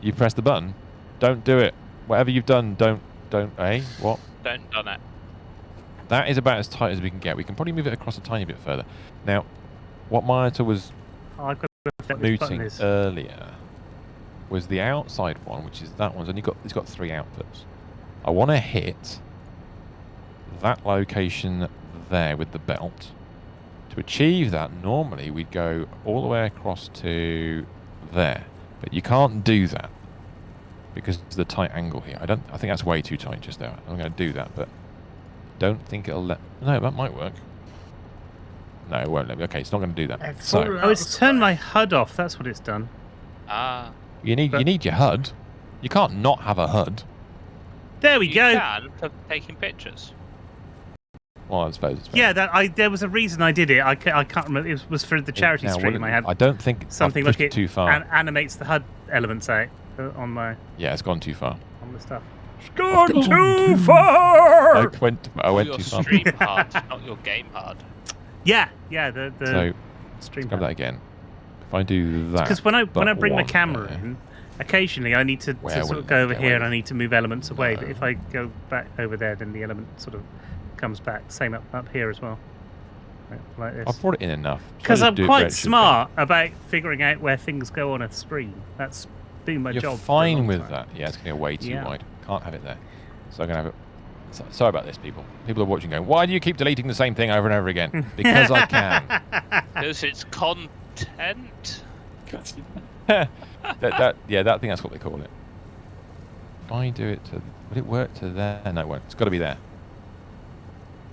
You press the button. Don't do it. Whatever you've done, don't. What? Don't done it. That is about as tight as we can get. We can probably move it across a tiny bit further. Now, what Monitor was Oh, I've got to fit this button mooting is. earlier was the outside one, which is that one's only it's got 3 outputs. I want to hit that location there with the belt. To achieve that, normally we'd go all the way across to there, but you can't do that because of the tight angle here. I think that's way too tight just there. I'm going to do that, but don't think it'll let. No, that might work. No, it won't let me. Okay, it's not going to do that. It's So fallen Oh, it's turned my HUD off. That's what it's done. Ah. you need your HUD. You can't not have a HUD. There we You go. can for taking pictures. Well, I suppose it's fair. Yeah, there was a reason I did it. I can't remember. It was for the charity Now, stream. I had I don't think something I've like pushed it too far. animates the HUD elements out on Yeah, it's gone too far. the stuff. It's gone too far. I went Your too far. stream hard, not your game hard. Yeah, the So stream. grab that again. If I do that, Because when I but bring my one camera there. in, occasionally I need to Where sort will of go it over go here and away? I need to move elements away. But No. if I go back over there, then the element sort of comes back. Same up here as well, like this. I've brought it in enough. Because I'm Do it where quite it should be. smart about figuring out where things go on a screen. That's been my You're job. for a fine long with time. that. Yeah, it's going to be way too Yeah. wide. Can't have it there. So I'm going to have it. Sorry about this, people. People are watching going, why do you keep deleting the same thing over and over again? Because I can. Because it's content. Yeah, I think that's what they call it. If I do it to, would it work to there? No, it won't. It's got to be there.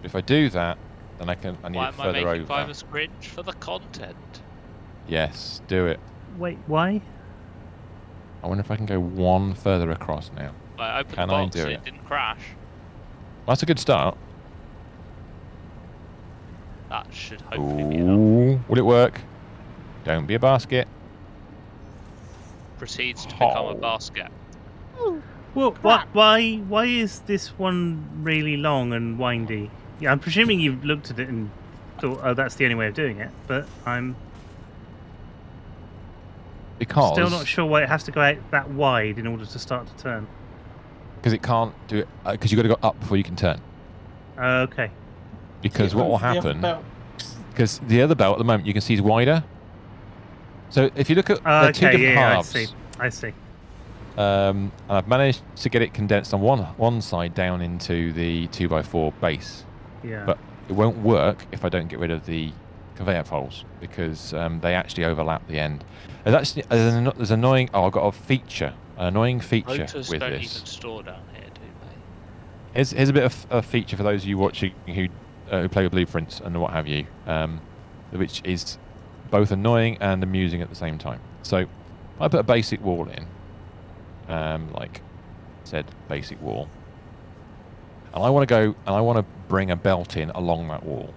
But if I do that, then I need Why it am I further making over. Fiverr Scrinch? For the content. Yes, do it. Wait, why? I wonder if I can go one further across now. I opened Can the I box do and it? it didn't crash. That's a good start. That should hopefully be enough. Ooh, will it work? Don't be a basket. Proceeds to become a Oh. basket. Well, why is this one really long and windy? Yeah, I'm presuming you've looked at it and thought, oh, that's the only way of doing it. But I'm Because still not sure why it has to go out that wide in order to start to turn. Because it can't do it. Because you've got to go up before you can turn. Okay. Because what will The other happen? belt. Because the other belt at the moment you can see is wider. So if you look at the two Okay. different Yeah, halves, I see. and I've managed to get it condensed on one side down into the 2x4 base, Yeah. but it won't work if I don't get rid of the conveyor poles because they actually overlap the end. There's annoying. Oh, I've got an annoying feature Motors with don't this. even store down here, do they? Here's a bit of a feature for those of you watching who play with blueprints and what have you, which is both annoying and amusing at the same time. So I put a basic wall in, like said, basic wall, and I want to bring a belt in along that wall.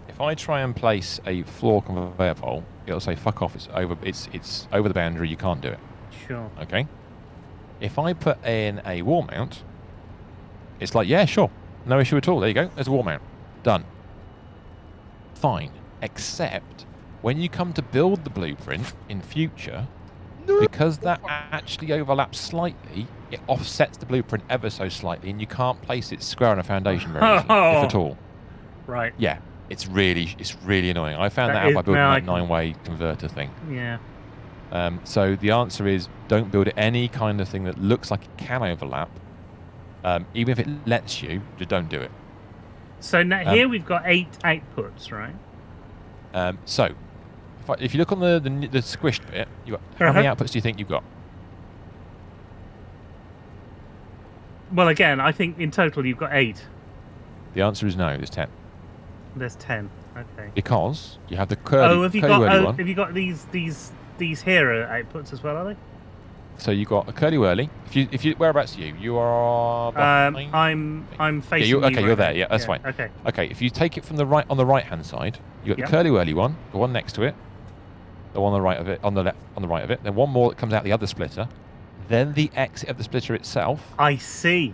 If I try and place a floor conveyor pole, it'll say fuck off. It's over the boundary. You can't do it. Sure. Okay. If I put in a wall mount, it's like, yeah, sure, no issue at all. There you go. There's a wall mount. Done. Fine. Except when you come to build the blueprint in future, because that actually overlaps slightly, it offsets the blueprint ever so slightly, and you can't place it square on a foundation very easily, if at all. Right. Yeah. It's really annoying. I found That that out is- by building now I that can- 9-way converter thing. Yeah. So the answer is don't build any kind of thing that looks like it can overlap. Even if it lets you, just don't do it. So now here we've got 8 outputs, right? So if you look on the squished bit, how many outputs do you think you've got? Well, again, I think in total you've got 8. The answer is no. There's 10 There's 10. Okay. because you have the curly, Have you curly whirly one. these here are outputs as well? Are they? So you got a curly whirly. If you whereabouts are you? You are. behind- I'm facing. you're right there. now. Yeah, that's fine. Okay. Okay, if you take it from the right on the right hand side, you got Yep. the curly whirly one, the one next to it, the one on the right of it, on the right of it, then one more that comes out the other splitter, then the exit of the splitter itself, I see.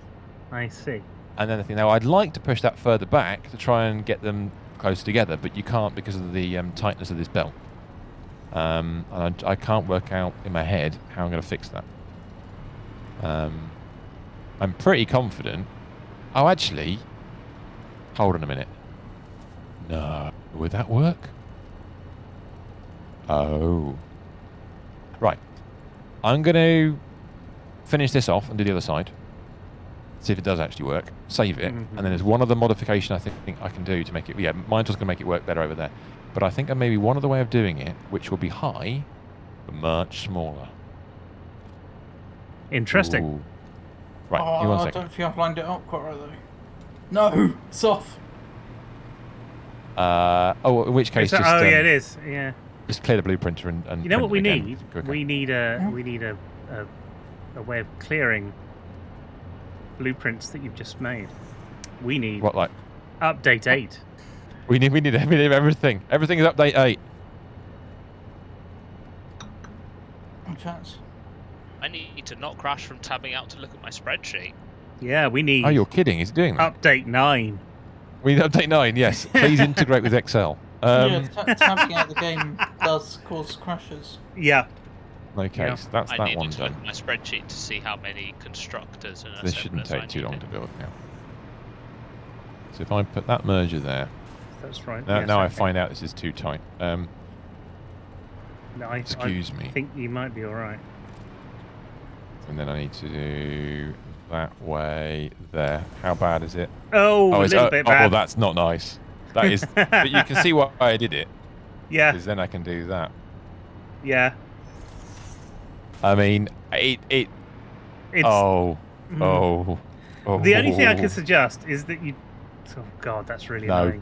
and then the thing. Now I'd like to push that further back to try and get them close together, but you can't because of the tightness of this belt. And I can't work out in my head how I'm going to fix that. I'm pretty confident. Oh, actually, hold on a minute. No, would that work? Oh, right. I'm going to finish this off and do the other side. See if it does actually work. Save it, and then there's one other modification I think I can do to make it. Yeah, mine's just going to make it work better over there. But I think there may be one other way of doing it, which will be high, but much smaller. Interesting. Ooh. Right, give me one I second. don't think I've lined it up quite right though. No, it's off. In which case, just yeah, it is. Yeah. just clear the blueprinter and You know what we print it again need? quicker. We need a way of clearing blueprints that you've just made. We need What, like update 8. we need everything. Everything is update 8. No chance. I need to not crash from tabbing out to look at my spreadsheet. Yeah, we need Oh, you're kidding? Is it doing that? update 9. We need update 9. Yes. Please integrate with Excel. Yeah, tabbing out the game does cause crashes. Yeah. Okay, Yeah. so that's I that needed one to look done. at my spreadsheet to see how many constructors and This shouldn't assemblers I take too long needed. to build now. So if I put that merger there, That's right. now, yes, now I okay. find out this is too tight. No, Excuse me. I think you might be all right. And then I need to do that way there. How bad is it? Oh, a it's little bit well, bad. that's not nice. That is, but you can see why I did it. Yeah, Because then I can do that. yeah. I mean, it. It's Oh, mm. oh. The only thing I can suggest is that you. Oh God, that's really annoying.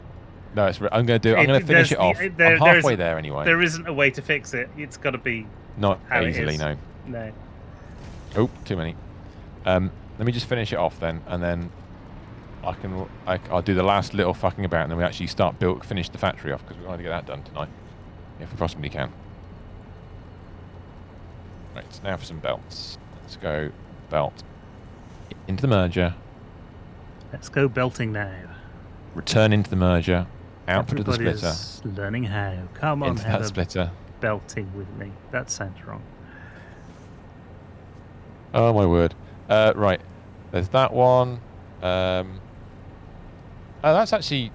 No, I'm going to finish it off. I'm halfway there anyway. There isn't a way to fix it. It's got to be Not how easily, it is. no. No. Oh, too many. Let me just finish it off then, and then I'll do the last little fucking about, and then we actually finish the factory off, because we want to get that done tonight, if we possibly can. Right, now for some belts. Let's go belt into the merger. Let's go belting now. Return into the merger. Output of the splitter. Everybody's learning how. Come on, Into have that a splitter. belting with me. That sounds wrong. Oh my word. Right. There's that one. Oh, that's actually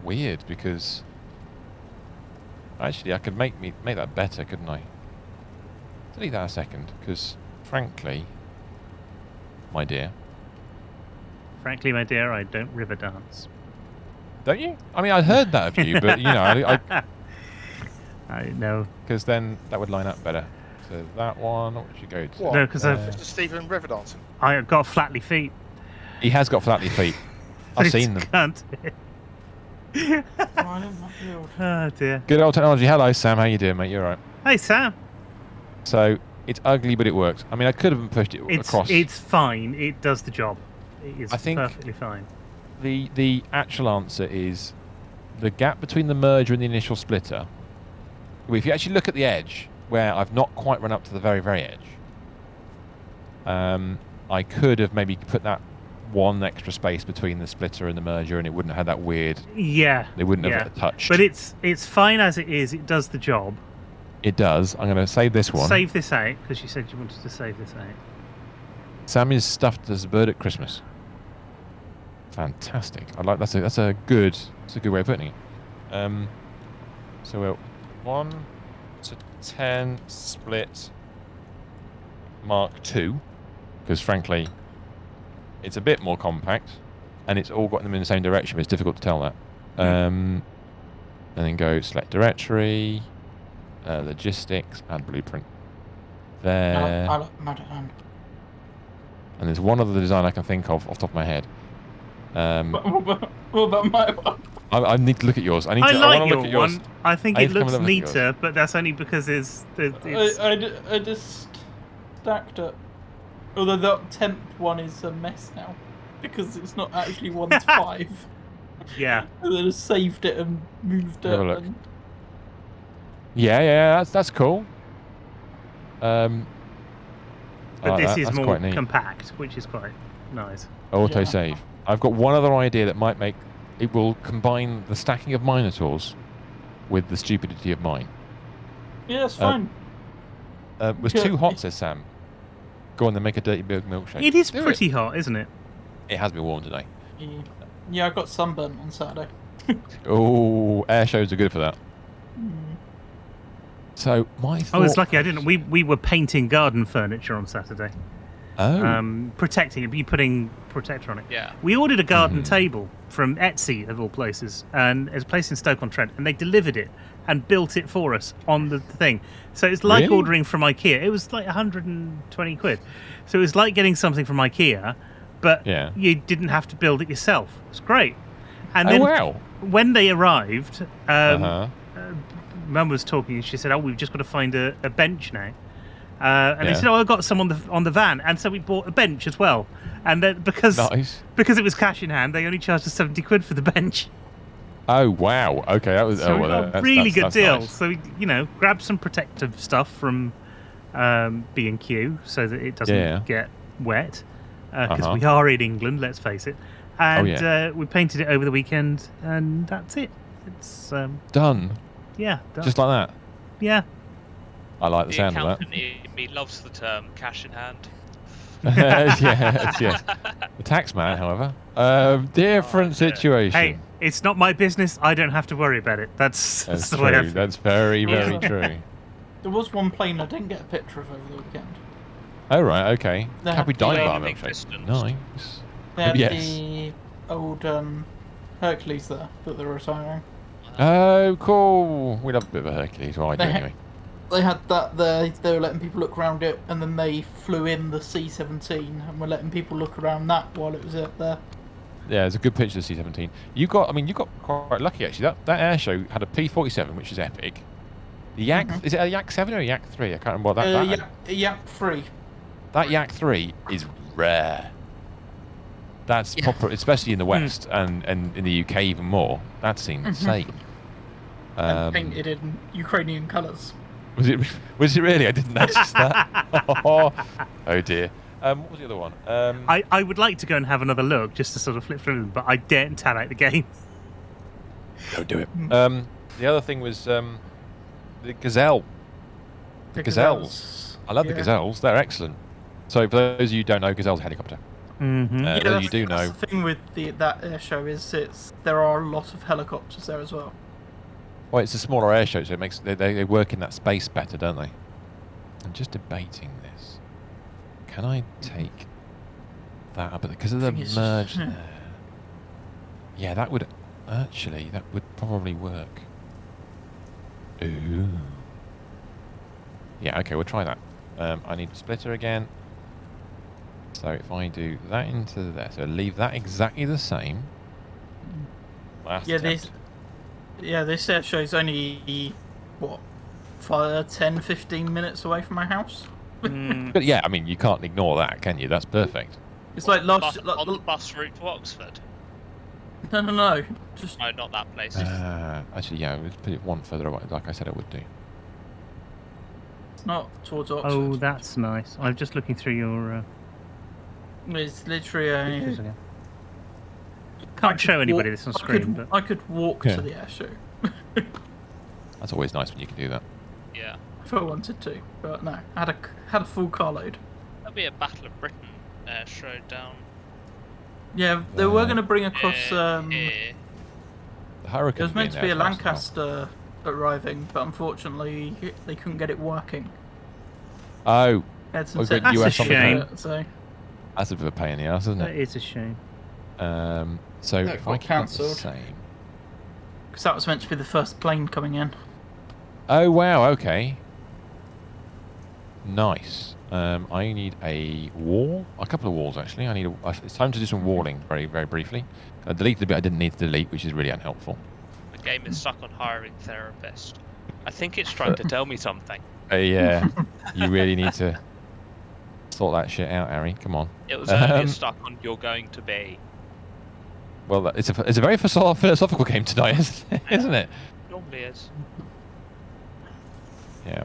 weird, because actually I could make that better, couldn't I? Delete that a second, because frankly, my dear. Frankly, my dear, I don't river dance. Don't you? I mean, I heard that of you, but you know, I know. because then that would line up better. So that one, what should go to? What? No, because Mr. Stephen River dancing. I've got flatly feet. He has got flatly feet. I've seen them. Can't. Oh dear. Good old technology. Hello, Sam. How you doing, mate? You all right? Hey Sam. So it's ugly, but it works. I mean, I could have pushed it across. It's fine. It does the job. It is I think perfectly fine. The actual answer is the gap between the merger and the initial splitter. If you actually look at the edge, where I've not quite run up to the very, very edge, I could have maybe put that one extra space between the splitter and the merger, and it wouldn't have had that weird. Yeah. They wouldn't have touched. But it's fine as it is. It does the job. It does. I'm going to save this one. Save this out, because you said you wanted to save this out. Sam is stuffed as a bird at Christmas. Fantastic. I like that's a good way of putting it. So we're 1 to 10 split Mark II, because frankly, it's a bit more compact, and it's all got them in the same direction, but it's difficult to tell that. And then go select directory, logistics, add blueprint. There. And there's one other design I can think of off the top of my head. What about my one? I need to look at yours. I like want to your look at yours. one. I think I it need to come looks and look at yours. neater, but that's only because it's I just stacked it. Although that temp one is a mess now, because it's not actually 1 to 5. yeah. And then I just saved it and moved it. Have a look. And... Yeah, that's cool. But this is that's more quite neat. compact, which is quite nice. Autosave. I've got one other idea that might make it will combine the stacking of Minotaurs with the stupidity of mine. Yeah, it's fine. Was too hot, says Sam. Go on then, make a dirty milkshake. It is pretty hot, isn't it? It has been warm today. Yeah, I got sunburnt on Saturday. Oh, air shows are good for that. So my thought. I was lucky. I didn't. We were painting garden furniture on Saturday. Oh. Protecting it. Be putting protector on it. Yeah. We ordered a garden table from Etsy of all places, and it's a place in Stoke-on-Trent, and they delivered it and built it for us on the thing. So it's like Really? ordering from IKEA. It was like 120 quid. So it was like getting something from IKEA, but you didn't have to build it yourself. It's great. And then when they arrived, Mum was talking, and she said, "Oh, we've just got to find a bench now." And they said, "Oh, I got some on the van," and so we bought a bench as well. And then because it was cash in hand, they only charged us 70 quid for the bench. Oh wow! Okay, that was so a really good deal. Nice. So grab some protective stuff from B&Q so that it doesn't get wet, because we are in England. Let's face it. And we painted it over the weekend, and that's it. It's done. Yeah, done. Just like that. Yeah. I like the sound of that. accountant in me loves the term cash in hand. yes. The tax man, however, different situation. Hey, it's not my business. I don't have to worry about it. That's the way I true. feel. That's very, very true. There was one plane I didn't get a picture of over the weekend. Oh right, okay. They Happy had Dine the, Bar um, milkshake. Nice. They had Yes. the old Hercules there that they were retiring. Oh, cool. We love a bit of a Hercules. Well, I do They ha- anyway. They had that there. They were letting people look around it, and then they flew in the C-17 and were letting people look around that while it was up there. Yeah, there's a good picture of the C-17. You got quite lucky actually. That air show had a P-47, which is epic. The Yak, is it a Yak 7 or a Yak 3? I can't remember what that. Yak 3. That Yak 3 is rare. That's proper, especially in the West and in the UK even more. That's insane. And painted in Ukrainian colours. Was it really? I didn't notice that. Oh dear. What was the other one? I would like to go and have another look just to sort of flip through them, but I daren't tab out the game. Don't do it. The other thing was the Gazelle. The Gazelles. I love the Gazelles. They're excellent. So for those of you who don't know, Gazelle's a helicopter. Those you do know. The thing with that air show is there are a lot of helicopters there as well. Well, it's a smaller air show, so it makes they work in that space better, don't they? I'm just debating this. Can I take that up because of the merge there? Yeah, that would probably work. Ooh. Yeah, okay, we'll try that. I need a splitter again. So if I do that into there, so leave that exactly the same. Last attempt. This air show's only, what, 10, 15 minutes away from my house? But yeah, I mean, you can't ignore that, can you? That's perfect. It's like last... on the bus route to Oxford? No. Just... No, not that place. Actually, yeah, let's put it one further away, like I said it would do. It's not towards Oxford. Oh, that's nice. I'm just looking through your... It's literally pictures again. Can't show anybody this on screen, but I could walk to the air show. That's always nice when you can do that. Yeah. If I wanted to, but no, I had a full carload. That'd be a Battle of Britain air show down. Yeah, they were going to bring across. The Hurricane. There was meant to be a Lancaster arriving, but unfortunately they couldn't get it working. Oh. Had some that's a shame. So. That's a bit of a pain in the ass, isn't it? That is a shame. So if I keep it the same. Because that was meant to be the first plane coming in. Oh wow! Okay. Nice. I need a wall. A couple of walls actually. It's time to do some walling very, very briefly. I deleted the bit I didn't need to delete, which is really unhelpful. The game is stuck on hiring therapist. I think it's trying to tell me something. Yeah. You really need to sort that shit out, Harry. Come on. It was earlier stuck on you're going to be. Well, it's a very philosophical game tonight, isn't it? Normally is. Yeah,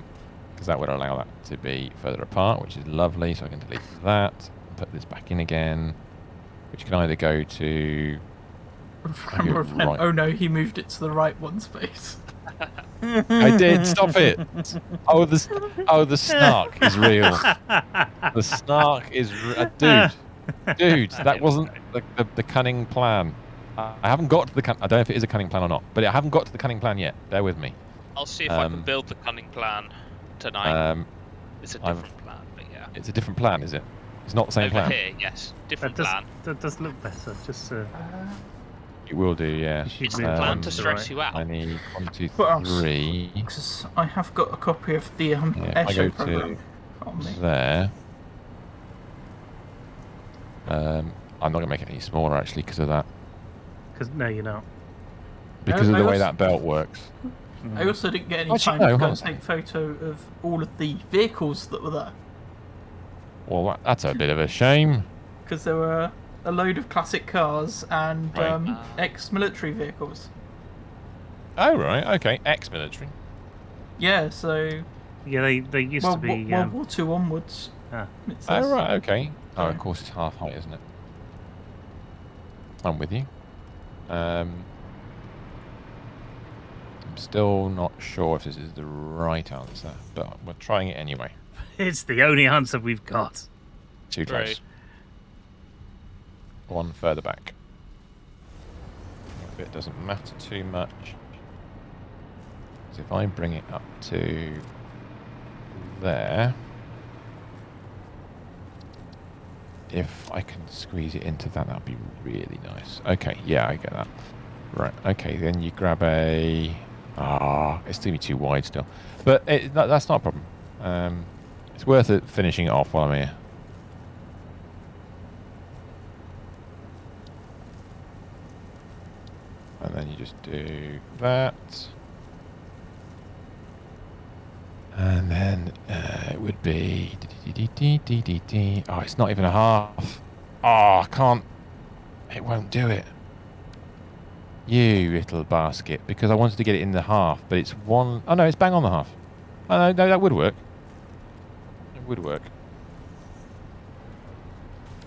because that would allow that to be further apart, which is lovely. So I can delete that, put this back in again, which can either go to. Right. Oh no, he moved it to the right one space. I did. Stop it. Oh, the snark is real. The snark is dude. That wasn't the cunning plan. I haven't got to the I don't know if it is a cunning plan or not, but I haven't got to the cunning plan yet. Bear with me. I'll see if I can build the cunning plan tonight. It's a different plan, but yeah. It's a different plan, is it? It's not the same plan. Here, yes, different plan. That does look better. Just. It will do, yeah. It's the plan to stress you out. I need 1, 2, What 3. Because I have got a copy of the I go to there. I'm not going to make it any smaller actually because of that. No, you're not. Because of the way that belt works. I also didn't get any time to go and take photo of all of the vehicles that were there. Well, that's a bit of a shame. Because there were a load of classic cars and ex-military vehicles. Oh, right, okay. Ex-military. Yeah, so... Yeah, they used to be... World War II onwards. Oh, right, okay. Oh, of course it's half height, isn't it? I'm with you. still not sure if this is the right answer, but we're trying it anyway. It's the only answer we've got. Too close. Right. One further back. That bit doesn't matter too much. So if I bring it up to there, if I can squeeze it into that, that'd be really nice. Okay, yeah, I get that. Right, okay, then you grab a... it's going to be too wide still. But that's not a problem. It's worth it finishing it off while I'm here. And then you just do that. And then it would be... Oh, it's not even a half. Oh, I can't... It won't do it. You little basket. Because I wanted to get it in the half, but it's one... Oh, no, it's bang on the half. Oh, no, that would work. It would work.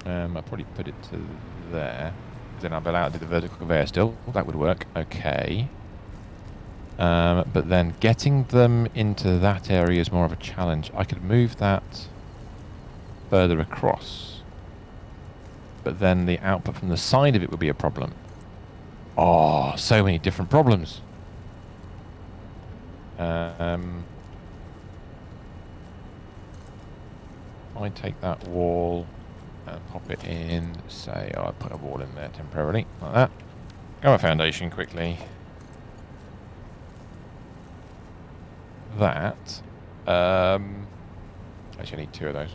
I'll probably put it to there. Then I'll be allowed to do the vertical conveyor still. Well, that would work. Okay. But then getting them into that area is more of a challenge. I could move that further across. But then the output from the side of it would be a problem. Oh, so many different problems. I take that wall and pop it in, say, I'll put a wall in there temporarily, like that. Go a foundation quickly. That. Actually, I need two of those.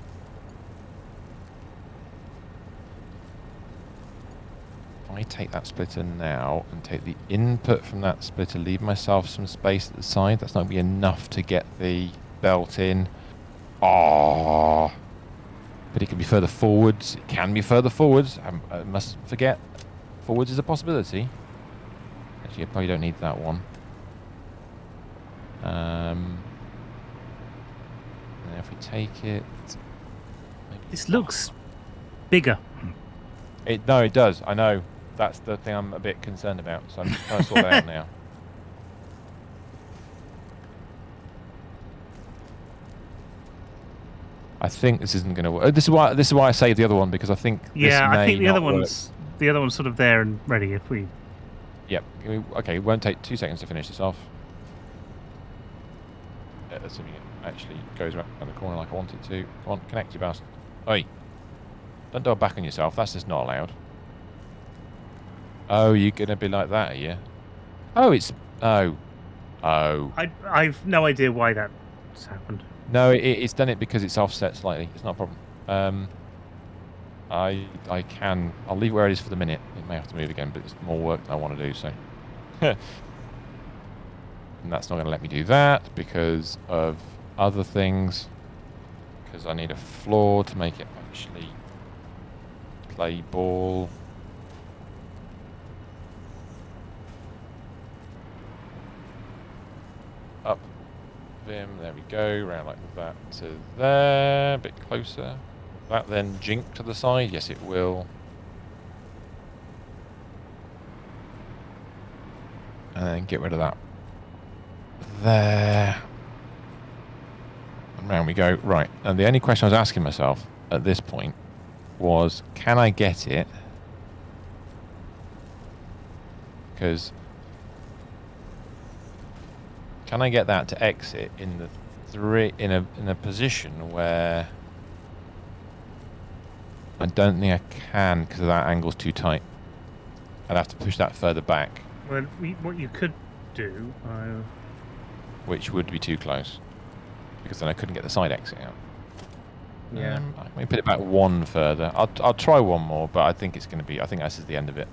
If I take that splitter now and take the input from that splitter, leave myself some space at the side. That's not going to be enough to get the belt in. Oh. But it can be further forwards. It can be further forwards. I must forget. Forwards is a possibility. Actually, I probably don't need that one. And if we take it... This looks bigger. No, it does. I know. That's the thing I'm a bit concerned about. So I'm just trying to sort that out now. I think this isn't going to work. This is why I saved the other one, because I think I think the other one's sort of there and ready if we... Yep. Okay, it won't take 2 seconds to finish this off. Assuming it actually goes around the corner like I want it to. Come on, connect, you bastard. Oi. Don't double back on yourself. That's just not allowed. Oh, you're going to be like that, are you? Oh, it's... Oh. Oh. I've no idea why that's happened. No, it's done it because it's offset slightly. It's not a problem. I can... I'll leave it where it is for the minute. It may have to move again, but it's more work than I want to do, so... And that's not going to let me do that because of other things. Because I need a floor to make it actually play ball. Up. Vim, there we go. Round like that to there. A bit closer. That then jink to the side. Yes, it will. And then get rid of that. There. And round we go. Right. And the only question I was asking myself at this point was, can I get it? Because can I get that to exit in the in a position where I don't think I can because that angle's too tight. I'd have to push that further back. Well, what you could do... Which would be too close. Because then I couldn't get the side exit out. Yeah. Let me put it back one further. I'll try one more, but I think it's going to be... I think this is the end of it.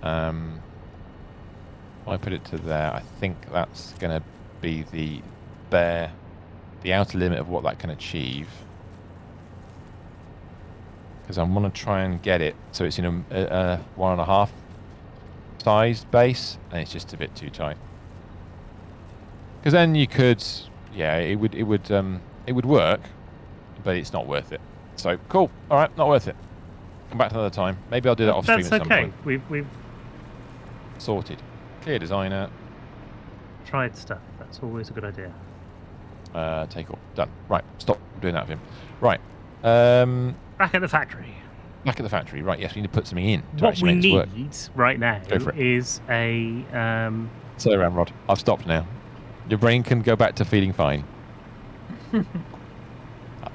If I put it to there, I think that's going to be the outer limit of what that can achieve. Because I want to try and get it so it's in a 1.5 size base, and it's just a bit too tight. Because then you could, yeah, it would work, but it's not worth it. So cool, all right, not worth it. Come back another time. Maybe I'll do that off stream at some point. We've sorted. Clear designer. tried stuff. That's always a good idea. Take all. Done. Right. Stop doing that, Vim. Right. Back at the factory. Back at the factory. Right. Yes, we need to put something in to What actually we make this need work. right now Go for it. is a. Slow ramrod. I've stopped now. Your brain can go back to feeling fine.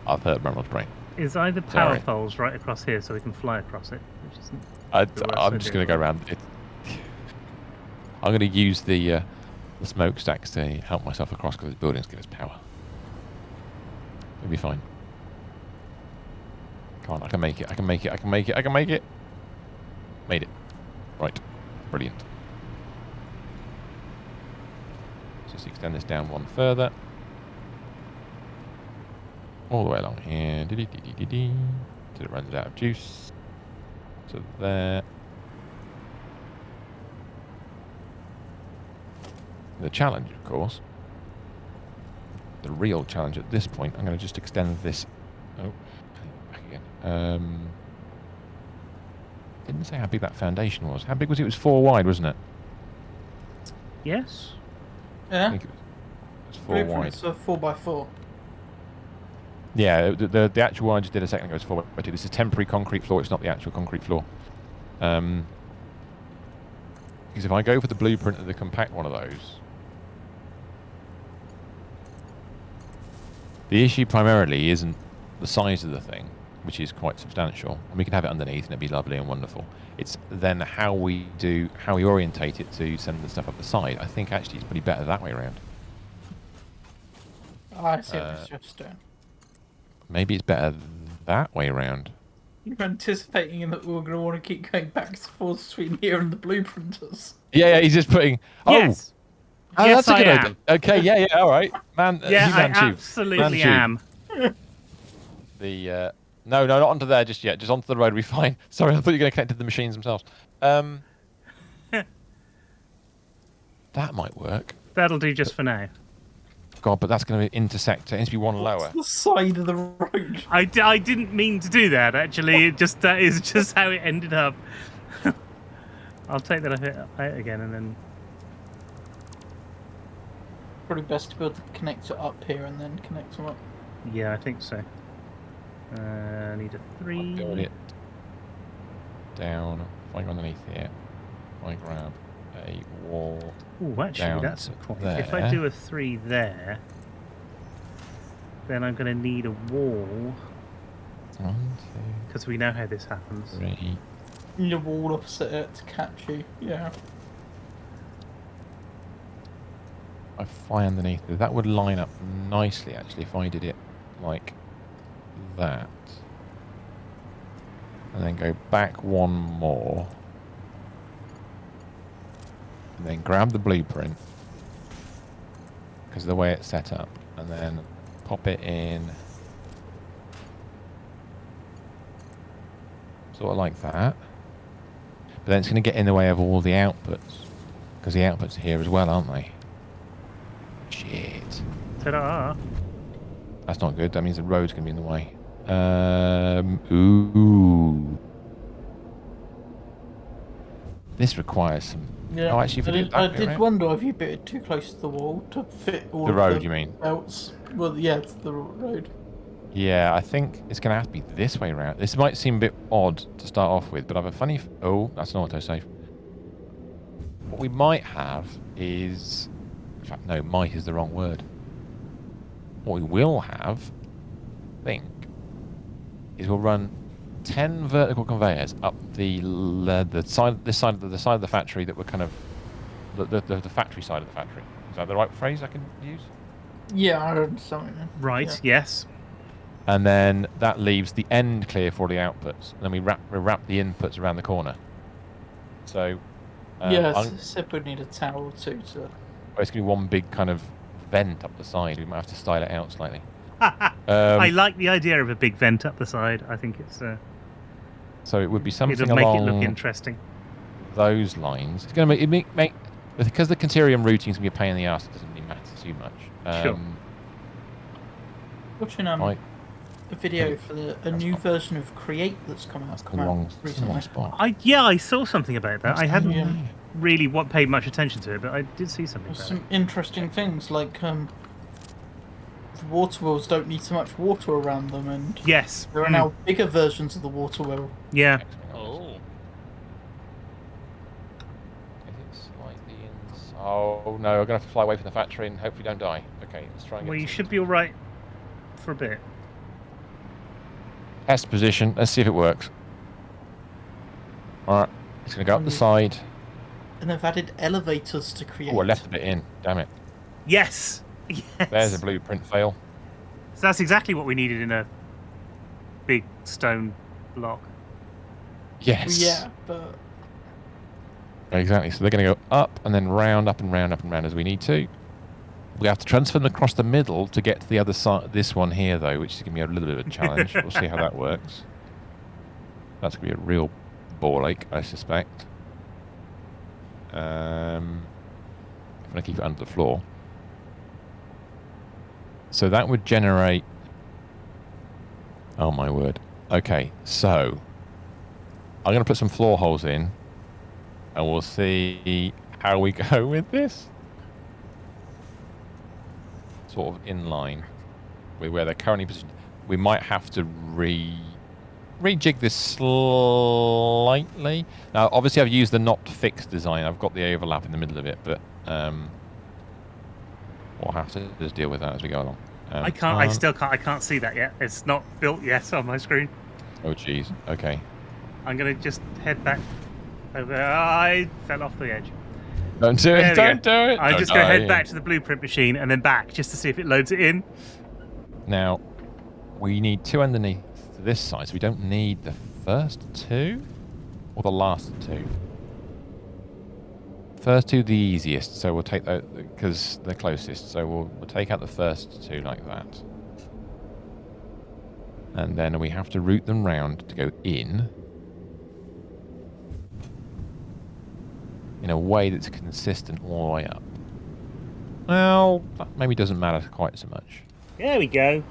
I've hurt Ramrod's brain. Is either power Sorry. poles right across here so we can fly across it? Which isn't I'm just going to go around it. I'm going to use the smokestacks to help myself across because the buildings give us power. It'll be fine. Come on, I can make it. I can make it. I can make it. I can make it. Made it. Right. Brilliant. Just extend this down one further. All the way along here. Till it runs out of juice. So there. The challenge, of course. The real challenge at this point. I'm going to just extend this. Oh, back again. Didn't say how big that foundation was. How big was it? It was 4 wide, wasn't it? Yes. I Yeah. think it was 4 wide. It's a 4x4. Yeah, the actual one I just did a second ago is 4x2. This is temporary concrete floor. It's not the actual concrete floor. Because if I go for the blueprint of the compact one of those, the issue primarily isn't the size of the thing, which is quite substantial, and we can have it underneath and it'd be lovely and wonderful. It's then how we orientate it to send the stuff up the side. I think actually it's pretty better that way around. I see what it's just doing. Maybe it's better that way around. You're anticipating that we're going to want to keep going back and forth between here and the blueprinters. Yeah, he's just putting. Oh, Yes. oh Yes, that's a good I idea. Okay, yeah, all right, man. Yeah, you I man tube. absolutely Man tube. am. The no, not onto there just yet. Just onto the road. We'll be fine. Sorry, I thought you were going to connect to the machines themselves. That might work. That'll do just for now. God, but that's going to intersect. It needs to be one lower. The side of the road. I didn't mean to do that, actually. That is just how it ended up. I'll take that out again and then... Probably best to be able to connect it up here and then connect them up. Yeah, I think so. I need a 3. Build it down. If I go underneath here, if I grab a wall. Oh, actually, down that's a to point. there. If I do a 3 there, then I'm going to need a wall, 1, because we know how this happens. 2, 3. And the wall opposite it to catch you. Yeah. I fly underneath it. That would line up nicely, actually, if I did it like that. And then go back one more. And then grab the blueprint. Because of the way it's set up. And then pop it in. Sort of like that. But then it's going to get in the way of all the outputs. Because the outputs are here as well, aren't they? Shit. Ta-da! That's not good. That means the road's going to be in the way. Ooh. This requires some... Yeah. Oh, actually, if we do it I that way did around- wonder if you bit it too close to the wall to fit all The of road, the you mean? belts. Well, yeah, it's the road. Yeah, I think it's going to have to be this way around. This might seem a bit odd to start off with, but I have a funny... Oh, that's an autosave. What we might have is... In fact, no, might is the wrong word. What we will have, I think, is we'll run 10 vertical conveyors up the side, the side of the factory that we're kind of the factory side of the factory. Is that the right phrase I can use? Yeah, I understand what you mean. Right, Yeah. yes. And then that leaves the end clear for the outputs. And then we wrap the inputs around the corner. So Yeah, I'm- Sip would need a tower or two to... it's going to be one big kind of vent up the side. We might have to style it out slightly. I like the idea of a big vent up the side. I think it's... So it would be something it'll make it look along interesting. those lines. It's going to make because the Conterium routing is going to be a pain in the ass. It doesn't really matter too much. Sure. Watching I- a video for a new version of Create that's come out the wrong recently. spot. I saw something about that. I hadn't. Yeah. really paid much attention to it, but I did see something. There's About some interesting things like the water wheels don't need so much water around them, and yes, there are now bigger versions of the water wheel. Yeah. Oh. Is it slightly inside? Oh no, we're gonna have to fly away from the factory and hopefully don't die. Okay, let's try and get. Well, you should be all right for a bit. Test position. Let's see if it works. All right, it's gonna go up the side. And they've added elevators to create. Oh, I left a bit in. Damn it. Yes. Yes. There's a blueprint fail. So that's exactly what we needed in a big stone block. Yes. Yeah, but exactly. So they're going to go up and then round, up and round, up and round as we need to. We have to transfer them across the middle to get to the other side. This one here, though, which is going to be a little bit of a challenge. We'll see how that works. That's going to be a real ball ache, I suspect. I'm going to keep it under the floor. So that would generate... Oh, my word. Okay, so... I'm going to put some floor holes in, and we'll see how we go with this. Sort of in line with where they're currently positioned. We might have to rejig this slightly. Now, obviously, I've used the not fixed design. I've got the overlap in the middle of it, but we'll have to just deal with that as we go along. I can't. I still can't. I can't see that yet. It's not built yet on my screen. Oh, jeez. Okay. I'm gonna just head back over. I fell off the edge. Don't do it. Don't do it. I'm just gonna head back to the blueprint machine and then back just to see if it loads it in. Now, we need two underneath this side, so we don't need the first two or the last two. First two the easiest, so we'll take those because they're closest. So we'll take out the first two like that, and then we have to route them round to go in a way that's consistent all the way up. Well, that maybe doesn't matter quite so much. There we go.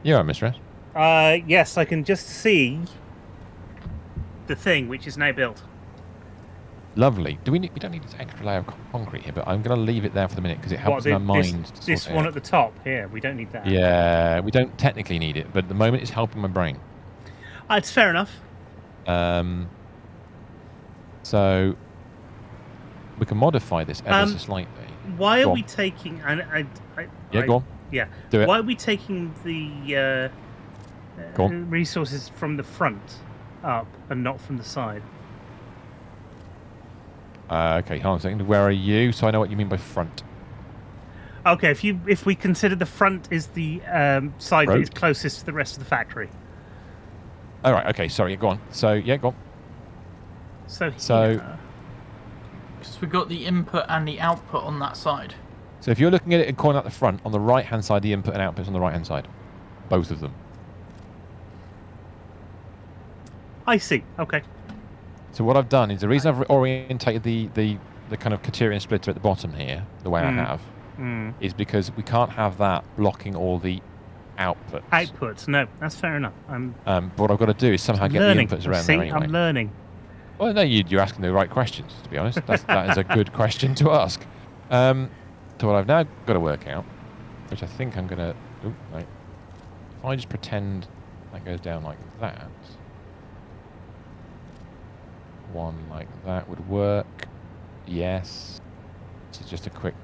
You're right, Mistress. Yes, I can just see the thing which is now built. Lovely. We don't need this extra layer of concrete here, but I'm going to leave it there for the minute because it helps my mind. This one at the top here, we don't need that. Yeah, we don't technically need it, but at the moment it's helping my brain. It's fair enough. So we can modify this ever so slightly. Why are we taking? Go on. Yeah. Do it. Why are we taking the resources from the front up and not from the side? Okay, hold on a second. Where are you? So I know what you mean by front. Okay, if we consider the front is the side that is closest to the rest of the factory. All right. Okay. Sorry. Go on. So yeah, go on. So because we got the input and the output on that side. So if you're looking at it and calling out the front, on the right-hand side, the input and output is on the right-hand side. Both of them. I see. Okay. So what I've done is the reason I've orientated the kind of Katerian splitter at the bottom here, the way I have, is because we can't have that blocking all the outputs. Outputs, no, that's fair enough. But what I've got to do is somehow get the inputs around there anyway. I'm learning. Well, no, you're asking the right questions, to be honest. That is a good question to ask. So what I've now got to work out, which I think I'm going to... Oh, wait. If I just pretend that goes down like that, one like that would work. Yes. This is just a quick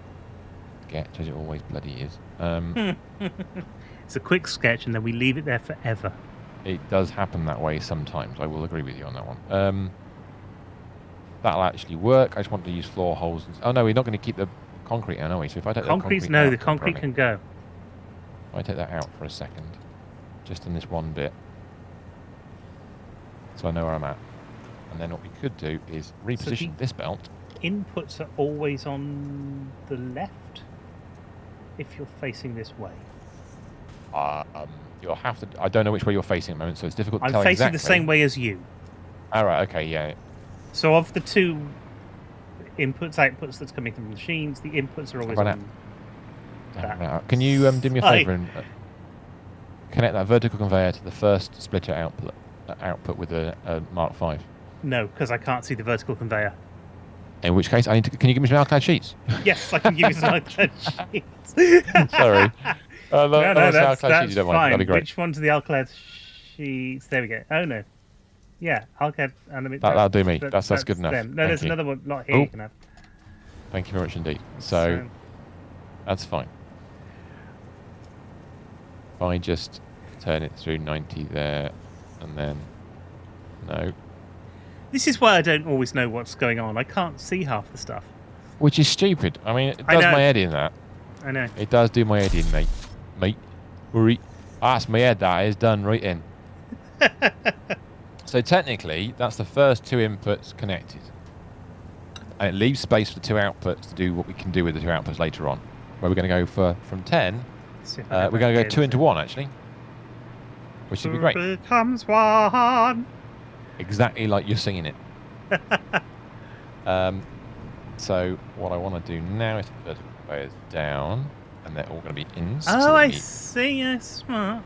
sketch, as it always bloody is. It's a quick sketch, and then we leave it there forever. It does happen that way sometimes. I will agree with you on that one. That'll actually work. I just want to use floor holes. Oh no, we're not going to keep the concrete out, are we? So if I take the concrete can go. If I take that out for a second, just in this one bit, so I know where I'm at. And then what we could do is reposition this belt. Inputs are always on the left if you're facing this way. You'll have to. I don't know which way you're facing at the moment, so it's difficult to tell I'm facing exactly. the same way as you. All right. Okay. Yeah. So of the two inputs, outputs that's coming from the machines, the inputs are always on that. Can you do me a favour and connect that vertical conveyor to the first splitter output with a Mark V? No, because I can't see the vertical conveyor. In which case, I need to. Can you give me some alclad sheets? Yes, I can give you some alclad sheets. Sorry. No, that's sheets you don't mind. fine. That'd be great. Which one's the alclad sheets? There we go. Oh no. Yeah, alclad. That'll do me. That's good enough. Them. No, Thank there's you. another one. Not here. Oh. You can have. Thank you very much indeed. So that's fine. If I just turn it through 90 there, and then no. This is why I don't always know what's going on. I can't see half the stuff. Which is stupid. I mean, it does my head in that. I know. It does do my head in, mate. Worry. That's my head, that is done right in. So technically, that's the first 2 inputs connected. And it leaves space for the 2 outputs to do what we can do with the 2 outputs later on. Where we're going to go from 10, we're going to go 2 into 1, actually. Which would be great. Becomes one. Exactly like you're singing it. So what I want to do now is put the conveyors down, and they're all going to be in. Oh, I see. Yes, smart.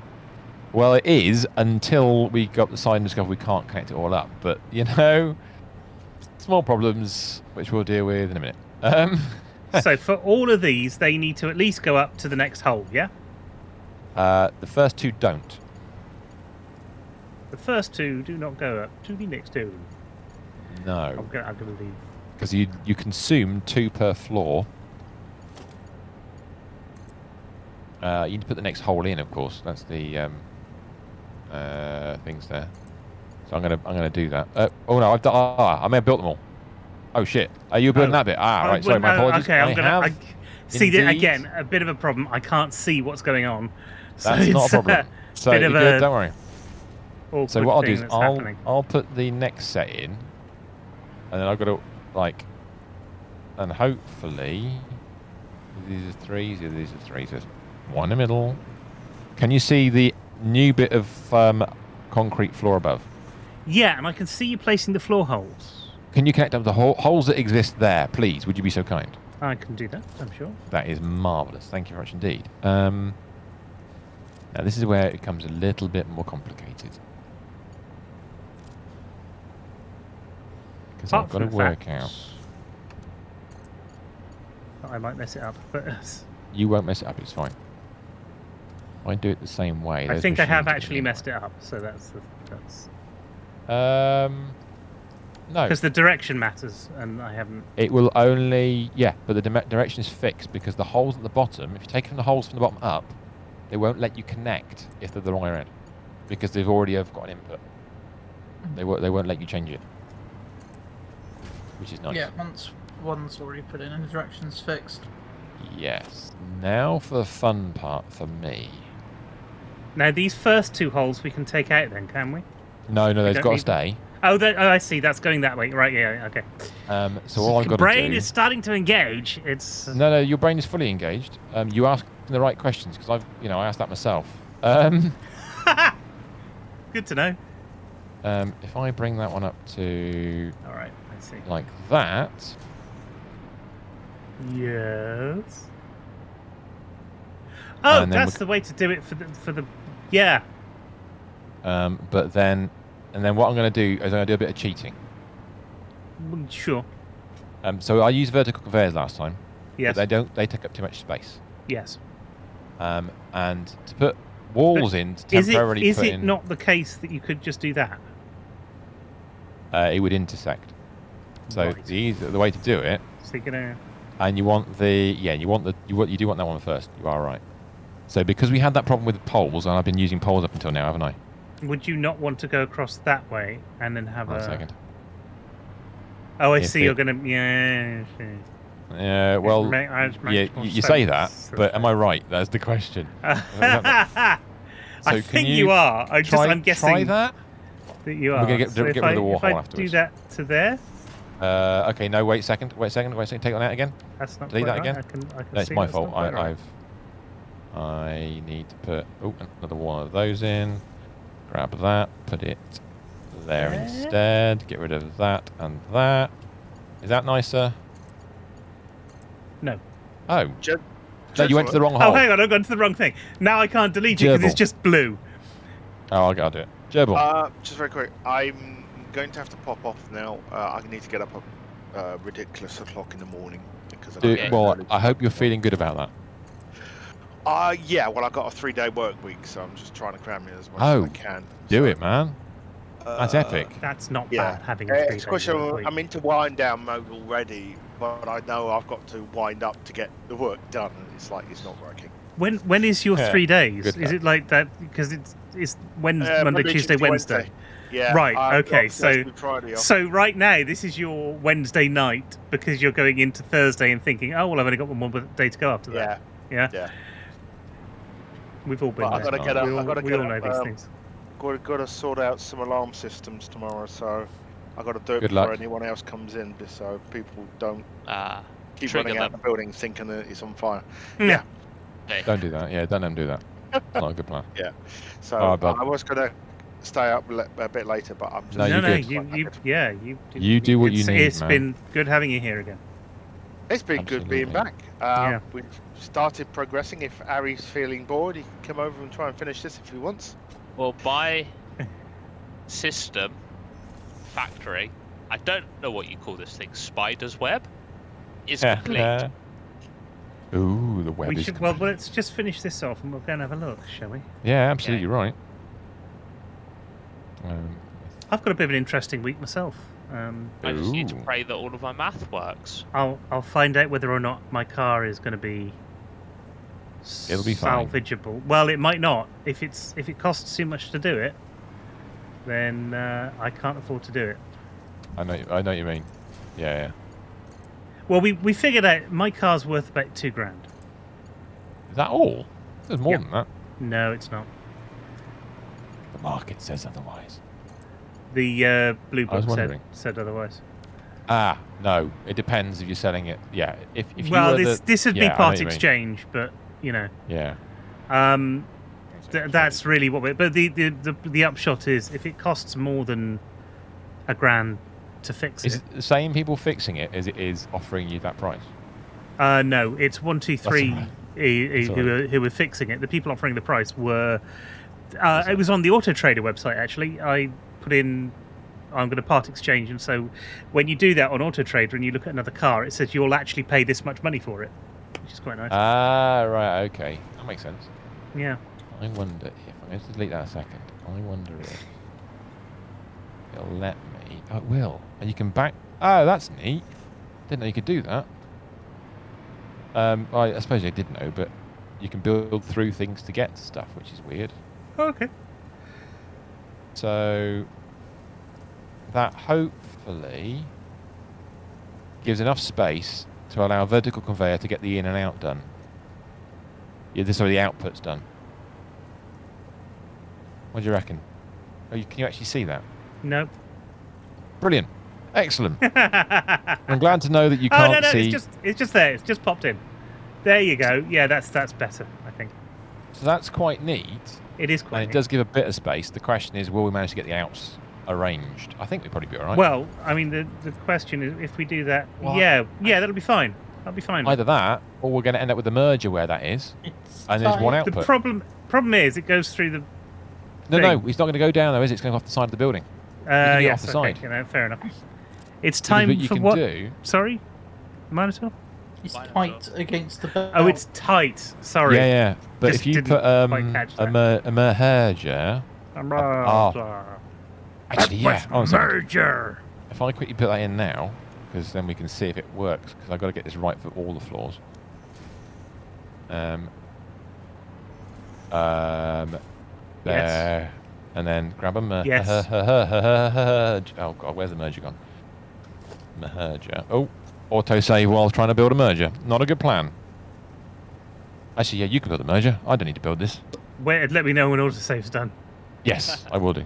Well, it is until we go up the side and discover we can't connect it all up. But, you know, small problems, which we'll deal with in a minute. So for all of these, they need to at least go up to the next hole, yeah? The first 2 don't. The first 2 do not go up to the next 2. No. I'm going to leave. Because you consume 2 per floor. You need to put the next hole in, of course. That's the things there. So I'm gonna do that. Oh no, I may have built them all. Oh shit! Are you building that bit? Right. Sorry, my apologies. Okay, I'm gonna see that again. A bit of a problem. I can't see what's going on. So that's not a problem. So you're good. Don't worry. So what I'll do is I'll put the next set in, and then I've got to and hopefully these are 3s. These are 3s. There's 1 in the middle. Can you see the new bit of concrete floor above? Yeah, and I can see you placing the floor holes. Can you connect up the holes that exist there, please? Would you be so kind? I can do that, I'm sure. That is marvellous. Thank you very much indeed. Now, this is where it becomes a little bit more complicated. Because I've got to work out. I might mess it up, but... You won't mess it up, it's fine. I do it the same way. I think I have actually messed it up, so that's... No. Because the direction matters, and I haven't... It will only... Yeah, but the direction is fixed, because the holes at the bottom, if you take the holes from the bottom up, they won't let you connect if they're the wrong way around. Because they've already got an input. They won't let you change it. Which is nice. Yeah, once one's already put in and the direction's fixed. Yes. Now for the fun part for me. Now, these first 2 holes we can take out then, can we? No, they've got to stay. Oh, I see. That's going that way. Right, yeah, okay. So all I've got to do... brain is starting to engage. It's... No, your brain is fully engaged. You ask the right questions, because I asked that myself. Good to know. If I bring that one up to... All right, I see. Like that... Yes. Oh, that's the way to do it for the yeah. But then what I'm going to do is I'm going to do a bit of cheating. Sure. So I used vertical conveyors last time. Yes. But they take up too much space. Yes. And to put walls in to temporarily is it not the case that you could just do that? It would intersect. So right. the way to do it. So you're gonna. And you do want that one first. You are right. So because we had that problem with poles, and I've been using poles up until now, haven't I? Would you not want to go across that way and then have One second. Oh, I see. You're gonna. Yeah. Yeah. Well. You say that, but am I right? That's the question. I think you are. I'm guessing. Try that. That you are. We're gonna get rid of the wall hole afterwards. Do that to there. Okay. No. Wait a second. Take that out again. That's not. Delete that again. I can no, it's my fault. I need to put another one of those in. Grab that. Put it there instead. Get rid of that and that. Is that nicer? No. Oh. No, you went to the wrong hole. Oh, hang on. I've gone to the wrong thing. Now I can't delete it because it's just blue. Oh, I'll do it. Gerbil. Just very quick. I'm going to have to pop off now. I need to get up a ridiculous o'clock in the morning because I hope you're feeling good about that. Yeah, well, I've got a 3-day work week, so I'm just trying to cram in as much as I can. Do it, man. That's epic. That's not bad, having a 3-day work week. I'm into wind down mode already, but I know I've got to wind up to get the work done, and it's like it's not working. When is your 3 days? Is it like that? Because it's Wednesday, Monday, Tuesday, Wednesday. Yeah. Right. Okay. Friday off. So right now, this is your Wednesday night because you're going into Thursday and thinking, oh well, I've only got one more day to go after that. Yeah. We've all been there. I've got to get up. We all know these things. Got to sort out some alarm systems tomorrow, so I've got to do it before anyone else comes in, so people don't keep running out the building thinking that it's on fire. Yeah. Don't do that. Yeah, don't let them do that. It's not a good plan. Yeah. So I was going to stay up a bit later, but I'm just... You do what you need, It's been good having you here again. It's been good being back. We've started progressing. If Ari's feeling bored, he can come over and try and finish this if he wants. Well, my system, factory, I don't know what you call this thing, spider's web, is complete. Ooh, the web is complete. Well, let's just finish this off and we'll go and have a look, shall we? Yeah, absolutely right. I've got a bit of an interesting week myself. I just need to pray that all of my math works. I'll find out whether or not my car is going to be It'll be salvageable. Well, it might not. If it costs too much to do it, then I can't afford to do it. I know what you mean. Yeah. Well, we figured out my car's worth about $2,000. Is that all? There's more than that. No, it's not. The market says otherwise. The Blue Book said otherwise. No. It depends if you're selling it. Yeah. If this would be part exchange, but you know. Yeah. That's really what. But the upshot is, if it costs more than $1,000 to fix is it the same people fixing it as it is offering you that price? No, it's 123 who were fixing it. The people offering the price were. It was on the Auto Trader website actually. I put in, I'm going to part exchange, and so when you do that on Auto Trader and you look at another car, it says you'll actually pay this much money for it, which is quite nice. Right, okay, that makes sense. Yeah. I wonder if I'm going to delete that a second. I wonder if it'll let me. Oh, it will, and you can back. Oh, that's neat. Didn't know you could do that. I suppose I did know, but you can build through things to get stuff, which is weird. Okay. So that hopefully gives enough space to allow a vertical conveyor to get the in and out done. Yeah, the output's done. What do you reckon? Can you actually see that? No. Brilliant. Excellent. I'm glad to know that you can't see. It's just there. It's just popped in. There you go. Yeah, that's better, I think. So that's quite neat. It is quite neat. And it does give a bit of space. The question is, will we manage to get the outs arranged? I think we'd probably be all right. Well, I mean, the question is, if we do that, yeah, that'll be fine. That'll be fine. Either that, or we're going to end up with the merger where that is, and there's one output. The problem is, it goes through the. No, it's not going to go down though, is it? It's going off the side of the building. Yes, off the side. Fair enough. It's time for what? Sorry, Minotaur? It's tight against the belt. Oh, it's tight. Sorry. Yeah. But if you put a merger. Actually, yeah. Merger. If I quickly put that in now, because then we can see if it works. Because I've got to get this right for all the floors. There. And then grab a merger. Yes. Oh god, where's the merger gone? Merger. Oh, auto save while trying to build a merger. Not a good plan. Actually, yeah, you can build a merger. I don't need to build this. Wait, let me know when autosave's done. Yes, I will do.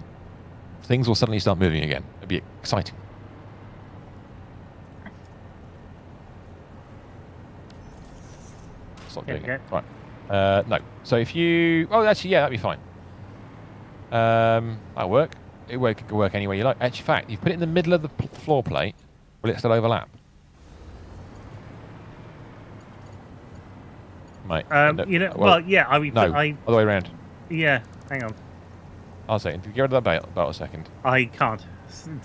Things will suddenly start moving again. It'll be exciting. Stop doing it. Right. No. So if you... Oh, actually, yeah, that'd be fine. That'll work. It could work any way you like. Actually, in fact, you put it in the middle of the floor plate. Will it still overlap? Mate. Well, yeah. I mean, no, other way around. Yeah. Hang on. I'll say. Get rid of that belt a second. I can't.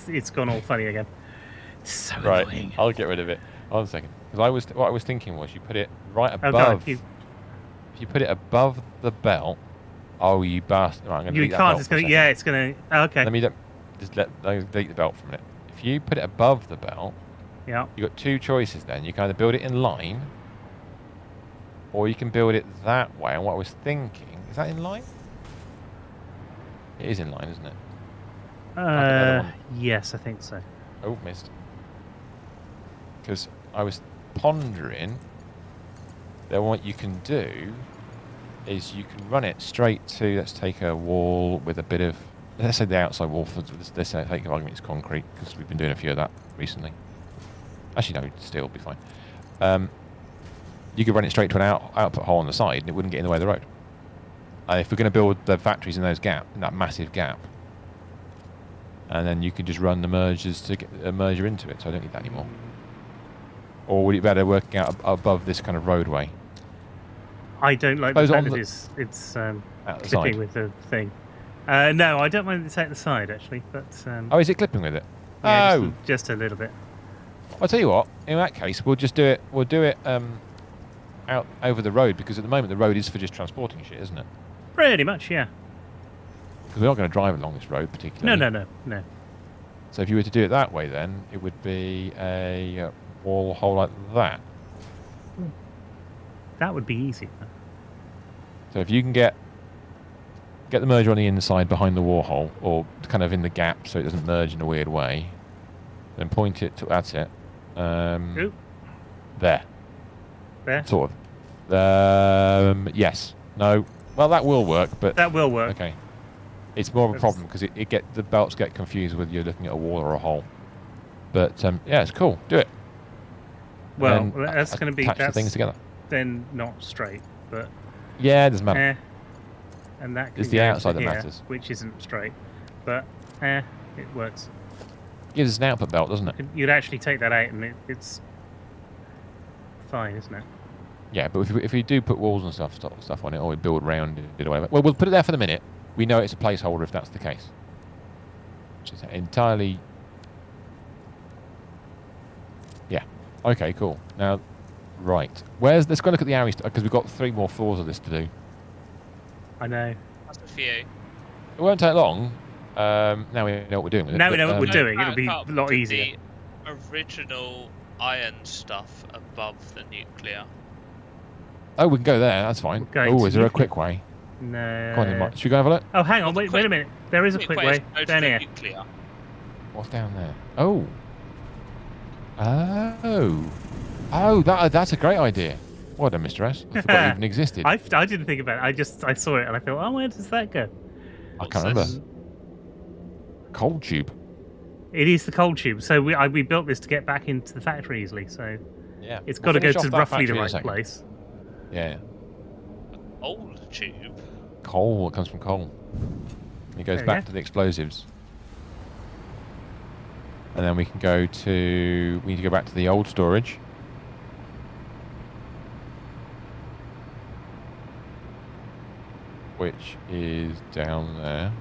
It's gone all funny again. It's so annoying. I'll get rid of it. Hold on a second. Because what I was thinking was you put it right above. If you put it above the belt. Oh, you bastard! Right, I'm going to delete that belt. It's gonna. Yeah, it's gonna. Okay. Let me just delete the belt from it. If you put it above the belt, yeah, you got two choices. Then you can either build it in line, or you can build it that way. And what I was thinking is that in line. It is in line, isn't it? Yes, I think so. Oh, missed. Because I was pondering that what you can do is you can run it straight to, let's take a wall with a bit of, let's say the outside wall, for this sake of argument is concrete, because we've been doing a few of that recently. Actually, no, steel will be fine. You could run it straight to an output hole on the side, and it wouldn't get in the way of the road. And if we're going to build the factories in those in that massive gap, and then you can just run the mergers to get a merger into it, so I don't need that anymore. Or would it be better working out above this kind of roadway? I don't like the fact that it's clipping with the thing. No, I don't mind it's at the side actually, but. Oh, is it clipping with it? Yeah, just a little bit. I'll tell you what. In that case, we'll just do it. We'll do it out over the road, because at the moment the road is for just transporting shit, isn't it? Pretty much, yeah. Because we're not going to drive along this road particularly. No. So if you were to do it that way, then it would be a wall hole like that. That would be easy. So if you can get the merger on the inside behind the wall hole, or kind of in the gap so it doesn't merge in a weird way, then point it to, that's it. There. Sort of. Yes. No. Well, that will work, but... That will work. Okay. It's more of a problem, because the belts get confused whether you're looking at a wall or a hole. But, yeah, it's cool. Do it. Well, that's going to be... Attach the things together. Then not straight, but... Yeah, it doesn't matter. And that it's the outside that matters. Which isn't straight, but it works. Gives us an output belt, doesn't it? You'd actually take that out and it's fine, isn't it? Yeah, but if we do put walls and stuff on it, or we build round it or whatever, well, we'll put it there for the minute. We know it's a placeholder if that's the case. Which is entirely... Yeah. Okay, cool. Now, right. Let's go look at the Aries, because we've got 3 more floors of this to do. I know. That's a few. It won't take long. Now we know what we're doing with it. Now we know what we're doing. It'll be a lot easier. The original iron stuff above the nuclear. Oh, we can go there. That's fine. Oh, is there a quick way? No. Come on then, Mike. Should we go have a look? Oh, hang on. Wait a minute. There is a quick way down here. Nuclear. What's down there? Oh. Oh, that's a great idea. Well done, Mr. S. I forgot it even existed. I didn't think about it. I saw it and I thought, oh, where does that go? I can't remember. Cold tube. It is the cold tube. So we built this to get back into the factory easily. So yeah, it's got to go to roughly the right place. Yeah. Old tube. Coal. It comes from coal. It goes back to the explosives. And then we can go to... We need to go back to the old storage. Which is down there.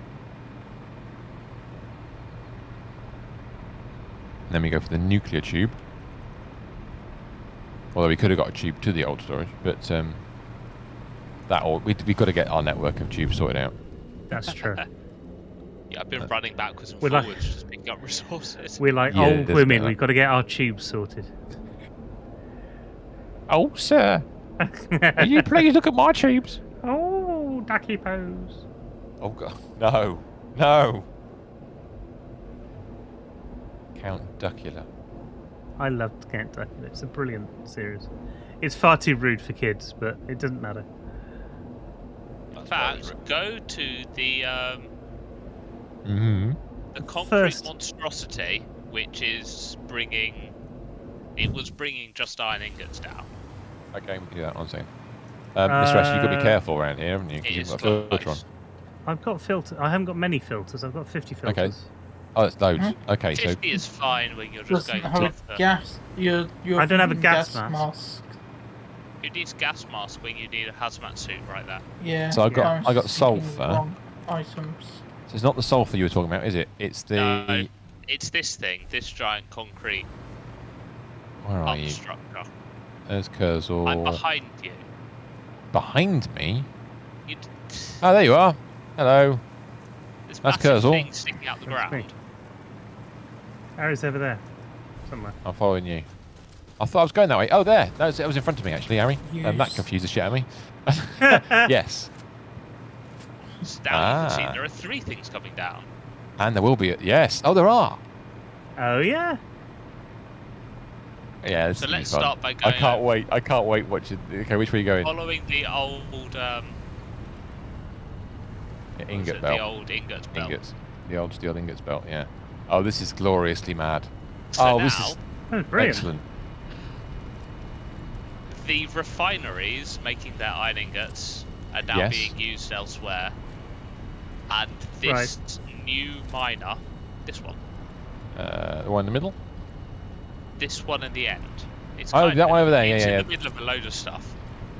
And then we go for the nuclear tube. Although we could have got a tube to the old storage, but we've got to get our network of tubes sorted out. That's true. Yeah, I've been running backwards and forwards, just picking up resources. We're like old women. We've got to get our tubes sorted. Oh, sir. Will you please look at my tubes? Oh, ducky pose. Oh, God. No. No. Count Duckula. I loved Count Duckula. It's a brilliant series. It's far too rude for kids, but it doesn't matter. In fact, go to the concrete monstrosity, which is bringing... It was bringing just iron ingots down. Okay, we can do that one second. Mr. Ash, you've got to be careful around here, haven't you? Because you've got a filter on. I've got filter. I haven't got many filters. I've got 50 filters. Okay. Oh, that's loads. Okay, 50 is fine when you're just going to gas. I don't have a gas mask. You need a gas mask when you need a hazmat suit, right there. Yeah. So I got sulfur. Items. So it's not the sulfur you were talking about, is it? It's the. No, It's this thing, this giant concrete Where are you? structure. There's Kurzor. I'm behind you. Behind me? You'd... Oh, there you are. Hello. This That's massive Kurzor. thing sticking out the That's ground. me. Harry's over there, somewhere. I'm following you. I thought I was going that way. Oh, there. That was in front of me, actually, Harry. That confused the shit out of me. Yes. So now you can see there are 3 things coming down. And there will be. Yes. Oh, there are. Oh, yeah. Yeah, this So is let's fun. start by going. I can't wait. I can't wait. Okay, which way are you going? Following the old. Ingot belt. The old ingot belt. Ingots. The old steel ingots belt. Yeah. Oh, this is gloriously mad. So this is excellent. The refineries making their iron ingots are now being used elsewhere, and this new miner, this one. The one in the middle. This one in the end. It's that one over there. It's in the middle of a load of stuff.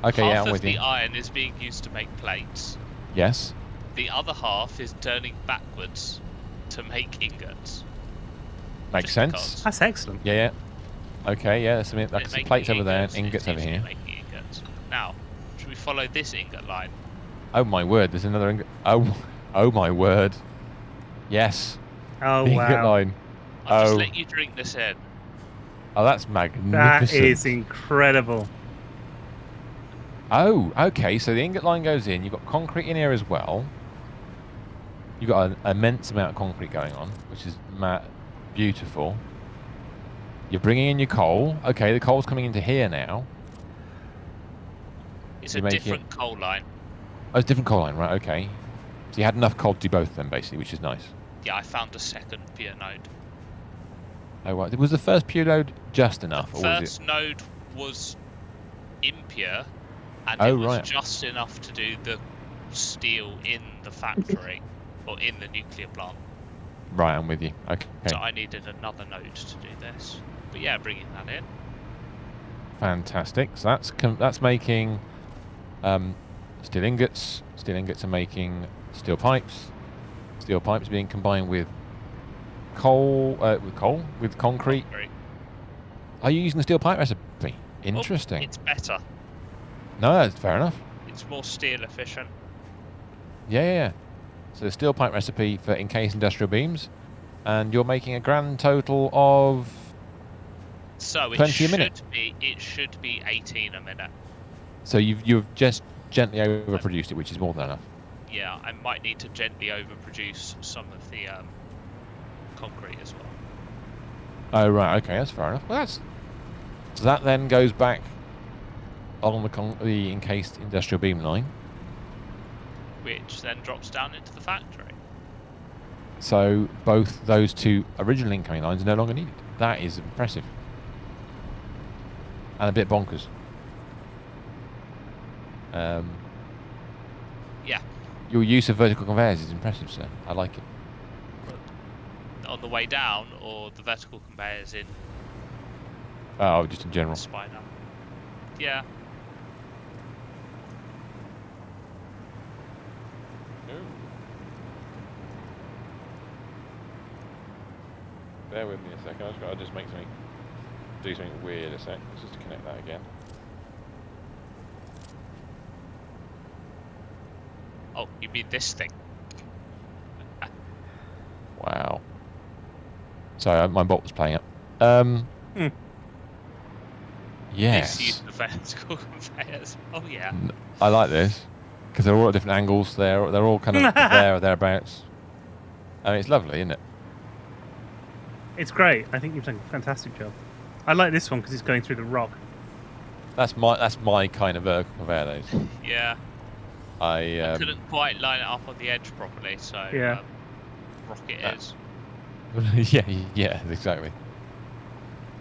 Okay, half I'm with you. Half of the iron is being used to make plates. Yes. The other half is turning backwards to make ingots. Makes sense. That's excellent. Yeah. Okay, yeah. That's some plates over there and ingots over here. Making ingots. Now, should we follow this ingot line? Oh my word! There's another ingot. Oh my word! Yes. Oh the wow! Ingot line. I'll just let you drink this in. Oh, that's magnificent. That is incredible. Oh, okay. So the ingot line goes in. You've got concrete in here as well. You've got an immense amount of concrete going on, which is beautiful. You're bringing in your coal. Okay, the coal's coming into here now. It's a different coal line. Oh, it's a different coal line, right? Okay. So you had enough coal to do both then, basically, which is nice. Yeah, I found a second pure node. Oh, right. Was the first pure node just enough? The first node was impure, and it was just enough to do the steel in the factory, or in the nuclear plant. Right, I'm with you. Okay. So I needed another node to do this. But yeah, bringing that in. Fantastic. So that's making steel ingots. Steel ingots are making steel pipes. Steel pipes being combined with with concrete. Are you using the steel pipe recipe? Interesting. Well, it's better. No, that's fair enough. It's more steel efficient. Yeah. So the steel pipe recipe for encased industrial beams, and you're making a grand total of. So 20 a minute. It should be 18 a minute. So you've just gently overproduced it, which is more than enough. Yeah, I might need to gently overproduce some of the concrete as well. Oh right, okay, that's fair enough. Well, so that then goes back along the encased industrial beam line, which then drops down into the factory. So both those two original incoming lines are no longer needed. That is impressive. And a bit bonkers. Yeah. Your use of vertical conveyors is impressive, sir. I like it. On the way down, or the vertical conveyors in? Oh, just in general. Spider. Yeah. Bear with me a second. I'll just do something weird a sec. Let's just connect that again. Oh, you mean this thing? Wow. Sorry, my bot was playing up. Yes. This use the vertical conveyors. Oh yeah. I like this because they're all at different angles. They're all kind of there or thereabouts. I mean, it's lovely, isn't it? It's great. I think you've done a fantastic job. I like this one because it's going through the rock. That's my kind of vertical conveyor, those. Yeah. I couldn't quite line it up on the edge properly, so yeah. Rocket is. yeah, exactly.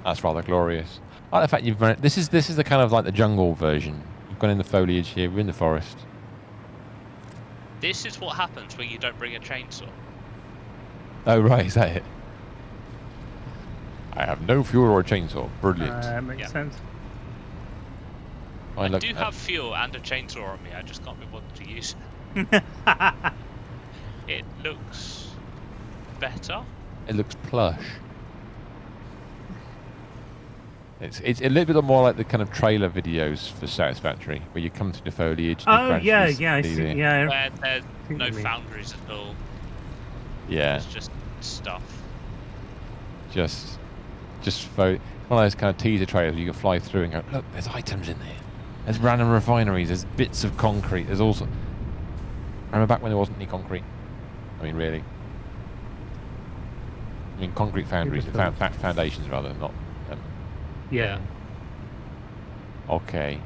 That's rather glorious. I like the fact you've run it. This is the kind of like the jungle version. You've gone in the foliage here. We're in the forest. This is what happens when you don't bring a chainsaw. Oh right, is that it? I have no fuel or a chainsaw. Brilliant. Makes sense. I do have fuel and a chainsaw on me. I just can't be bothered to use it. It looks better. It looks plush. It's a little bit more like the kind of trailer videos for Satisfactory, where you come through the foliage. And yeah, I see. Yeah, where there's no foundries at all. Yeah. It's just stuff. Just one of those kind of teaser trailers where you can fly through and go, look, there's items in there. There's random refineries. There's bits of concrete. There's also. I remember back when there wasn't any concrete. I mean, really. I mean, concrete foundries, foundations rather, not. Yeah. Okay.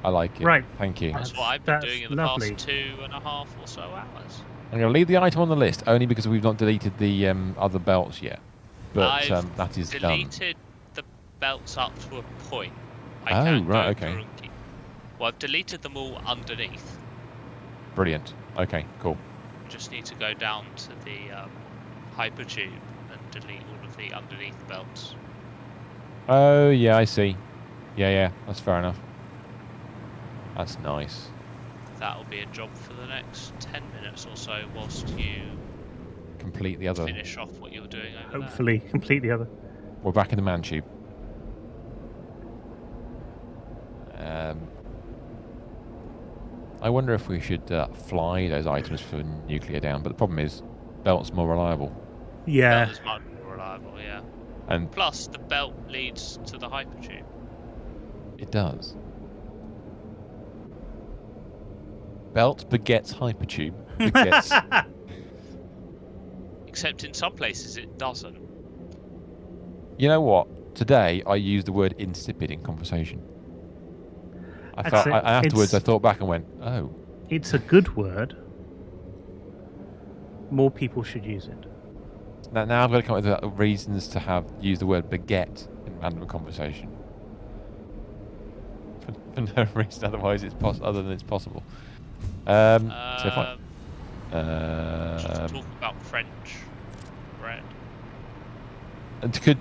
I like it. Right. Thank you. That's what I've been doing in the past 2.5 or so hours. I'm going to leave the item on the list only because we've not deleted the other belts yet. But that is deleted the belts up to a point. Okay. Well, I've deleted them all underneath. Brilliant. Okay, cool. Just need to go down to the hypertube and delete all of the underneath belts. Oh, yeah, I see. Yeah, that's fair enough. That's nice. That'll be a job for the next 10 minutes or so whilst you complete the other. Finish off what you're doing over Hopefully, complete the other. We're back in the man tube. I wonder if we should fly those items for nuclear down, but the problem is, belt's more reliable. Yeah. Belt is much more reliable, yeah. And plus, the belt leads to the hypertube. It does. Belt begets hypertube. Begets. Except in some places it doesn't. You know what? Today I used the word insipid in conversation. Afterwards I thought back and went, oh. It's a good word. More people should use it. Now I've got to come up with reasons to use the word beget in random conversation. For no reason otherwise other than it's possible. So fine. Just talk about French bread.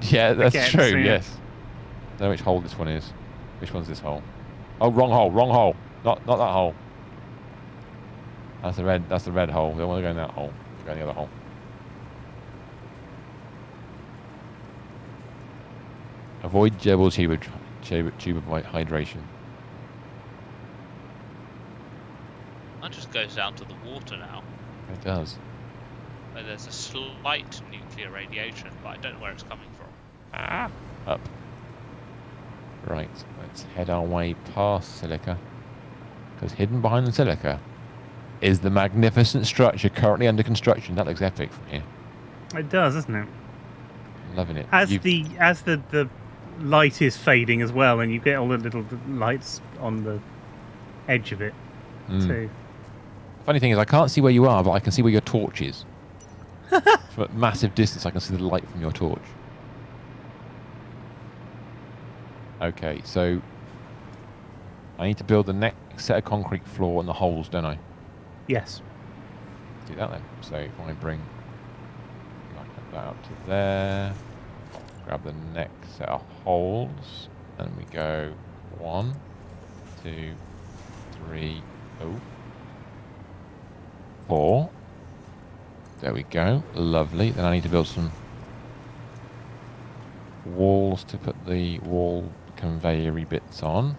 Yeah, that's true. Yes. I don't know which hole this one is. Which one's this hole? Oh, wrong hole. Not that hole. That's the red hole. We don't want to go in that hole. We'll go in the other hole. Avoid gerbil tube of hydration. That just goes down to the water now. It does. Where there's a slight nuclear radiation, but I don't know where it's coming from. Up. Right, let's head our way past silica. Because hidden behind the silica is the magnificent structure currently under construction. That looks epic from here. It does, doesn't it? I'm loving it. As the light is fading as well, and you get all the little lights on the edge of it too. Funny thing is, I can't see where you are, but I can see where your torch is. From a massive distance, I can see the light from your torch. Okay, so I need to build the next set of concrete floor and the holes, don't I? Yes. Do that then. So if I bring that up to there, grab the next set of holes, and we go 1, 2, 3, 4. There we go. Lovely. Then I need to build some walls to put the wall conveyor-y bits on.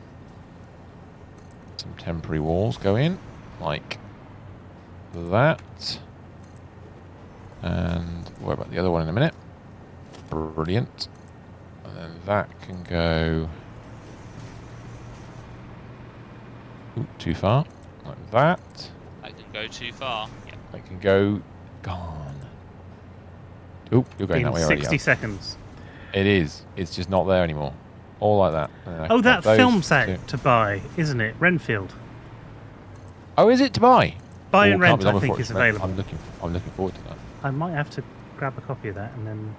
Some temporary walls go in, like that. And worry about the other one in a minute. Brilliant. And then that can go too far, like that. That can go too far. Yep. It can go gone. Oh, you're going that way already. 60 seconds. It is. It's just not there anymore. All like that. Oh, that film's out to buy, isn't it? Renfield. Oh, is it to buy? Buy and rent, I think, is available. I'm looking forward to that. I might have to grab a copy of that and then.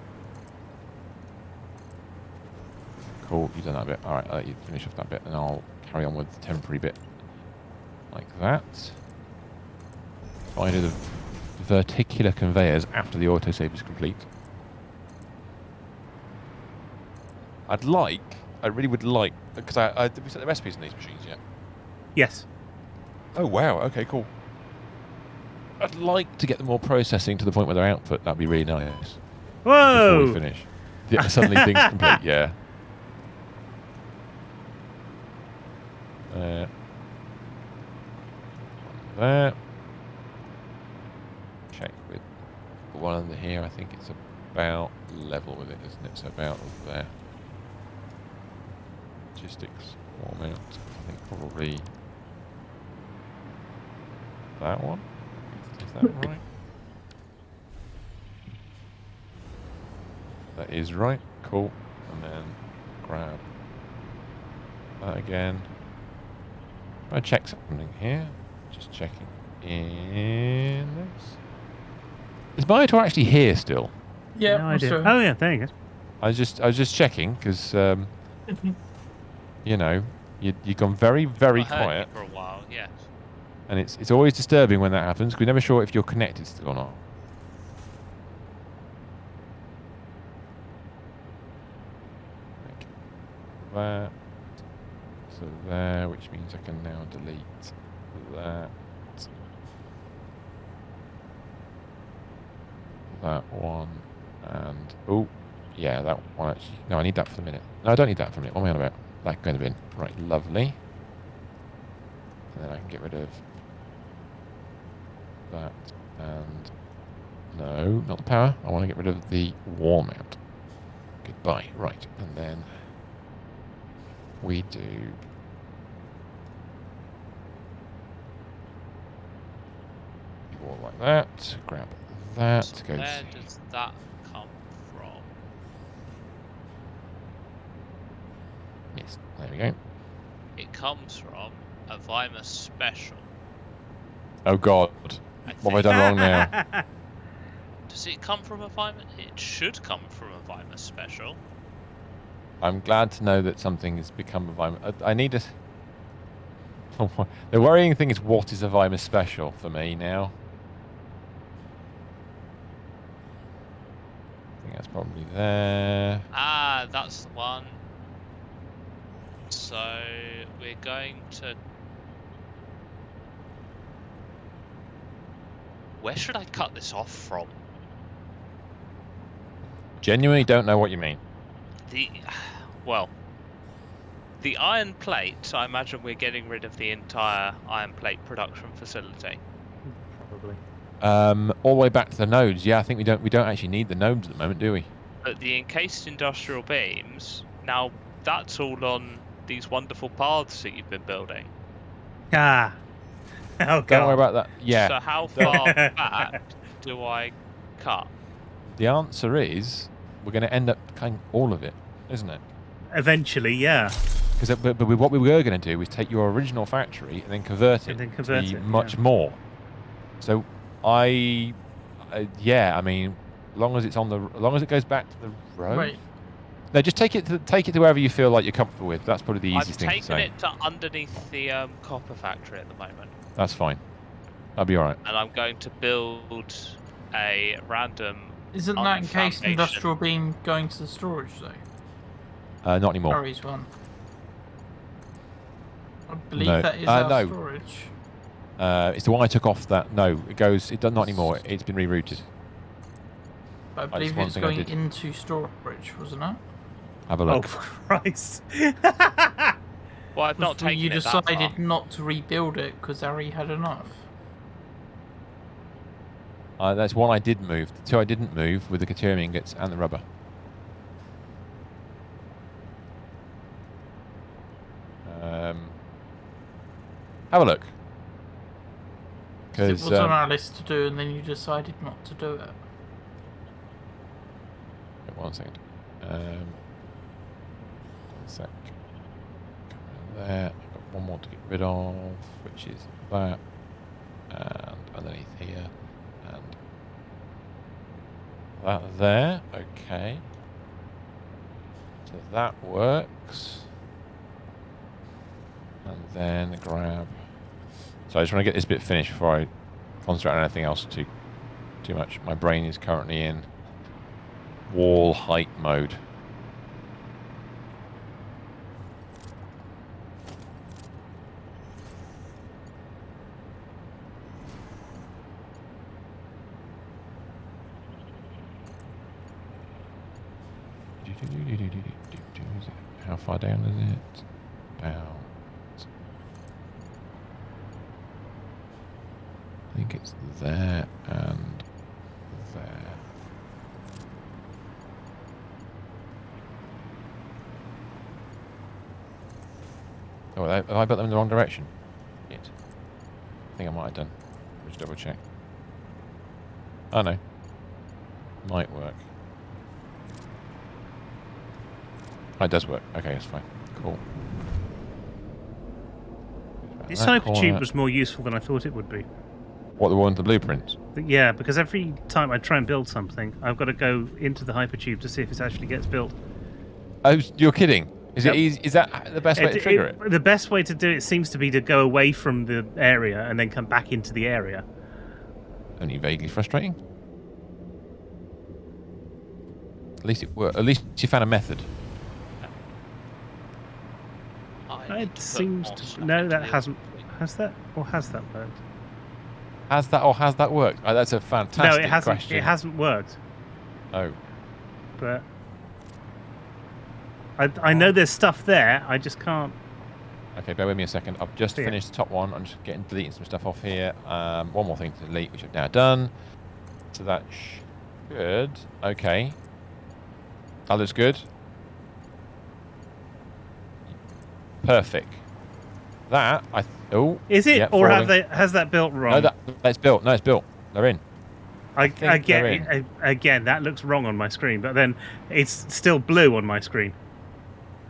Cool, you've done that bit. All right, I'll let you finish off that bit, and I'll carry on with the temporary bit, like that. I do the verticular conveyors after the autosave is complete. I really would like, because did we set the recipes in these machines yet? Yes. Oh wow, okay, cool. I'd like to get them all processing to the point where they're output. That'd be really nice. Whoa! Before we finish. Yeah, suddenly things complete, yeah. There. Check with the one under here. I think it's about level with it, isn't it? So about there. Logistics warm out. I think probably that one. Is that right? That is right. Cool. And then grab that again. I check something here. Just checking in this. Is my tour actually here still? Yeah, no idea. sure. Oh yeah, there you go. I was just checking because you know you've gone very quiet for a while. Yeah. and it's always disturbing when that happens because we're never sure if you're connected still or not. That. So there, which means I can now delete that. That one, and oh, yeah, that one actually. No, I need that for the minute. No, I don't need that for a minute. What am I on about? That going to bin. Right, lovely. And then I can get rid of that, and no, not the power. I want to get rid of the wall mount. Goodbye. Right, and then we do. Wall like that. Grab that. So Goes. where does that come from? Yes, there we go. It comes from a Weimar Special. Oh God, what have I done wrong now? Does it come from a Weimar? It should come from a Weimar Special. I'm glad to know that something has become a Weimar. I need a. The worrying thing is, what is a Weimar Special for me now? I think that's probably there. Ah, that's the one. So we're going to. Where should I cut this off from? Genuinely don't know what you mean. Well, the iron plate. I imagine we're getting rid of the entire iron plate production facility. Probably. All the way back to the nodes. Yeah, I think we don't actually need the nodes at the moment, do we? But the encased industrial beams. Now that's all on these wonderful paths that you've been building. Ah. Oh God. Don't worry about that. Yeah. So how far back do I cut? The answer is we're going to end up cutting all of it, isn't it? Eventually, yeah. Because but what we were going to do is take your original factory and then convert it to be much more. So yeah, I mean, as long as it goes back to the road. Right. No, just take it to wherever you feel like you're comfortable with. That's probably the easiest thing to say. I've taken it to underneath the copper factory at the moment. That's fine. That'll be all right. And I'm going to build a random. Isn't that encased industrial beam going to the storage though? Not anymore. Harry's one. I believe that is our storage. It's the one I took off that. No, it does not anymore. It's been rerouted. But I believe it's going into storage, wasn't it? Have a look. Oh Christ! Well, I've not taken You it that far. decided not to rebuild it because Harry had enough. That's one I did move. The two I didn't move were the Caterium ingots and the rubber. Have a look. It was on our list to do, and then you decided not to do it. Wait 1 second. 1 sec. Come around there. I've got one more to get rid of, which is that. And underneath here. And that there. Okay. So that works. And then grab. So I just want to get this bit finished before I concentrate on anything else too much. My brain is currently in wall height mode. How far down is it? About. I think it's there and there. Oh, have I put them in the wrong direction? Shit. I think I might have done. Just double check. Oh no. Might work. Oh, it does work. Okay, that's fine. Cool. This hypertube was more useful than I thought it would be. What, the one with the blueprints? Yeah, because every time I try and build something, I've got to go into the hypertube to see if it actually gets built. Oh, you're kidding? Is it easy? Is that the best way to trigger it? The best way to do it seems to be to go away from the area and then come back into the area. Only vaguely frustrating. At least it worked. At least you found a method. It seems to. No, that hasn't. Has that or has that worked? Has that or has that worked? Oh, that's a fantastic No, it hasn't. question. It hasn't worked. Oh. But I know there's stuff there. I just can't. Okay, bear with me a second. I've just finished the top one. I'm just deleting some stuff off here. One more thing to delete, which I've now done. So that's good. Okay. That looks good. Perfect. That is it, or has that built wrong? No, that's built. No, it's built. They're in. Again, that looks wrong on my screen, but then it's still blue on my screen.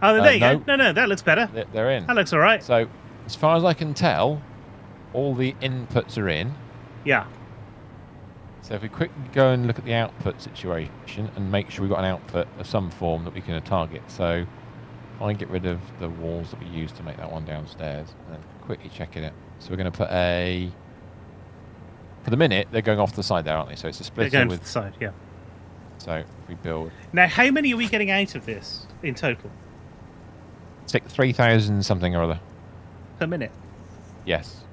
Oh, there you go. No, that looks better. They're in. That looks all right. So, as far as I can tell, all the inputs are in. Yeah. So if we quickly go and look at the output situation and make sure we've got an output of some form that we can target. So if I get rid of the walls that we used to make that one downstairs and then quickly check it out. So we're going to put a... For the minute, they're going off to the side there, aren't they? So it's a splitter they're going to the side, yeah. So if we build... Now, how many are we getting out of this in total? 3,000 something or other. Per minute? Yes.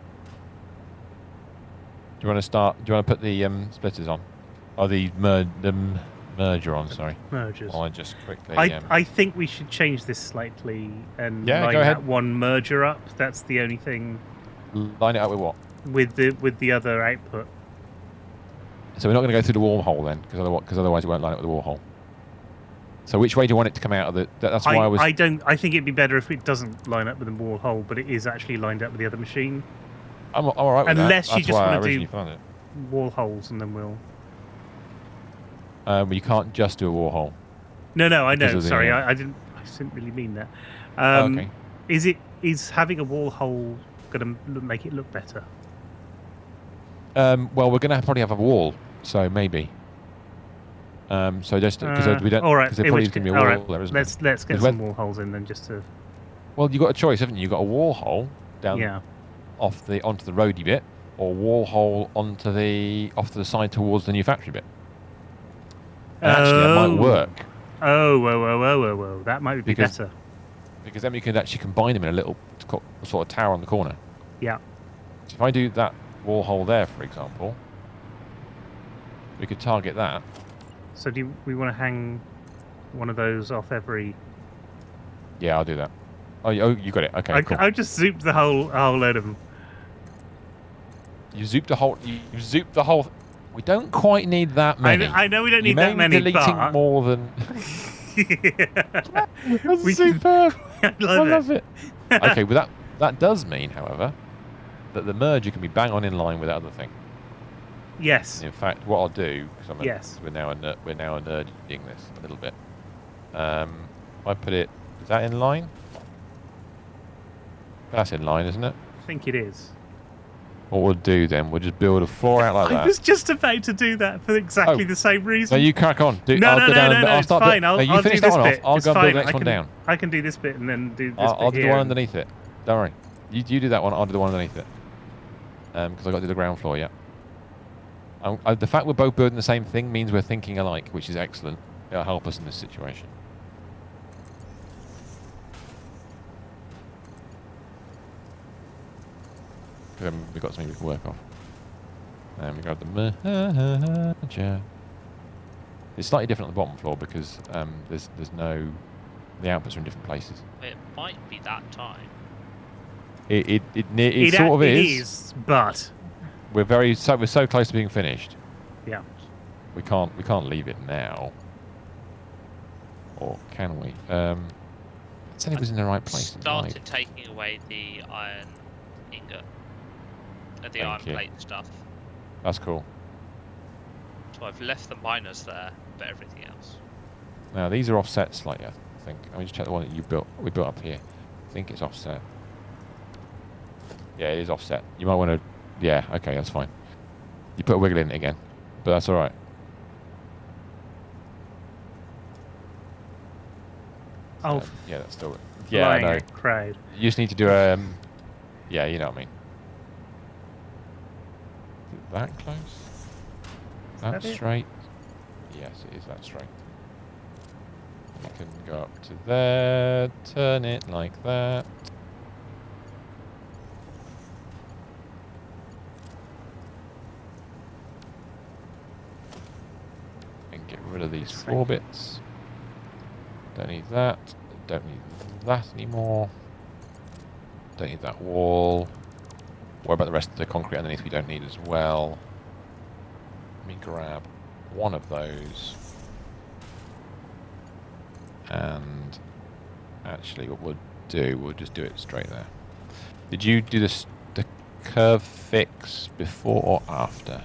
Do you want to put the splitters on? Or the merger on, sorry. Mergers. I'll just quickly... I think we should change this slightly and line that one merger up. That's the only thing. Line it up with what? With the other output. So we're not going to go through the wall hole then, because otherwise it won't line up with the wall hole. So which way do you want it to come out of the... That's why I was... I think it'd be better if it doesn't line up with the wall hole, but it is actually lined up with the other machine. I'm all right with that. Unless you That's just want to do wall holes, and then we'll... you can't just do a wall hole. No, I know. Sorry, I didn't really mean that. Okay. Is having a wall hole going to make it look better? Well, we're going to probably have a wall, so maybe. So just because we don't... All right. Because there probably is going to be a wall there, isn't there? Let's get some wall holes in then, just to... Well, you've got a choice, haven't you? You've got a wall hole down... Yeah. onto the roady bit, or wall hole off to the side towards the new factory bit. And actually, that might work. Whoa. That might be better. Because then we could actually combine them in a little sort of tower on the corner. Yeah. So if I do that wall hole there, for example, we could target that. So do we want to hang one of those off every... Yeah, I'll do that. Oh, you got it. Okay, cool. I just zooped the whole load of them. You zooped the whole... You zooped the whole... We don't quite need that many. I know we don't need that many, deleting but... more than... Yeah. That's superb. I love it. Okay, well that does mean, however, that the merger can be bang on in line with that other thing. Yes. In fact, what I'll do, because yes. we're now nerding this a little bit. I put it... Is that in line? That's in line, isn't it? I think it is. What we'll do then, we'll just build a floor out like that. I was just about to do that for exactly the same reason. No, you crack on. No, it's fine. I'll do this bit. I'll go and build the next one down. I can do this bit and then do this bit I'll do the one underneath it. Don't worry. You do that one, I'll do the one underneath it. Because I've got to do the ground floor, yeah. The fact we're both building the same thing means we're thinking alike, which is excellent. It'll help us in this situation. We've got something we can work off. And we grab the merger. It's slightly different on the bottom floor because there's no... The outputs are in different places. It might be that time. It sort of is. It is, but We're so close to being finished. Yeah. We can't leave it now. Or can we? It said it was in the right place. Started taking away the iron ingot. The iron plate stuff. That's cool. So I've left the miners there, but everything else. Now these are offset slightly, I think. Let me just check the one that we built up here. I think it's offset. Yeah, it is offset. You might want to... Yeah, okay, that's fine. You put a wiggle in it again, but that's all right. Oh, yeah, that's still... Yeah, I know. Crowd. You just need to do yeah, you know what I mean. Is it that close? That straight? Yes, it is that straight. You can go up to there, turn it like that. And get rid of these 4 bits. Don't need that. Don't need that anymore. Don't need that wall. What about the rest of the concrete underneath we don't need as well? Let me grab one of those. And actually what we'll do, we'll just do it straight there. Did you do the curve fix before or after?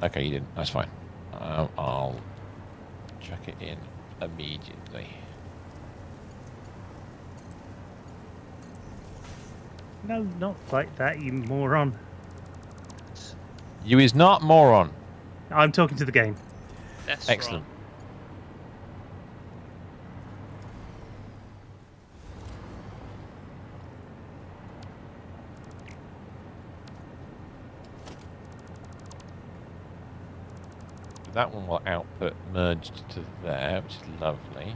Okay, you didn't. That's fine. I'll chuck it in immediately. No, not like that, you moron. You is not moron. I'm talking to the game. That's excellent. Wrong. That one will output merged to there, which is lovely.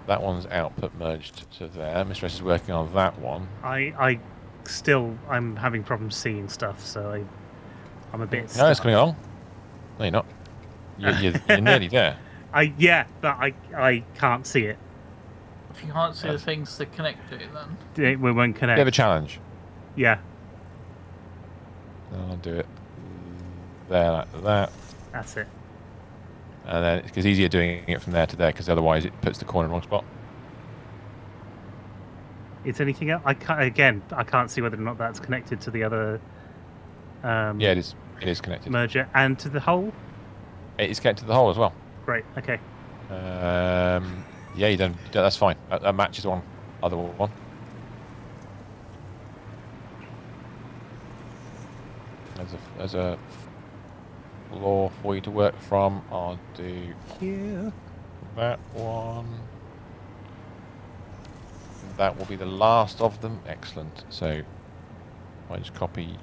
That one's output merged to there. Mistress is working on that one. I'm having problems seeing stuff, so I'm a bit. No, it's coming along. No, you're not. You're nearly there. Yeah, but I can't see it. If you can't see the things to connect to, then we won't connect. Bit of a challenge. Yeah. I'll do it there like that. That's it. And then it's easier doing it from there to there because otherwise it puts the corner in the wrong spot. Is anything else? I can't see whether or not that's connected to the other. Yeah, it is. It is connected. Merger and to the hole. It is connected to the hole as well. Great. Okay. Yeah, you don't. That's fine. That matches one. Other one. There's a floor for you to work from. I'll do here. That one. That will be the last of them. Excellent. So I just copy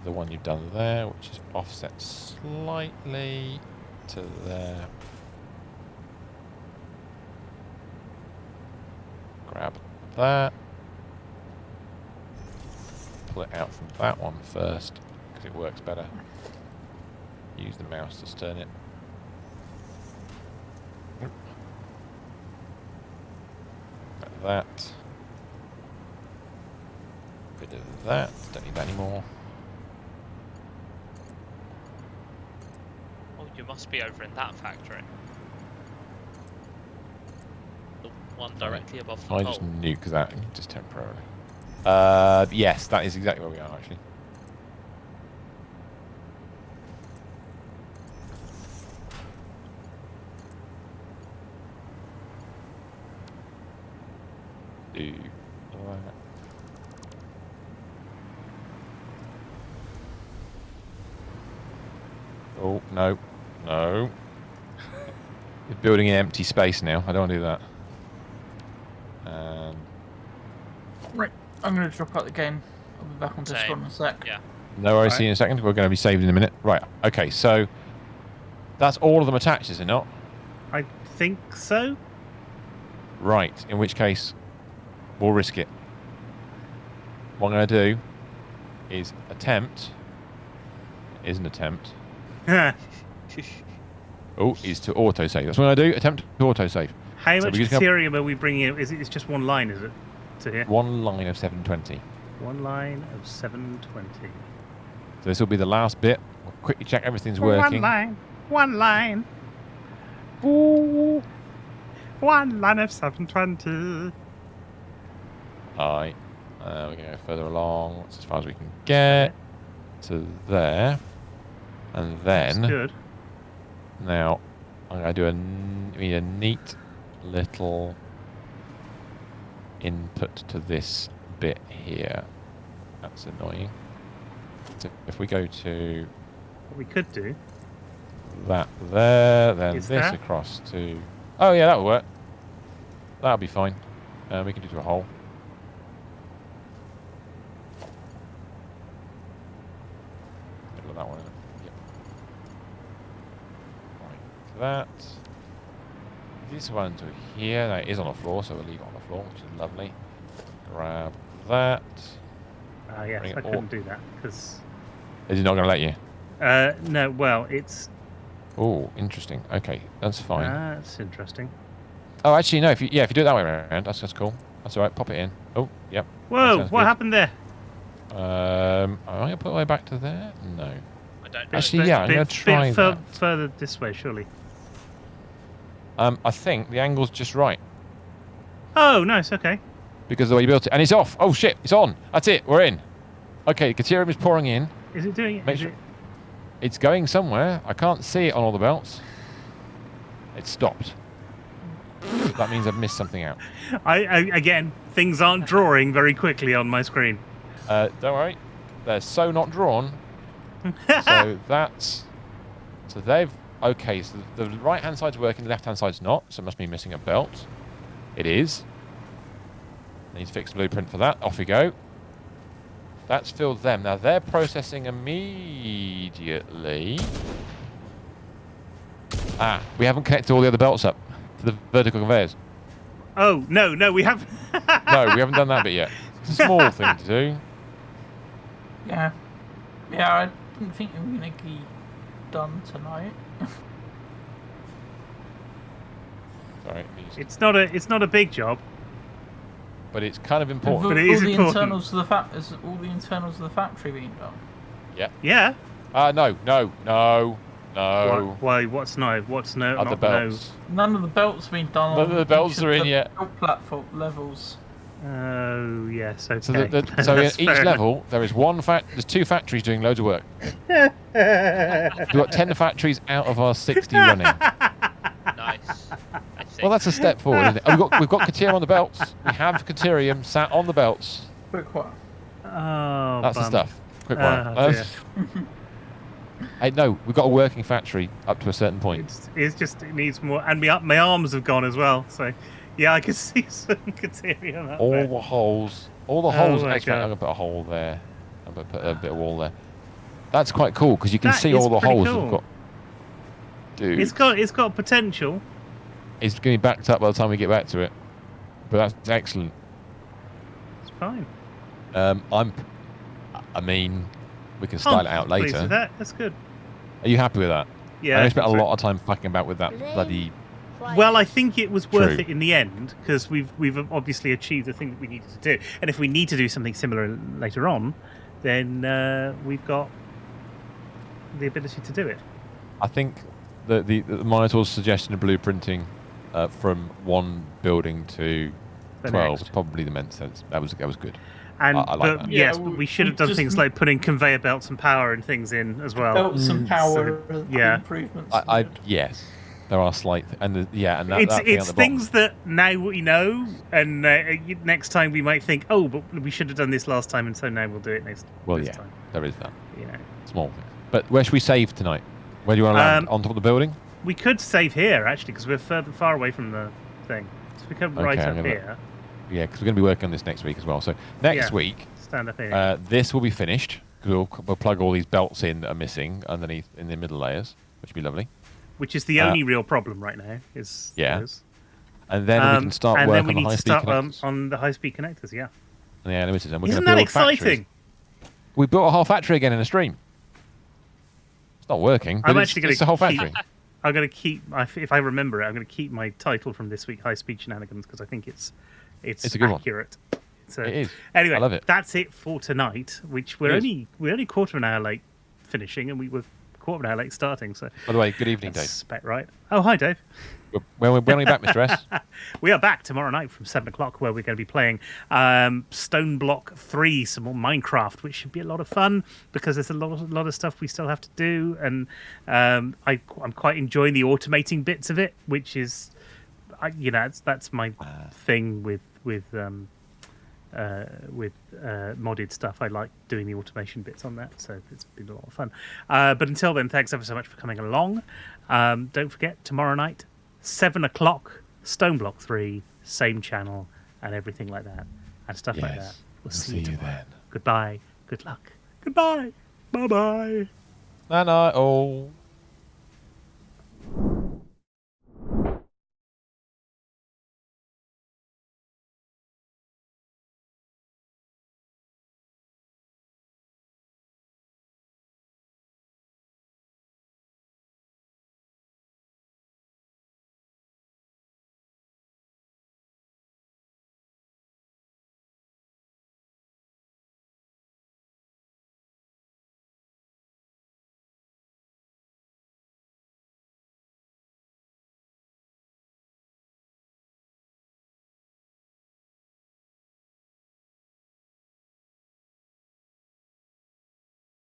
the one you've done there, which is offset slightly to there. Grab that. Pull it out from that one first because it works better. Use the mouse to turn it. Like that. Bit of that. Don't need that anymore. Oh, you must be over in that factory. The one directly above the I hole. just nuke that just temporarily. Yes, that is exactly where we are actually. Do that. Oh, no. No. You're building an empty space now. I don't want to do that. Right, I'm going to drop out the game. I'll be back on Discord in a sec. Yeah. No worries, see you in a second. We're going to be saved in a minute. Right, okay, so that's all of them attached, is it not? I think so. Right, in which case, we'll risk it. What I'm going to do is attempt, it is an attempt, Oh, is to autosave. That's what I do. Attempt to autosave. How much Ethereum are we bringing in? It's just one line, is it? To here? One line of 720. One line of 720. So this will be the last bit. We'll quickly check everything's working. One line. One line. Ooh. One line of 720. Alright. We're going to go further along. That's as far as we can get. To there. And then... That's good. Now, I'm going to do a neat little input to this bit here. That's annoying. So if we go to... What we could do... That there, then is this that? across to... Oh yeah, that'll work. That'll be fine. We can do a hole. Middle of that one, isn't it? Yep. Like that. This one to here. No, it is on the floor, so we'll leave it on the floor, which is lovely. Grab that. Yes, I couldn't do that because... Is he not going to let you? No, well, it's... Oh, interesting. Okay, that's fine. That's interesting. Oh, actually, no. If you do it that way around, that's cool. That's all right. Pop it in. Oh, yep. Whoa! What happened there? Am I going to put it way back to there? No. I don't know. Actually, yeah, I'm going to try that. Further this way, surely. I think the angle's just right. Oh, nice. Okay. Because of the way you built it, and it's off. Oh shit! It's on. That's it. We're in. Okay, Caterium is pouring in. Is it doing it? Make sure it's going somewhere. I can't see it on all the belts. It's stopped. That means I've missed something out. Again, things aren't drawing very quickly on my screen. Don't worry, they're so not drawn. So that's... So they've... Okay, so the right-hand side's working, the left-hand side's not, so it must be missing a belt. It is. Need to fix the blueprint for that. Off we go. That's filled them. Now they're processing immediately. Ah, we haven't connected all the other belts up to the vertical conveyors. Oh, no, we haven't. No, we haven't done that bit yet. It's a small thing to do. Yeah. Yeah, I didn't think it was going to be done tonight. Sorry. It's not a big job. But it's kind of important. But it is important. Internals of all the internals of the factory being done? Yeah. Yeah. No. Why? What's no? Other belts. No? None of the belts have been done. None of the belts are in yet. Platform levels. Oh yes. Okay. So, so in each level there is there's 2 factories doing loads of work. We've got 10 factories out of our 60 running. Nice. Well, that's a step forward, isn't it? Oh, we've got Caterium on the belts. We have Caterium sat on the belts. Quick one. Oh. That's the stuff. Quick one. Dear. Hey, no, we've got a working factory up to a certain point. It needs more, and my arms have gone as well. So, yeah, I can see some Caterium up there. The holes. All the holes. Actually, I'm God. gonna put a hole there. I'm gonna put a bit of wall there. That's quite cool because you can That see is all the pretty holes cool. we've got. Dude, It's got potential. it's going to be backed up by the time we get back to it, but that's excellent. It's fine. I mean, we can style it out Pleased later. with that. That's good. Are you happy with that? Yeah. I spent a lot of time fucking about with that bloody. Well, I think it was worth True. it in the end because we've obviously achieved the thing that we needed to do. And if we need to do something similar later on, then we've got the ability to do it. I think the Minotaur's suggestion of blueprinting from one building to The 12 next. was probably the meant sense. That was good. And I like that. yes, Yeah, but we should have done things like putting conveyor belts and power and things in as well. Belts and power yeah. improvements. Yes, there are slight and that It's thing at the bottom. things that now we know, and next time we might think, oh, but we should have done this last time, and so now we'll do it next. Well, this yeah, time. there is that Yeah. small thing. But where should we save tonight? Where do you want to land? On top of the building? We could save here actually because we're far away from the thing. So we could right up here. Yeah, because we're going to be working on this next week as well. So next week, stand up here. this will be finished. We'll plug all these belts in that are missing underneath in the middle layers, which will be lovely. Which is the only real problem right now. Is those. And then we can start working on the high-speed connectors. On the high-speed connectors, yeah. Yeah, and we're Isn't going to that build exciting? factories. We built a whole factory again in a stream. not working, but it's the whole factory. I'm going to keep, if I remember it, I'm going to keep my title from this week, High Speed Shenanigans, because I think it's a good accurate. So, it is. Anyway, I love it. That's it for tonight, which we're only quarter of an hour late finishing, and we were quarter of an hour late starting. So, by the way, good evening, Dave. Spec right. Oh, hi, Dave. When are we back, Mr. S? We are back tomorrow night from 7 o'clock, where we're going to be playing Stone Block 3, some more Minecraft, which should be a lot of fun because there's a lot of stuff we still have to do, and I'm quite enjoying the automating bits of it, which is, that's my thing with modded stuff. I like doing the automation bits on that, so it's been a lot of fun. But until then, thanks ever so much for coming along. Don't forget, tomorrow night, 7 o'clock, Stone Block 3, same channel, and everything like that, and stuff like that. We'll see you tomorrow. Then. Goodbye. Good luck. Goodbye. Bye-bye. Night-night, all.